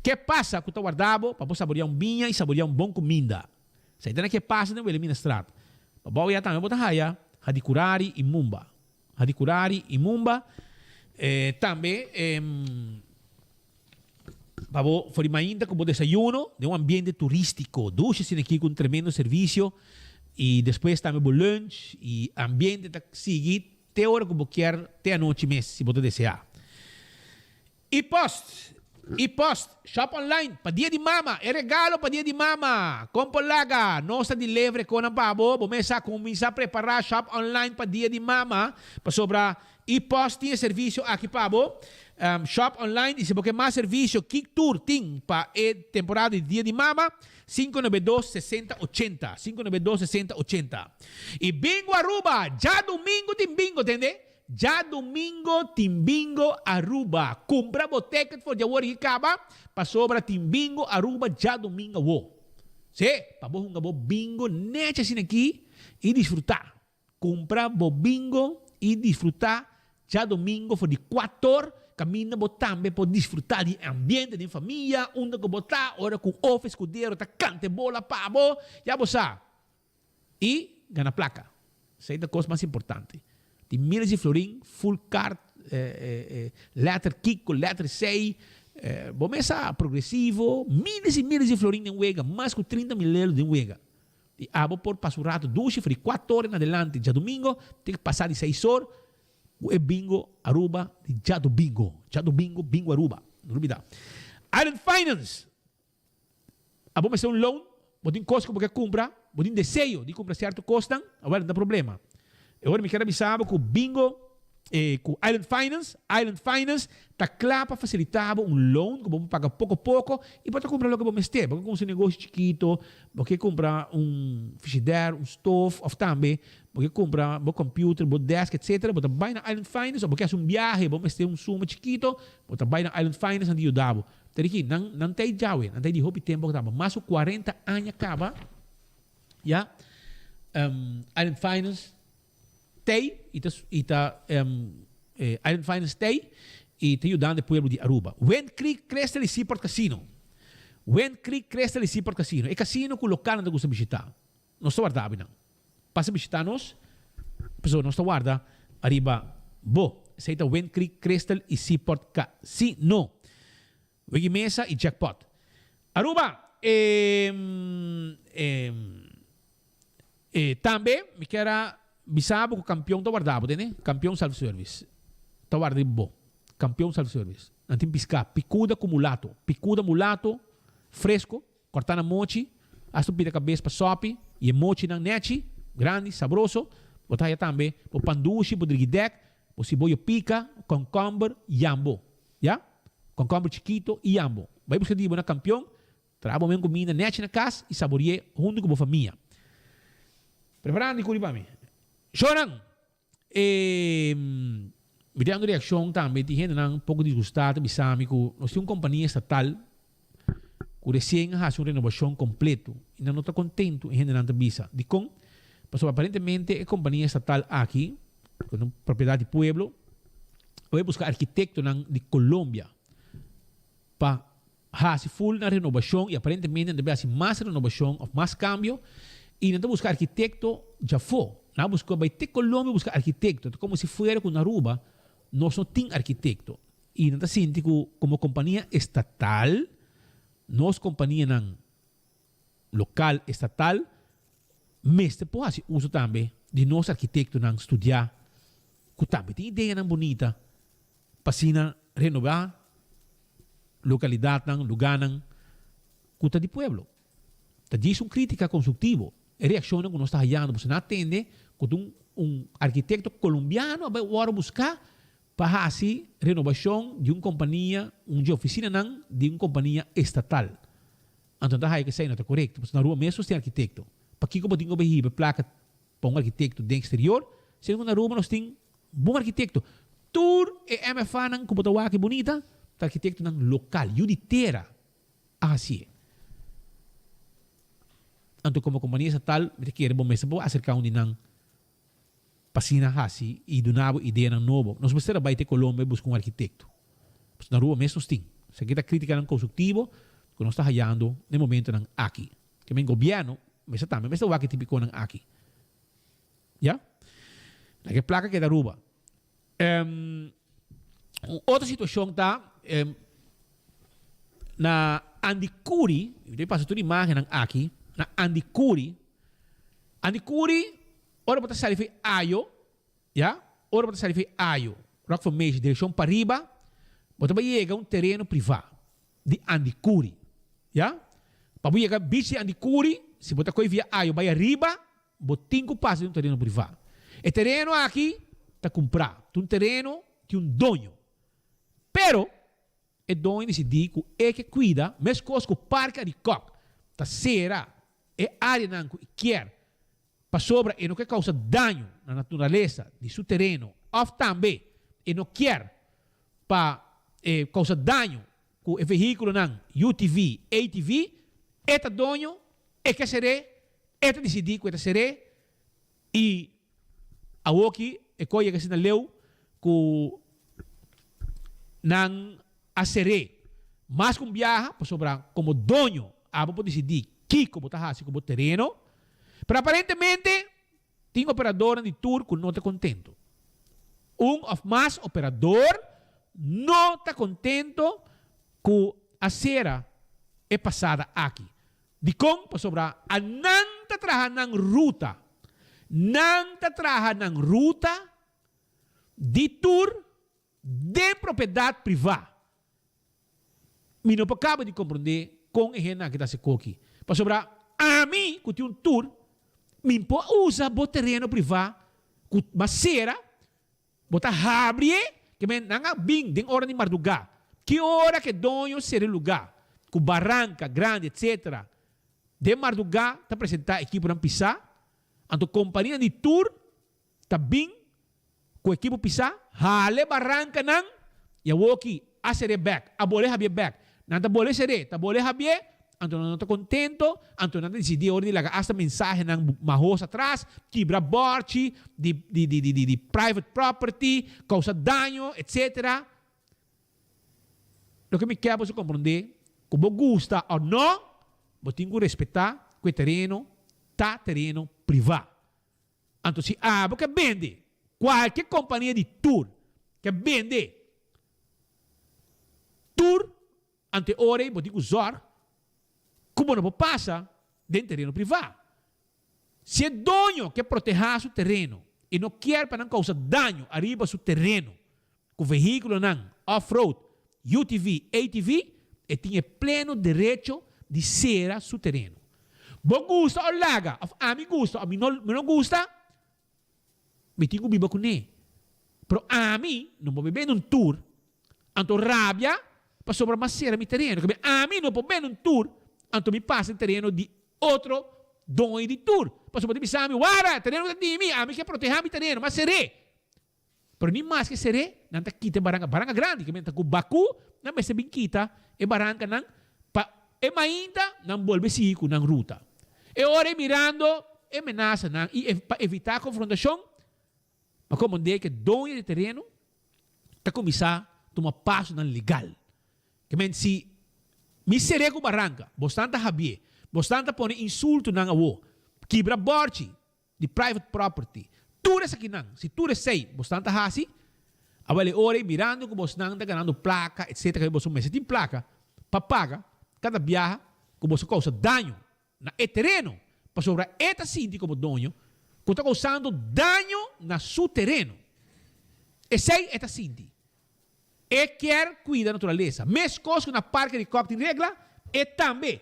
que passa que está guardado, para você saborear vinho e saborear bom comida. Se aí tem que passa, não vai eliminar estrada. Para você também botar raia. Hadikurari e Mumba. Também, para ainda como desayuno, de ambiente turístico. Duche-se aqui com tremendo serviço. E depois também o lunch. E ambiente tá seguido. Até a hora que você quer, até a noite mesmo, se você desejar. E-post, shop online, para dia de mama, é regalo para dia de mama. Compra laga, nossa de livre com a babo, começa a preparar shop online para dia de mama, para sobrar e-post tinha serviço aqui pabo. shop online e se você mais serviço Kick Tour tem para a temporada de Dia de Mama 592-6080 592-6080 e Bingo Aruba já domingo tem bingo, entende? Já domingo tem bingo Aruba compra boteca for de hora que acaba para sobra tem bingo Aruba já domingo para você um bingo nete assim aqui e desfrutar compra bo bingo e desfrutar já domingo for de 4 caminha também pode desfrutar do ambiente de família, onde que botar, hora com o escudeiro, tá cante bola para bo, já você e ganha placa. Essa é a coisa mais importante. Tem milhas de florim, full card, letter kick, letter 6, bomesa progressivo, milhas e milhas de florim em Uega, mais que 30 mil euros em Uega. E abo por passar o rato, 2 de 4 horas em adelante, já domingo, tem que passar de 6 horas. É bingo Aruba de Jado Bingo bingo Aruba não olvidar Island Finance vamos fazer um loan botem coisa que você compra botem desejo de comprar certo custa agora não dá problema agora me quero avisar com bingo com Island Finance tá claro para facilitar um loan que vamos pagar pouco a pouco e pode comprar logo que vamos ter porque com um negócio chiquito você comprar frigideira stove ou também você comprar um computer, um desk, etc. Você vai na Island Finance, ou você faz viagem, você ter suma chiquito, você vai na Island Finance e ajudar. Então aqui, não tem jawe, não tem de hobby tempo que mas 40 anos acaba, já, Island Finance tem, Island Finance tem, e te ajudando o povo de Aruba. Wind Creek Crystal Seaport Casino. Wind Creek Crystal Seaport Casino. É casino que o local não gosta de visitar. Não estou guardando, não. Passa a visitar-nos, a pessoa não está guarda, arriba, aceita Wind Creek Crystal e Seaport Casino. Wigi mesa e jackpot. Aruba, também, me quero avisar que o campeão está guardado, né? Campeão self-service. Está guardado, campeão self-service. Não tem piscar, picuda com mulato, fresco, cortar na mochi, a subir a cabeça para sopi, e mochi na neti, grande, sabroso, botar aí também, o pandushi, o driguidec, o cebola pica, concombre, jambo, já? Concombre chiquito e jambo. Vai buscar de na campeão, trabalho mesmo comida net na casa e saborear junto com a família. Preparando de curibami. Choram! Me dando reação também, de gente um pouco desgostada, me sabe que nós temos uma companhia estatal que recém faz uma renovação completa e não está contente em gente não está visa. De com mas aparentemente a companhia estatal aqui, com propriedade do pueblo, vai buscar arquiteto de Colômbia para fazer full na renovação e aparentemente deve haver mais renovação, mais cambio e não buscar arquiteto já foi. Não buscar vai ter Colômbia buscar arquiteto, como se fosse com Aruba, nós não temos arquiteto. E não está sentindo que como companhia estatal, nós companhia local estatal mas depois uso também de nós arquitetos não estudar que também tem ideia não bonita para renovar localidade não lugar não que está de pueblo está diz crítica construtiva e reação que nós está hallando você não atende que arquiteto colombiano vai agora buscar para fazer renovação de uma companhia de oficina não de uma companhia estatal então está aí que sei não está correto porque na rua mesmo tem arquiteto para que como tenho que placa para um arquiteto de exterior, se na Roma nós temos bom arquiteto. Tour e MFA nang como que bonita, tá arquiteto nang local, yuditera. Assim. Então como companhia estatal, me quer bom mesmo acercar um nang pasina hasi e do nabo ideia nang novo. Nós vamos ter a ter Colômbia buscar um arquiteto. Na Roma mesmo nós temos. Se kita crítica nang construtivo, que nós está hallando no momento nang aqui. Que men governo mas também, mas o que típico ng aqui. Ya? Na placa que da Aruba. Outra situação tá na Andicuri, eu passo toda imagem ng aqui, na Andicuri, ora para sair foi ayo, ya? Ora para sair foi ayo. Rock Formation, direção para riba, bota vai chegar um terreno privado de Andicuri, ya? Para chegar beach de Andicuri, se botar coisa via aio, vai arriba, botinho que passa de um terreno privado. E terreno aqui está comprado. Tem um terreno, tem um dono. Pero, é dono decidir que é que cuida, mas coisa que o parque de coc, tá será, é área não que quer, para sobra e não quer causar dano na natureza de seu terreno, ou também, e não quer para causar dano com o veículo não, UTV, ATV, eta dono, é que será, eta decidir que eta será, e a woki, é coisa que se não leu, que não a seré, mas com viaja, para sobra, como dono, a pode decidir que como está assim como terreno, pero aparentemente tem operador de tour que não está contento. Of mais operador não está contento com a cera é passada aqui. De como, para sobra, a não está trabalhando na ruta de tour de propriedade privada. Me não acaba de compreender com a gente que está se coque. Para sobra, a mim, que tem um tour, me pode usar o terreno privado, mas será, botar abre, que me não bem, de hora de madrugada. Que hora que dono ser lugar, com barranca grande, etc. De madrugada, está apresentar equipe para pisar, então companhia de tour, está bem, com a equipe pisar, hale barranca não, e eu vou aqui, a ser back, a boleh habia back, não está boleh ser, está boleh habia, então não está contento, então não decidi hora de lagar esta mensagem não marros atrás, quebra borte, de private property, causa dano, etc. O que me quer você compreender, como gosta ou não, você tem que respeitar que o terreno está terreno privado. Então se porque vende, qualquer companhia de tour que vende tour, ante hora você tem que usar como não passa dentro do terreno privado. Se é dono que proteger seu terreno e não quer para não causar dano arriba seu terreno, com veículo não, off-road, UTV, ATV, e tem pleno direito de ser seu terreno. Bom gusta ou laga, a mim gusta, a mim não gusta, me tenho que viver com ele. Pero a mim, não vou beber num tour, então rabia, para sobremassear meu terreno. A mim não vou beber num tour, então me passa em terreno de outro dono de tour. Para poder pensar, wara, terreno de mim, a mim quer proteger meu terreno, mas seré. Pero nem mais que seré, não está quita baranga grande, que me está com bacu, não vai ser bem quita, e baranga não, e ainda não volve seguir na ruta. E ora mirando, e ameaça não, e para evitar a confrontação, mas como dizer que dono de terreno, está começar a tomar passo não legal. Que men se me seré com barranca, bastante habie, bastante pone insulto na awo, quebra borte de private property. Tudo isso aqui não, se tudo sei, bastante hasi, avale ore mirando que você não está ganhando placa, etc. Que você mete em placa, para pagar cada viagem que você causa dano na terreno, para sobre esta cinti como dono, que está causando dano na seu terreno. E sei esta cinti. E quer cuidar da natureza. Mesmo coisa que na parque de coque tem regra, e também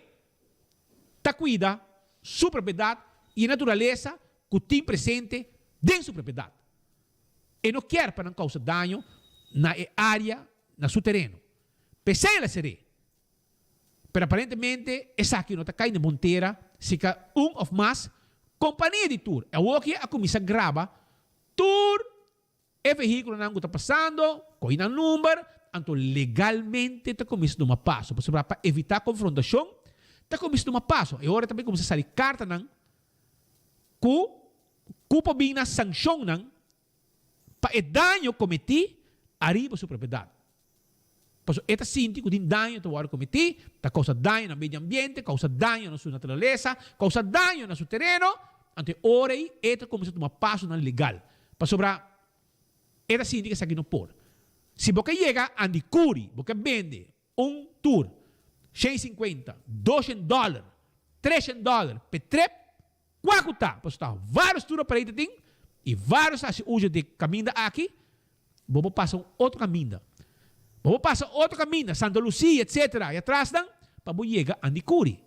está cuida sua propriedade e a natureza que tem presente dentro da sua propriedade. E não quer para não causar dano na área, na seu terreno. Pensei ela seria. Pero aparentemente, essa aqui não está caindo na monteira, se que of mais companhia de tour. É o que a comissão grava tour. E veículo não está passando, coisa número, então legalmente está começando uma passo. Para evitar confrontação, está começando uma passo. E agora também começa a sair carta não, que bem na sanção não, para o dano cometido arriba sua propriedade. Por isso, esta cinti que tem dano que o cometido, está causa dano no meio ambiente, causa dano na sua natureza, causa dano no seu terreno, então agora esta começa a tomar passo não legal. Para sobrar esta cinti que aqui não pode. Se você chega a Andicuri, você vende um tour, $150, $200, $300, petrep, quanto está? Porque está vários tours para aí, e vários usam de caminho aqui, vamos passar outro caminho. Vamos passar outro caminho, Santa Lucia, etc. E atrás, para você chegar a Andicuri.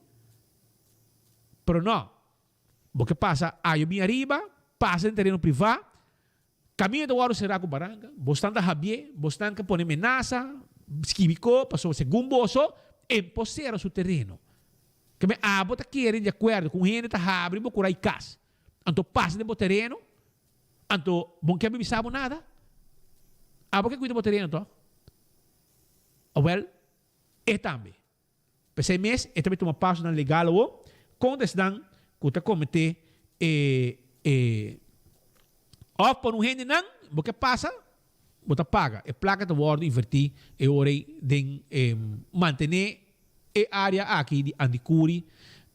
Pero não. Você passa aí bem arriba, passa em terreno privado, caminho do aro será com baranga, bastante habie, bastante põe ameaça, químico, passou segundo bolso, empossera su terreno. Que me abo tá querendo de acordo com gente tá abre bo curai cas. Anto passa de bo terreno, anto bom que me sabe nada. Abo que cuida bo terreno to. Well, é também. Pensei mês, é também uma passo na legal ou quando estão que tá cometer off por um gente não, o que passa, você paga, é placa de word invertir, é hora de manter a área aqui de anticuri,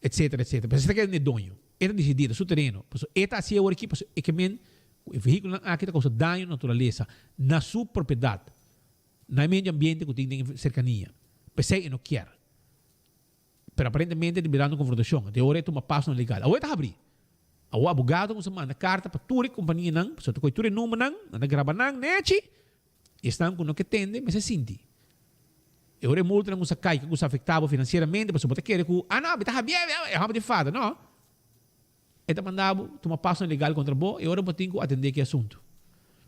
etc, etc. Mas isso é que é dono, é decidido, seu terreno, é assim hora aqui, é que men o veículo aqui está causando dano à natureza, na sua propriedade, no meio ambiente que tem cercania. Pensei, não quer. Pero aparentemente liberando confrontação. De hora é uma passo legal. Agora está abrir. O abogado com manda carta para toda a companhia não, para toda a número não, na grava não, nete, estão com o que tende, mas é sinti. E agora multa não se cai, que se afetava financeiramente, para você querer que, não, está bem, é ramo de fada, não. Está mandado, uma passo legal contra o e agora eu tenho que atender que assunto.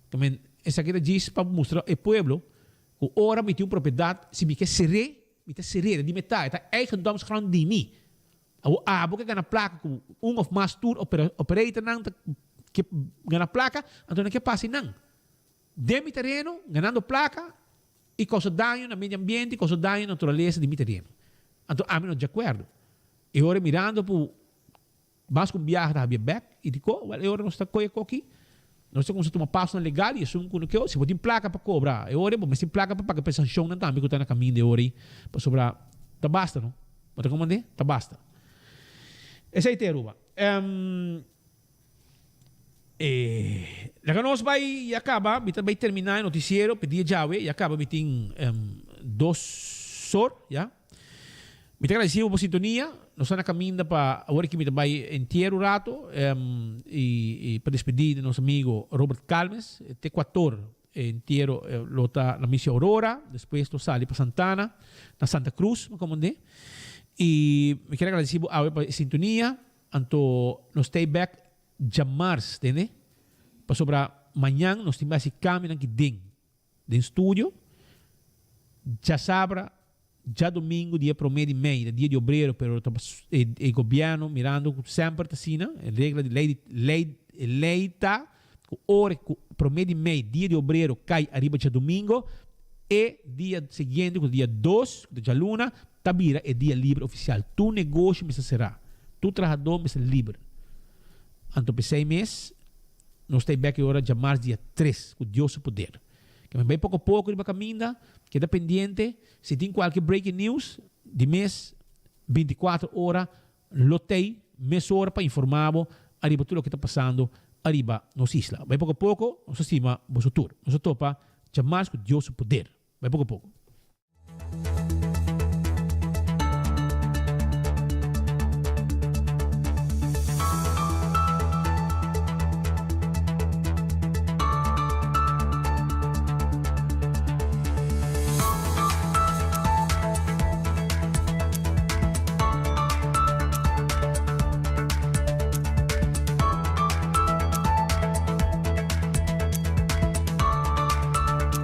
Também, essa aqui diz para mostrar ao povo, que ora me tem uma propriedade, se me quer serrer, de metade, tá eigendomsgrond die mim. A boca ganha placa com of mais tour operator não que ganha placa, então não que passe não. De mi terreno, ganhando placa e causa dano no meio ambiente, causa dano na natureza de mi terreno. Então a mim não de acordo. E agora mirando por mais com viagem da back e digo, well, agora nós está coisa aqui. Nós temos uma passo legal e assumo que se você tem placa para cobrar, eu ora, mas tem placa para pagar sanção não também que está na caminho de ora para sobrar, tá basta não? Pode comandar? Tá basta. Essa aí Ruba. Nós vai acaba, vai terminar o noticiero, pedir Jawe e acaba me tem 2 sor, já. Me tem agradecido por sintonia. Nós estamos na caminho para agora que me vai inteiro rato e para despedir de nosso amigo Robert Calmes, T4 inteiro lota na missão Aurora, depois tu sai para Santana, na Santa Cruz, como é. E me quero agradecer por sintonia, anto nós stay back jamars, entende? Para sobre amanhã nós temos esse caminho aqui dentro estúdio, já sabra. Já domingo, dia 1º de maio, dia de obreiro, pero o governo mirando sempre assim, regra de lei tá, hora 1º de maio, dia de obreiro, cai arriba já domingo, e dia seguinte, dia 2 de luna, tabira é dia livre oficial. Tu negócio me será, tu trabalhador me será livre. Então, por 6 meses, nós estamos aqui agora de março, dia 3, com Deus o poder. Que bem pouco a pouco ele vai caminhar, queda pendiente. Se tem qualquer breaking news, de mês, 24 horas, lotei, meia hora para informar arriba tudo o que está passando, arriba nos isla. Bem pouco a pouco, nós estima, vos tour. Nós topa, chamar com Deus o poder. Bem pouco a pouco.